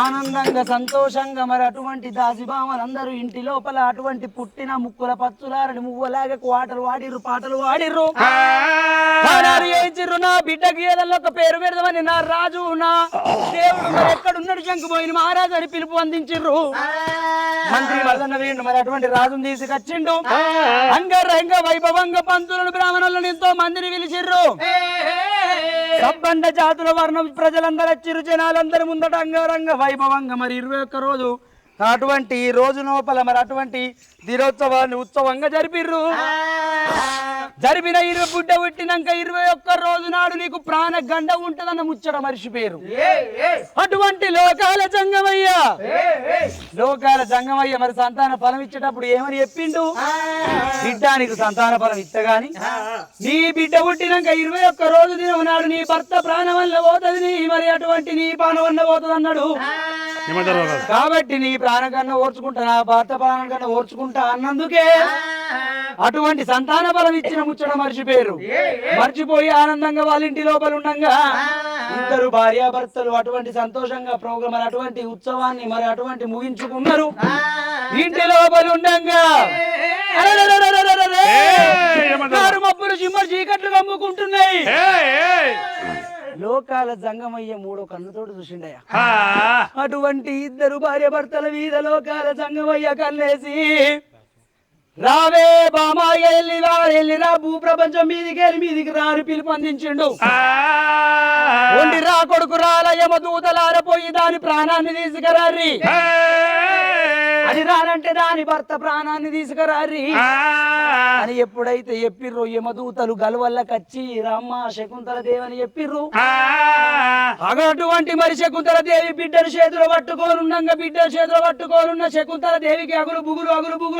ఆనందంగా సంతోషంగా మరి అటువంటి దాసిబామలందరూ ఇంటి లోపల అటువంటి పుట్టిన ముక్కుల పచ్చులారని మువ్వలాగా పాటలు వాడిర్రు పాటలు వాడిర్రు ఏచిర్రు నా బిడ్డకి ఏదన్నా ఒక పేరు పెడదామని నా రాజు నా దేవుడు మరి ఎక్కడున్నాడు శంకుపోయిన మహారాజు అని పిలుపు అందించిర్రు మంత్రి మల్లన్న వేయండు మరి అటువంటి రాజును తీసుకొచ్చిండు అంగరంగ వైభవంగా పంతులను బ్రాహ్మణులను ఎంతో మందిని పిలిచిర్రు సబ్బండ జాతుల వర్ణం ప్రజలందరూ వచ్చిర్రు జనాలందరి ముందట అంగరంగ వైభవంగా మరి 21 రోజు అటువంటి రోజు లోపల మరి అటువంటి దినోత్సవాన్ని ఉత్సవంగా జరిపిర్రు జరిపిన 20 బుడ్డ పుట్టినాక 21 రోజు నాడు నీకు ప్రాణ గండ ఉంటదన్న ముచ్చట మర్చిపోయారు అటువంటి లోకాల జంగమయ్య మరి సంతాన ఫలం ఇచ్చేటప్పుడు ఏమని చెప్పిండు బిడ్డ నీకు సంతాన ఫలం ఇత్తగాని నీ బిడ్డ పుట్టినాక 21 రోజు దినం నాడు నీ భర్త ప్రాణం వల్ల పోతుంది మరి అటువంటి నీ ప్రాణం వల్ల పోతుంది అన్నాడు కాబట్టి నీ ప్రాణం కన్నా ఓర్చుకుంటా నా భర్త ప్రాణం కన్నా ఓర్చుకుంటా అన్నందుకే అటువంటి సంతాన బలం ఇచ్చిన ముచ్చట మర్చిపోయి ఆనందంగా వాళ్ళ ఇంటి లోపల ఉండగా ఇద్దరు భార్యాభర్తలు అటువంటి సంతోషంగా ప్రోగ్రాం మరి అటువంటి ఉత్సవాన్ని మరి అటువంటి ముగించుకున్నారు ఇంటి లోపల ఉండగా మబ్బులు చిమ్మలు చీకట్లు కమ్ముకుంటున్నాయి లోకాల జంగమయ్య 3 కన్నుతోటి చూసిండయ్య అటువంటి ఇద్దరు భార్యాభర్తల మీద లోకాల జంగమయ్య కన్నేసి రావే బామా వెళ్ళిరా భూప్రపంచం మీదికి రాని పిలుపు అందించిండు ఒండి రా కొడుకు రాలయమ దూతలారపోయి దాని ప్రాణాన్ని తీసుకురారి అది రానంటే దాని భర్త ప్రాణాన్ని తీసుకురారి అని ఎప్పుడైతే చెప్పిర్రో యమదూతలు గలవల్లకచ్చి రామ్మ శకుంతల దేవి అని చెప్పిర్రు అటువంటి మరి శకుంతల దేవి బిడ్డను చేతులు పట్టుకోనుండగా బిడ్డను చేతులు పట్టుకోనున్న శకుంతల దేవికి అగులు బుగులు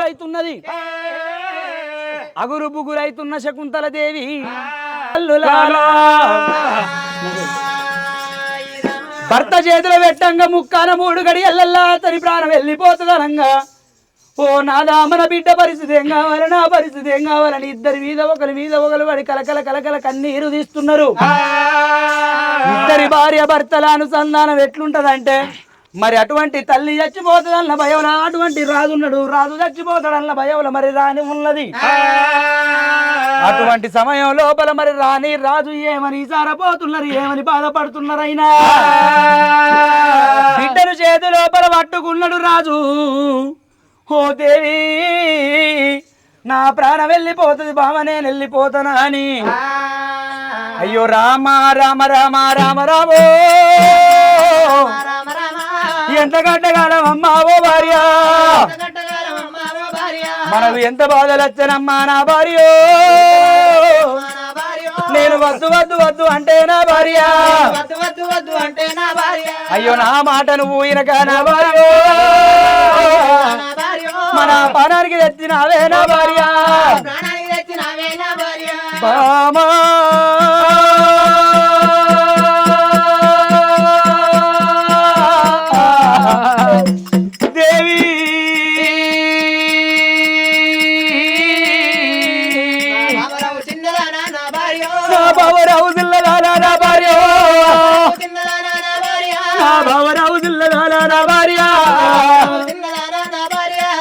అవుతున్నది అగురు బుగురు అవుతున్న శకుంతల దేవి భర్త చేతులు పెట్టంగా ముక్కాన 3 గడియల్లల్లా అతని ప్రాణం వెళ్ళిపోతుందనంగా ఓ నాదా మన బిడ్డ పరిస్థితి ఏం కావాలి నా పరిస్థితి ఏం కావాలని ఇద్దరి మీద ఒకరు పడి కలకల కన్నీరు తీస్తున్నారు ఇద్దరి భార్య భర్తల అనుసంధానం ఎట్లుంటదంటే మరి అటువంటి తల్లి చచ్చిపోతుందన్న భయం అటువంటి రాజున్నాడు రాజు చచ్చిపోతాడన్న భయం మరి రాని ఉన్నది అటువంటి సమయం లోపల మరి రాని రాజు ఏమని సారపోతున్నారు ఏమని బాధపడుతున్నారైనా బిడ్డను చేతి లోపల పట్టుకున్నాడు రాజు ఓ దేవి నా ప్రాణం వెళ్ళిపోతుంది బావ నేను వెళ్ళిపోతానా అని అయ్యో రామ రామ రామ రామ రామో ఎంత గడ్డగాలం అమ్మా ఓ భార్య మనకు ఎంత బాధలు వచ్చనమ్మా నా భార్య నేను వద్దు అంటే నా భార్య అయ్యో నా మాట నువ్వు ఈయనక నా భార్య మన ప్రాణానికి తెచ్చినావే నా భార్య బామా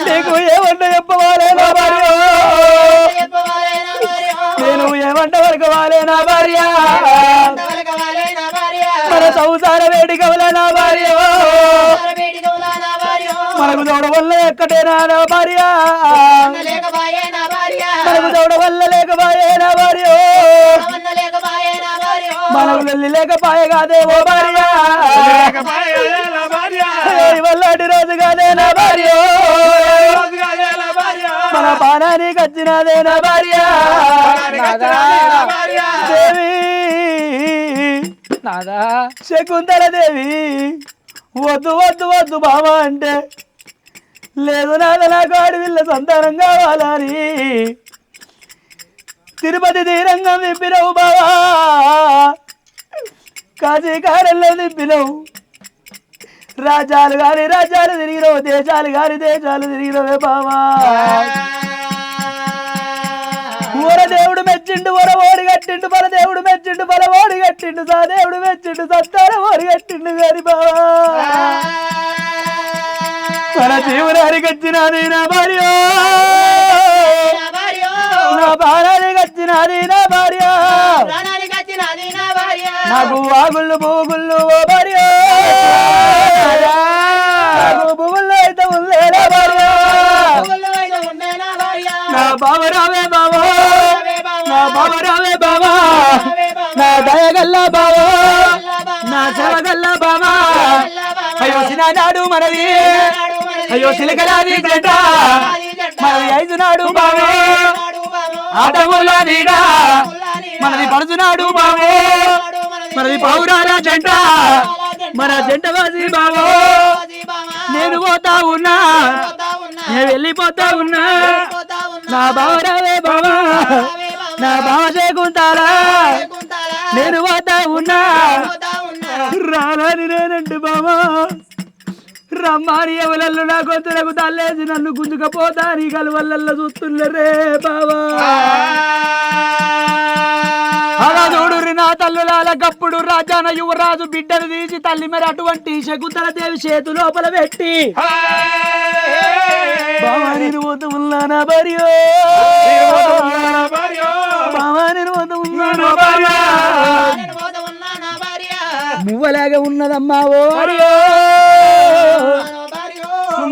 నీకు ఏమంటే చెప్పవాలే నా భార్య నేను ఏమంటే వరకు వాలే నా భార్య మన సంసార వేడికవలే నా భార్య మనకు దౌడ వల్ల ఎక్కడేనా నా భార్య మనకు దౌడ వల్ల లేకపాయే నా భార్య మనకు వెళ్ళి లేకపాయ కాదే ఓ భార్య వల్లటి రోజు కాదే నా భార్య మన పానానికి వచ్చినదే నా భార్య దేవి శకుంతల దేవి వద్దు బావా అంటే లేదు నాద నాకు ఆడవిల్ల సంతానం కావాలని తిరుపతి తీరంగం తిప్పినవు బావా కాశీ కారంలో తిప్పినవు రాజ్యాలు తిరిగినవు దేశాలు తిరిగినవే బావా దేవుడు మెచ్చిండు వర ఓడి కట్టిండు బల దేవుడు మెచ్చిండు బల ఓడి కట్టిండు సా దేవుడు మెచ్చిండు సత్తార ఓడి కట్టిండు గారి బావా మన జీవనానికి వచ్చినది నా భార్య నా బాణానికి వచ్చినది నా భార్య నాకు వాగుళ్ళు బూగుళ్ళు ఓ భార్య నాకు బువ్వుల్లో అయితే ఉందే నా భార్య నా బావ రావే బావా నా బావ రావే బావా నా దయగల్లా బావా నా సేవగల్లా బావా అయ్యో సినాడు మనది అయ్యో సిలకలాది జంట మనది 5 నాడు బావే ఆటముల నీడ మనది పడుచున్నాడు బావే మనది పౌరాల జంట మన జంట వాసి బావో నేను పోతా ఉన్నా నేను వెళ్ళిపోతా ఉన్నా నా బావ రావే బావా నా బావ చేకుంటారా నేను పోతా ఉన్నా రాలని నేనంటే బావా రమ్మాని ఎవరల్లు నా గొంతులకు తల్లేసి నన్ను గుంజుకపోతా నీ కలువల్ల చూస్తున్నరే బావా అలా చూడురి నా తల్లులాల గప్పుడు రాజాన యువరాజు బిడ్డను తీసి తల్లి మరి అటువంటి శకుంతల దేవి చేతు లోపల పెట్టి బావా నేను పోతూ ఉన్నానా భార్యో బావా నేను పోతూ ఉన్నానా భార్య మువ్వలాగా ఉన్నదమ్మా ఓ భార్యో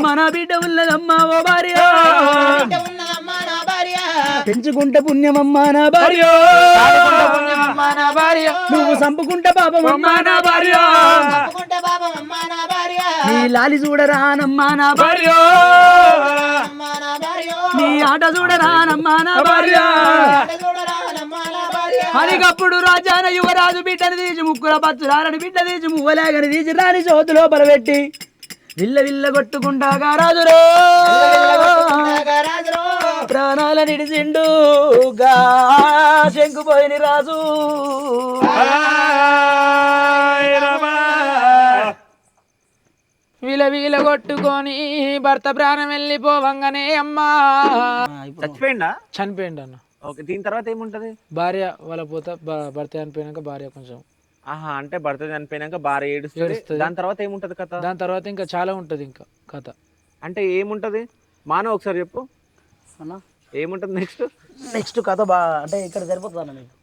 మన బిడ్డ ఉన్నదమ్మా ఓ భార్య పెంచుకుంటే పుణ్యమమ్మా నా భార్య నువ్వు సంపుకుంటే పాపమమ్మా నా భార్య నీ లాలి చూడరానమ్మా నా భార్య నీ ఆట చూడరానమ్మా నా భార్య అనికప్పుడు రాజాన యువరాజు బిడ్డను తీసి ముక్కుల పచ్చురాలని బిడ్డ తీసి మువ్వలాగని తీసి రాని చోతు లోపల పెట్టి విల్ల విల్ల కొట్టుకుంటాగా రాజురో ప్రాణాల నిడిచిండు గా శంకుపోయిన రాజు వీల వీల కొట్టుకొని భర్త ప్రాణం వెళ్ళిపోవంగానే అమ్మా చచ్చిపోయిందా? చనిపోయిండు అన్న. ఓకే, దీని తర్వాత ఏముంటది? భార్య వాళ్ళ పోతా భర్త చనిపోయినాక భార్య కొంచెం ఆహా, అంటే భర్త చనిపోయినాక భార్య ఏడుస్తుంది. దాని తర్వాత ఏముంటది కథ? దాని తర్వాత ఇంకా చాలా ఉంటది ఇంకా కథ. అంటే ఏముంటది మానవ ఒకసారి చెప్పు అన్న. ఏముంటది నెక్స్ట్ కథ అంటే ఇక్కడ సరిపోతుందన్న మీకు.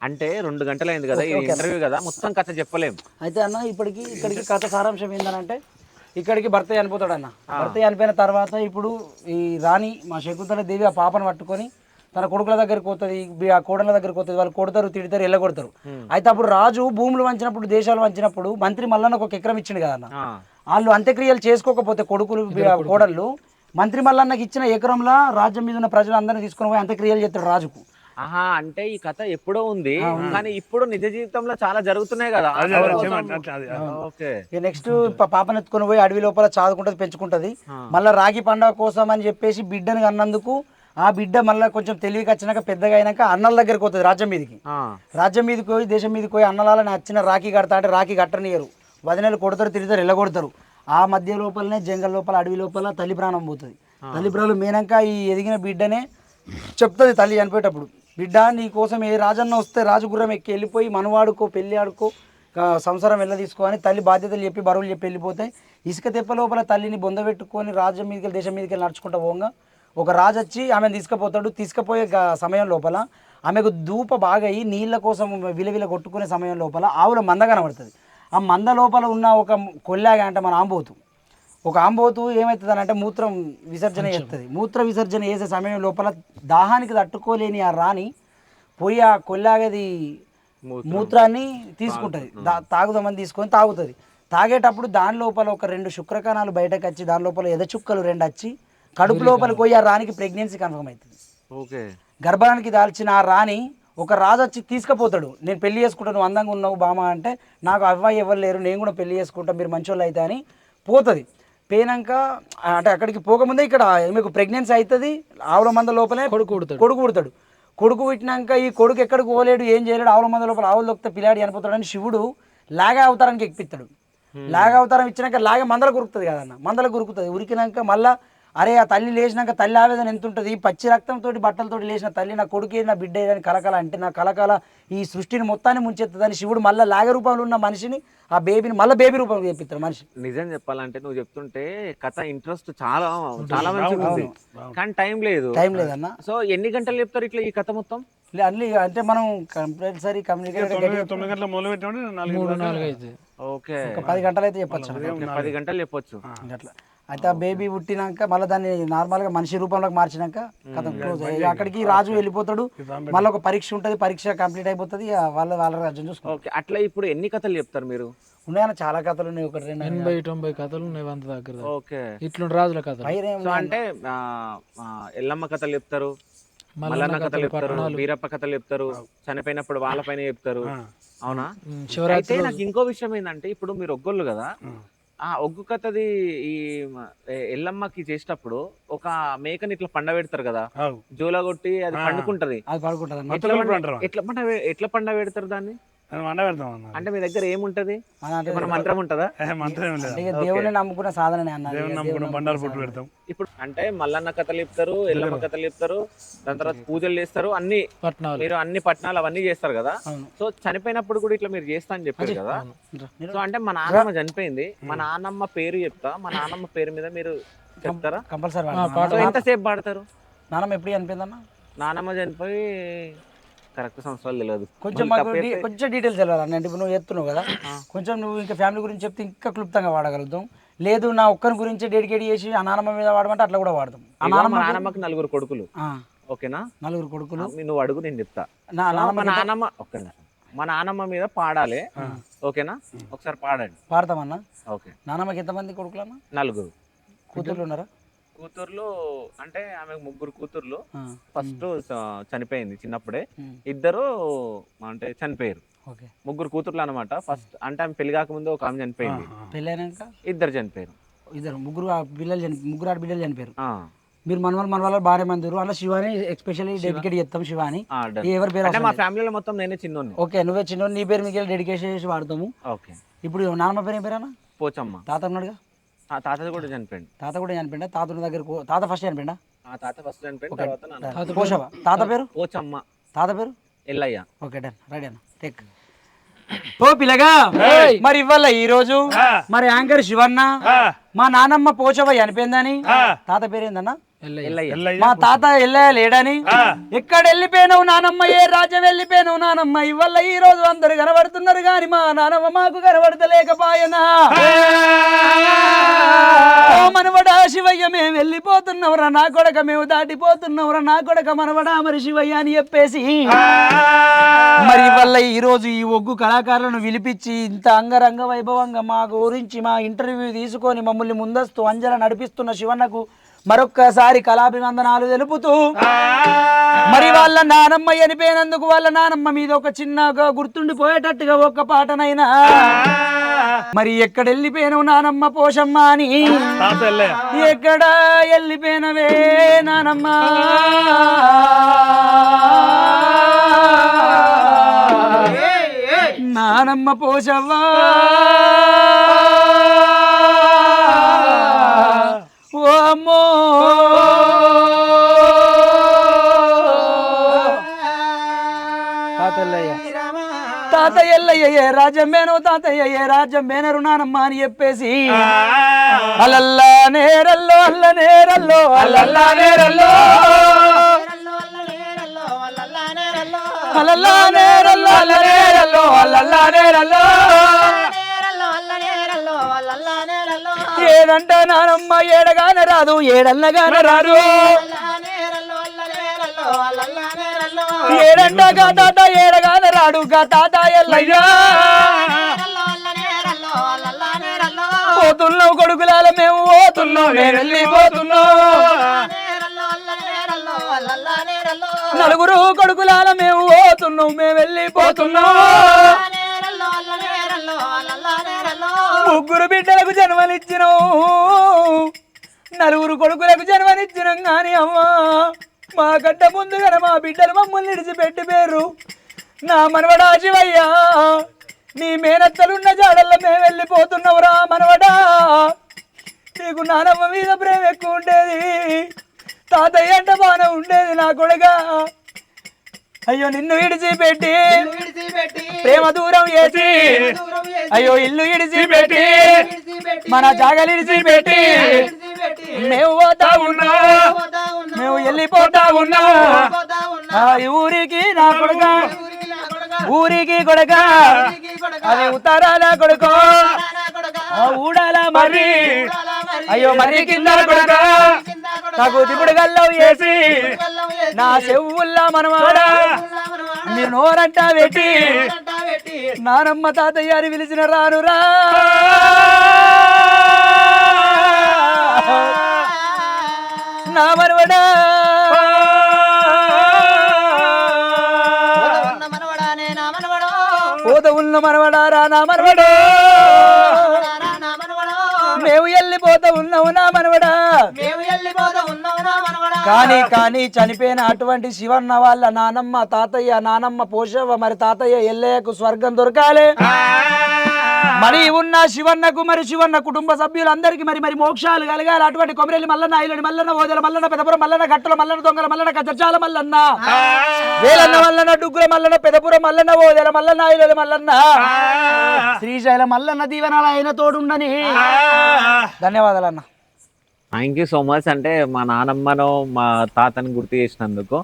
అంటే 2 గంటలు అయింది కదా, ఇది ఇంటర్వ్యూ కదా, మొత్తం కథ చెప్పలేము. అయితే అన్న ఇక్కడికి కథ సారాంశం ఏంటంటే ఇక్కడికి భర్త చనిపోతాడు అన్న. భర్త చనిపోయిన తర్వాత ఇప్పుడు ఈ రాణి మా శకుంతల దేవి ఆ పాపను పట్టుకొని తన కొడుకుల దగ్గరికి పోతుంది, ఆ కోడల దగ్గరికి పోతుంది. వాళ్ళు కొడతారు, తిడతారు, ఎల్లగొడతారు. అయితే అప్పుడు రాజు భూములు వంచినప్పుడు, దేశాలు వంచినప్పుడు మంత్రి మల్లన్న ఒక ఎకరం ఇచ్చిండు కదా అన్న. వాళ్ళు అంత్యక్రియలు చేసుకోకపోతే కొడుకులు కోడళ్ళు మంత్రి మల్లన్నకి ఇచ్చిన ఎకరంలో రాజ్యం మీద ఉన్న ప్రజలందరినీ తీసుకుని పోయి అంత్యక్రియలు చేస్తాడు రాజుకు. ఆహా, అంటే ఈ కథ ఎప్పుడో ఉంది కానీ ఇప్పుడు నిజ జీవితంలో చాలా జరుగుతున్నాయి కదా. నెక్స్ట్ పాపను ఎత్తుకొని పోయి అడవి లోపల చాదుకుంటది, పెంచుకుంటది. మళ్ళీ రాగి పండుగ కోసం అని చెప్పేసి బిడ్డను అన్నందుకు ఆ బిడ్డ మళ్ళీ కొంచెం తెలివికి వచ్చినాక పెద్దగా అయినాక అన్నల దగ్గరికి పోతుంది రాజ్యం మీదకి. రాజ్యం మీదకి పోయి దేశం మీదకి పోయి అన్నలాలని వచ్చిన రాఖీ కడతా అంటే రాఖీ కట్టనియరు. వదినలు కొడతారు, తిరుగుతారు, ఎల్లగొడతారు. ఆ మధ్య లోపలనే జంగల్ లోపల అడవి లోపల తల్లి ప్రాణం పోతుంది. తల్లి ప్రాణం మేనాక ఈ ఎదిగిన బిడ్డనే చెప్తుంది తల్లి చనిపోయేటప్పుడు, బిడ్డ నీ కోసం ఏ రాజన్న వస్తే రాజగుర్రం ఎక్కి వెళ్ళిపోయి మనవాడుకో, పెళ్ళి ఆడుకో, సంసారం వెళ్ళ తీసుకో అని తల్లి బాధ్యతలు చెప్పి బరువులు చెప్పి వెళ్ళిపోతాయి. ఇసుక తెప్ప లోపల తల్లిని బొందబెట్టుకొని రాజ్యం మీదకి దేశం మీదకి వెళ్ళి నడుచుకుంటూ పోగా ఒక రాజు వచ్చి ఆమెను తీసుకుపోతాడు. తీసుకుపోయే సమయం లోపల ఆమెకు ధూప బాగా అయ్యి నీళ్ళ కోసం విలవిల కొట్టుకునే సమయం లోపల ఆవుల మంద కనబడుతుంది. ఆ మంద లోపల ఉన్న ఒక కొల్లాగా అంటే మన ఆంబోతు, ఒక ఆంబోతు ఏమవుతుంది అంటే మూత్రం విసర్జన చేస్తుంది. మూత్ర విసర్జన చేసే సమయం లోపల దాహానికి తట్టుకోలేని ఆ రాణి పోయి ఆ కొల్లాగది మూత్రాన్ని తీసుకుంటుంది, తాగుదామని తీసుకొని తాగుతుంది. తాగేటప్పుడు దాని లోపల ఒక 2 శుక్రకణాలు బయటకు వచ్చి దాని లోపల ఎదచుక్కలు 2 వచ్చి కడుపు లోపలికి పోయి ఆ రాణికి ప్రెగ్నెన్సీ కన్ఫర్మ్ అవుతుంది. గర్భానికి దాల్చిన ఆ రాణి ఒక రాజు వచ్చి తీసుకుపోతాడు. నేను పెళ్లి చేసుకుంటాను, నువ్వు అందంగా ఉన్నావు బామ అంటే, నాకు అవ్వాయి ఎవరు లేరు, నేను కూడా పెళ్లి చేసుకుంటా, మీరు మంచోళ్ళు అయితే అని పోతుంది. పోయినాక అంటే అక్కడికి పోకముందే ఇక్కడ మీకు ప్రెగ్నెన్సీ అవుతుంది. ఆవుల మంద లోపలే కొడుకు పుడతాడు. కొడుకు పుట్టినాక ఈ కొడుకు ఎక్కడికి పోలేడు, ఏం చేయలేడు. ఆవుల మంద లోపల ఆవులు దొక్కితే పిల్లాడి చనిపోతాడని శివుడు లాగా అవతారానికి ఎక్కిపిస్తాడు. లాగా అవతారం ఇచ్చినాక లాగా మందల గురుకుతుంది కదన్న. మందల గురుకుతుంది. ఉరికినాక మళ్ళీ అరే ఆ తల్లి లేచినాక తల్లి ఆవేదన ఎంత ఉంటుంది, పచ్చి రక్తంతో బట్టలతో లేచిన తల్లి నా కొడుకే నా బిడ్డ ఏదని కలకల అంటే నా కలకల ఈ సృష్టిని మొత్తాన్ని ముంచెత్తదని శివుడు మళ్ళీ లాగ రూపంలో ఉన్న మనిషిని ఆ బేబీని మళ్ళీ బేబీ రూపంలో చేపిస్తాడు మనిషి. నిజం చెప్పాలంటే నువ్వు చెప్తుంటే కథ ఇంట్రెస్ట్ చాలా చాలా మంచిగా ఉంది, కానీ టైం లేదు. టైం లేదన్న. సో ఎన్ని గంటలు చెప్తారు ఇట్లా ఈ కథ మొత్తం? అన్ని అంటే మనం కంపల్సరీ కమ్యూనికేట్ 9 గంటల మొదలు పెట్టినప్పుడు 4 అయితే ఓకే, ఒక 10 గంటలు అయితే చెప్పచ్చు. 10 గంటలు చెప్పొచ్చు. అట్లా అయితే ఆ బేబీ పుట్టినాక మళ్ళీ దాన్ని నార్మల్గా మనిషి రూపంలోకి మార్చినాక కథ క్లోజ్. అక్కడికి రాజు వెళ్ళిపోతాడు, మళ్ళీ ఒక పరీక్ష ఉంటుంది, పరీక్ష కంప్లీట్ అయిపోతుంది, వాళ్ళ రాజ్యం చూసుకో. ఓకే, అట్లా ఇప్పుడు ఎన్ని కథలు చెప్తారు మీరు? ఉన్నాయన్న చాలా కథలు ఉన్నాయి, 1 2 80-90 కథలు ఉన్నాయి వంత దగ్గర. ఓకే, ఇట్లుండి రాజుల కథ. సో అంటే ఎల్లమ్మ కథలు చెప్తారు, మల్లన్న కథలు చెప్తారు, వీరప్ప కథలు చెప్తారు, చనిపోయినప్పుడు వాళ్ళ పైన చెప్తారు, అవునా? అయితే నాకు ఇంకో విషయం ఏంటంటే ఇప్పుడు మీరు ఒగ్గోళ్ళు కదా, ఆ ఒగ్గు కథది ఈ ఎల్లమ్మకి చేసేటప్పుడు ఒక మేకని ఇట్లా పండబెడతారు కదా, జోలా కొట్టి అది పండుకుంటది, అది పడుకుంటుంది. ఎట్లా పండబెడతారు దాన్ని? అంటే మీ దగ్గర ఏముంటది, మన మంత్రం ఉంటదా? దేవుని నమ్ముకున్న సాధన ఇప్పుడు అంటే మల్లన్న కథలు చెప్తారు, ఎల్లమ్మ కథలు చెప్తారు, దాని తర్వాత పూజలు చేస్తారు, అన్ని పట్నాలు, మీరు అన్ని పట్నాలు అవన్నీ చేస్తారు కదా. సో చనిపోయినప్పుడు కూడా ఇట్లా మీరు చేస్తా అని చెప్పారు కదా. సో అంటే మా నాన్నమ్మ చనిపోయింది, మా నాన్నమ్మ పేరు చెప్తా, మా నాన్నమ్మ పేరు మీద మీరు చెప్తారా? కంపల్సరీ. ఎంతసేపు పాడతారు? నాన్నమ్మ ఎప్పుడు చనిపోయిందన్న? నాన్నమ్మ చనిపోయి కరెక్ట్ సంవత్సరాలు తెలియదు, కొంచెం కొంచెం డీటెయిల్స్ తెలియాలి అన్న. ఇప్పుడు నువ్వు చెప్తున్నావు కదా, కొంచెం నువ్వు ఇంకా ఫ్యామిలీ గురించి చెప్తే ఇంకా క్లుప్తంగా వాడగలుగుతాం. లేదు నా ఒక్కరి గురించి డెడికేట్ చేసి ఆ నాన్నమ్మ మీద వాడమంటే అట్లా కూడా వాడతాం. మా నాన్నమ్మకి 4 కొడుకులు, ఓకేనా? 4 కొడుకులు. నువ్వు అడుగు, నేను చెప్తా. మా నాన్నమ్మ మా నాన్నమ్మ మీద పాడాలి, ఓకేనా? ఒకసారి పాడండి. పాడతామన్నా. ఓకే. నాన్నమ్మకి ఎంతమంది కొడుకులు అన్న? 4 కూతుర్లు ఉన్నారా? కూతుర్లు అంటే ఆమెకు 3 కూతుర్లు. ఫస్ట్ చనిపోయింది చిన్నప్పుడే, 2 అంటే చనిపోయారు. 3 కూతుర్లు అనమాట. ఫస్ట్ అంటే ఆమె పెళ్లి కాకముందు ఒక ఆమె చనిపోయింది, పెళ్ళి అయినాక 2 చనిపోయారు. 3 ఆడబిడ్డలు చనిపోయారు. మీరు మనవాళ్ళు భార్య మంది అలా శివాని ఎస్పెషల్లీ డెడికేట్ చేస్తాం. శివాని ఎవరి పేరు? మా ఫ్యామిలీలో మొత్తం నేనే చిన్నోని. ఓకే, నువ్వే చిన్న, నీ పేరు మీకు డెడికేషన్ చేసి వాడతాము. ఓకే. ఇప్పుడు నాన్నమ్మ పేరు ఏం పేరన్నా? పోచమ్మ. తాత ఉన్నాడుగా? తాత కూడా చనిపోయింది. తాత కూడా చనిపోయిందా? తాత దగ్గర తాత ఫస్ట్ చనిపోయిందా? తాత ఫస్ట్ చనిపోయింది. పోషవ. తాత పేరు? పోచమ్మ. తాత పేరు? ఎల్లయ్య. Okay, done. రెడీ అన్న, టేక్. ఓ పిల్లగా, మరి ఇవ్వాల ఈ రోజు మరి యాంకర్ శివన్న మా నానమ్మ పోచవ చనిపోయిందని, తాత పేరేందన్నా? మా తాత ఎల్లయ్య లేడని, ఎక్కడ వెళ్ళిపోయినావు నానమ్మ, ఏ రాజ్యం వెళ్ళిపోయినావు నానమ్మ, ఇవాళ ఈ రోజు అందరు కనబడుతున్నారు గాని మా నానమ్మ మాకు కనబడతలేకపోయినా. మనవడా శివయ్య మేము వెళ్ళిపోతున్నవరా నా కొడక, మేము దాటిపోతున్నవరా నా కొడక మనవడా మరి శివయ్య అని చెప్పేసి మరి వల్ల ఈ రోజు ఈ ఒగ్గు కళాకారులను పిలిపించి ఇంత అంగరంగ వైభవంగా మా గురించి మా ఇంటర్వ్యూ తీసుకొని మమ్మల్ని ముందస్తు అంజల నడిపిస్తున్న శివన్నకు మరొక్కసారి కళాభివందనాలు తెలుపుతూ మరి వాళ్ళ నానమ్మ చనిపోయినందుకు వాళ్ళ నానమ్మ మీద ఒక చిన్నగా గుర్తుండిపోయేటట్టుగా ఒక్క పాటనైనా మరి ఎక్కడ వెళ్ళిపోయినావు నానమ్మ పోషమ్మ అని, ఎక్కడ వెళ్ళిపోయినవే నానమ్మ, నానమ్మ పోషవ్వా ఓ అమ్మో తాతయ్య ఎల్లయ్య ఏ రాజ్యం మేనో తాతయ్య ఏ రాజ్యం మేనరు నానమ్మ అని చెప్పేసి అల్లల్లా నేరల్లో అల్ల నేరల్లో అల్లల్లా నేరల్లో అల్లల్లా నేరల్లో అల్ల నేరల్లో అల్లల్లా నేరల్లో ఏదంట నానమ్మ ఏడగానే రాదు ఏడల్లగానే రాదు, ఏడంట గా తాత ఏడగానే రాడు గా తాత ఎల్లయ్యా. పోతున్నావు కొడుకులాల మేము పోతున్నాం, మేము వెళ్ళిపోతున్నాం, 4 కొడుకులాల మేము పోతున్నాం, మేము వెళ్ళిపోతున్నాం. 3 బిడ్డలకు జన్మనిచ్చినావు, 4 కొడుకులకు జన్మనిచ్చినాం కానీ అమ్మా మా గడ్డ ముందుగా మా బిడ్డలు మమ్మల్ని విడిచిపెట్టి పేరు. నా మనవడా శివయ్యా నీ మేనత్తలున్న జాడల్లో మేము వెళ్ళిపోతున్నావురా మనవడా, నీకు నానమ్మ మీద ప్రేమ ఎక్కువ ఉండేది, తాతయ్య అంటే బాగా ఉండేది నా కొడుగా. అయ్యో నిన్ను విడిచిపెట్టి ప్రేమ దూరం చేసి, అయ్యో ఇల్లు విడిచిపెట్టి మన జాగలు విడిచిపెట్టి మేము పోతా ఉన్నా, మేము వెళ్ళిపోతా ఉన్నా ఈ ఊరికి నా కొడుక, ఊరికి కొడుక అది ఉత్తరాల కొడుకో ఊడాల మరి, అయ్యో మరి కింద కొడుక నాకు దిపుడు గల్లం వేసి నా చెవుల్లా మనవాడా మీరు నోరంటా పెట్టి నానమ్మ తాతయ్య అని పిలిచిన రానురా. నా మనవడా పోత ఉన్న మనవడారా నా మనవడా, మేము వెళ్ళిపోతా ఉన్నావు నా మనవడా. కానీ కానీ చనిపోయిన అటువంటి శివన్న వాళ్ళ నానమ్మ తాతయ్య, నానమ్మ పోషవ మరి తాతయ్య ఎల్లయ్యకు స్వర్గం దొరకాలి. మరి ఉన్న శివన్నకు మరి శివన్న కుటుంబ సభ్యులందరికీ మరి మరి మోక్షాలు కలగాలి. అటువంటి కొమరెల్లి మల్లన్న, ఐలని మల్లన్న, ఓదెల మల్లన్న, పెదపురం మల్లన్న, గట్టల మల్లన్న, దొంగల మల్లన్న, కచ్చర్చాల మల్లన్న, వేలన్న మల్లన్న, డుగ్గుల మల్లన్న, పెదపురం మల్లన్న, ఓదెల మల్లన్న, ఐలని మల్లన్న, శ్రీశైల మల్లన్న దీవెనాలు ఆయన తోడుండని. ధన్యవాదాలు అన్న. Thank you so much. అంటే మా నానమ్మను మా తాతని గుర్తు చేసినందుకు.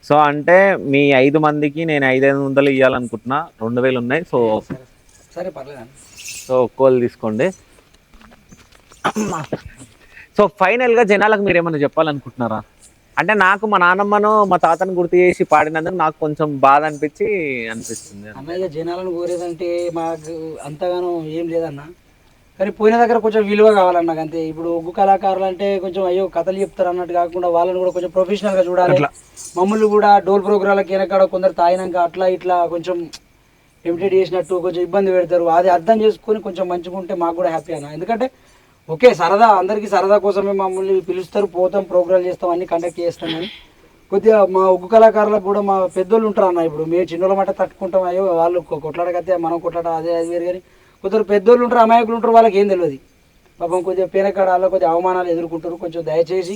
సో అంటే మీ 5 మందికి నేను 500 ఇవ్వాలనుకుంటున్నా, 2000 ఉన్నాయి. సో సరే పర్లేదు. సో ఒక్కోళ్ళు తీసుకోండి. సో ఫైనల్గా జనాలకు మీరు ఏమైనా చెప్పాలనుకుంటున్నారా? అంటే నాకు మా నానమ్మను మా తాతను గుర్తు చేసి పాడినందుకు నాకు కొంచెం బాధ అనిపిస్తుంది. అన్నయ్య జనాలను కోరేదంటే మాకు అంతగానో ఏం లేదన్న, కానీ పోయిన దగ్గర కొంచెం విలువ కావాలన్నా అంతే. ఇప్పుడు ఒగ్గు కళాకారులు అంటే కొంచెం అయ్యో కథలు చెప్తారు అన్నట్టు కాకుండా వాళ్ళని కూడా కొంచెం ప్రొఫెషనల్గా చూడాలి. మమ్మల్ని కూడా డోల్ ప్రోగ్రాంలకు వెనకాడ కొందరు తాగినాక అట్లా ఇట్లా కొంచెం ఇమిటేట్ చేసినట్టు కొంచెం ఇబ్బంది పెడతారు. అది అర్థం చేసుకొని కొంచెం మంచిగా ఉంటే మాకు కూడా హ్యాపీ అన్న. ఎందుకంటే ఓకే సరదా, అందరికీ సరదా కోసమే మమ్మల్ని పిలుస్తారు, పోతాం, ప్రోగ్రాలు చేస్తాం, అన్ని కండక్ట్ చేస్తాం. కానీ కొద్దిగా మా ఒగ్గు కళాకారులకు కూడా మా పెద్దోళ్ళు ఉంటారు అన్న. ఇప్పుడు మేము చిన్నోళ్ళ మాట తట్టుకుంటాం, అయ్యో వాళ్ళు కొట్లాడకతే మనం కొట్లాడ అదే అది వేరు. కానీ కొందరు పెద్దోళ్ళు ఉంటారు, అమాయకులు ఉంటారు, వాళ్ళకి ఏం తెలియదు. పాపం కొద్దిగా పేనకాడాల్లో కొద్దిగా అవమానాలు ఎదుర్కొంటారు. కొంచెం దయచేసి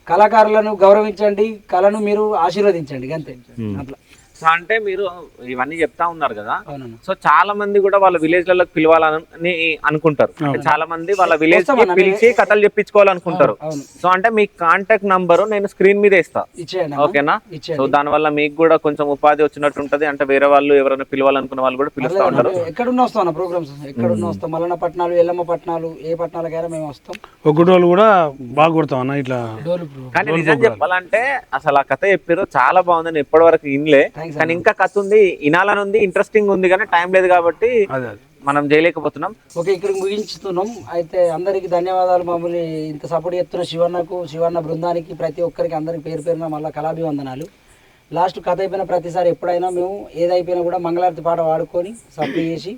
కళాకారులను గౌరవించండి, కళను మీరు ఆశీర్వదించండి అంతే అట్లా. సో అంటే మీరు ఇవన్నీ చెప్తా ఉన్నారు కదా, సో చాలా మంది కూడా వాళ్ళ విలేజ్ లకు పిలవాలని అనుకుంటారు. అంటే చాలా మంది వాళ్ళ విలేజ్ కి పిలిచి కథలు చెప్పించుకోవాలనుకుంటారు. సో అంటే మీ కాంటాక్ట్ నంబర్ నేను స్క్రీన్ మీద ఇస్తా, ఓకేనా? సో దాని వల్ల మీకు కూడా కొంచెం ఉపాధి వచ్చినట్టు ఉంటది. అంటే వేరే వాళ్ళు ఎవరైనా పిలవాలనుకున్న వాళ్ళు కూడా పిలుస్తా ఉంటారు. ఎక్కడున్నా వస్తాం ప్రోగ్రామ్స్, ఎక్కడున్నా వస్తాం. మల్లన్న పట్నాలు, ఎల్లమ్మ పట్నాలు, ఏ పట్నాలకైనా మేము వస్తాం. ఒక్కటోళ్ళు కూడా బాగా కొడతాం అన్న ఇట్లా. కానీ నిజం చెప్పాలంటే అసలు ఆ కథ చెప్పారు చాలా బాగుందని ఇప్పటి వరకు ఇన్లే. కానీ ఇంకా కథ ఉంది, ఇనాలని ఉంది, ఇంట్రెస్టింగ్ ఉంది, కానీ టైం లేదు కాబట్టి మనం చేయలేకపోతున్నాం. ఓకే, ఇక్కడ ముగించుతున్నాం. అయితే అందరికి ధన్యవాదాలు. మమ్మల్ని ఇంత సపోర్ట్ చేస్తున్న శివన్నకు, శివన్న బృందానికి, ప్రతి ఒక్కరికి అందరికి పేరు పేరున మళ్ళీ కళాభివందనాలు. లాస్ట్ కథ అయిపోయిన ప్రతిసారి ఎప్పుడైనా మేము ఏదైపోయినా కూడా మంగళారతి పాట వాడుకొని సప్లై చేసి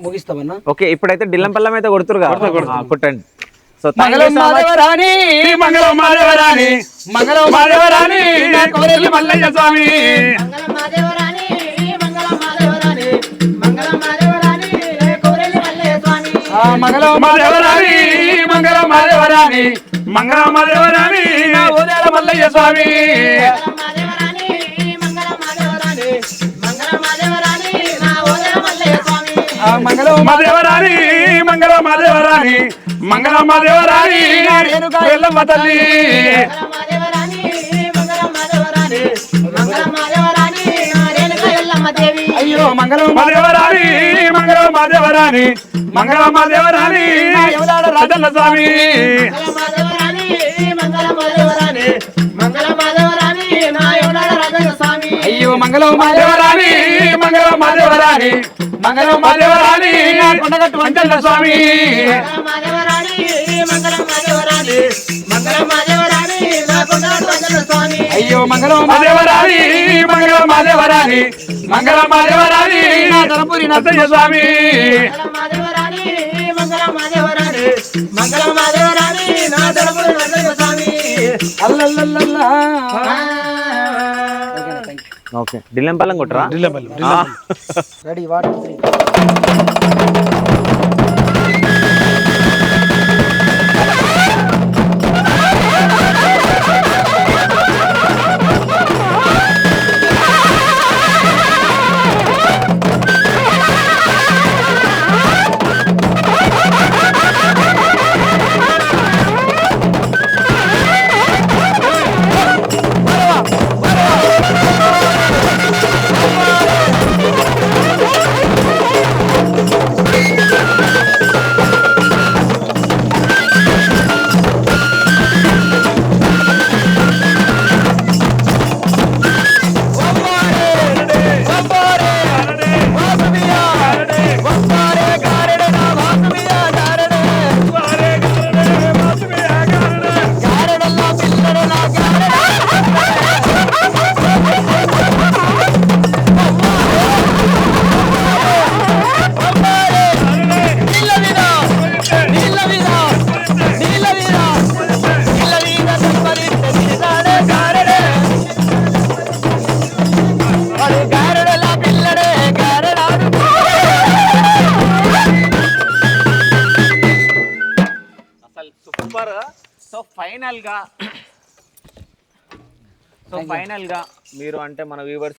ముగిస్తామన్నా. ఓకే, ఇప్పుడైతే డిల్లం పల్లం అయితే కొడుతురుగా, కొట్టండి. సో మంగళం మాధవరాణి, మంగళం మాధవరాణి, మంగళం మాధవరాణి, కోరెల్లి మల్లయ్య స్వామి, మంగళం మాధవరాణి, మంగళం మాధవరాణి, మంగళం మాధవరాణి, కోరెల్లి మల్లయ్య స్వామి, మంగళం మాధవరాణి, మంగళం మాధవరాణి, మంగళం మాధవరాణి, ఓదెల మల్లయ్య స్వామి, మంగళం మాధవరాణి, మంగళం మాధవరాని, మంగళం మాధవరాని, నా ఓదెల మల్లయ్య స్వామి, మంగళం మాధవరాని, మంగళం మాధవరాని, మంగళం మాధవరాని, రేణుకా ఎల్లమ్మ తల్లి, మంగళం మాధవరాని, మంగళం మాధవరాని, మంగళం మాధవరాని, రేణుకా ఎల్లమ్మ దేవి, అయ్యో మంగళం మాధవరాని, మంగళం మాధవరాని, మంగళం మాధవరాని, ఎవలాడ రాజన్న స్వామి, మంగళం మాధవరాని, మంగళం మాధవరాని, మంగళం మాధవరాని, నా ఎవలాడ రాజన్న స్వామి, అయ్యో మంగళం మాధవరాని, మంగళం మాధవరాని, మంగళం మాధవరాని, కొండగట్టు అంజన్న స్వామి, మంగళం మాధవరాని, మంగళం మాధవరాని, మంగళం మాధవరాని, నా కొండగట్టు అంజన్న స్వామి, అయ్యో మంగళం మాధవరాని, మంగళం మాధవరాని, మంగళం మాధవరాని, నా ధనపురి నరసింహ స్వామి, మంగళం మాధవరాని, మంగళం మాధవరాని, మంగళం మాధవరాని, నా ధనపురి నరసింహ స్వామి, అల్లల్లల్లా. ఓకే, డిల్లెంపల్లం కొట్టరా? రెడీ 1 2 3 ఫైనల్ గా మీరు అంటే మన వ్యూవర్స్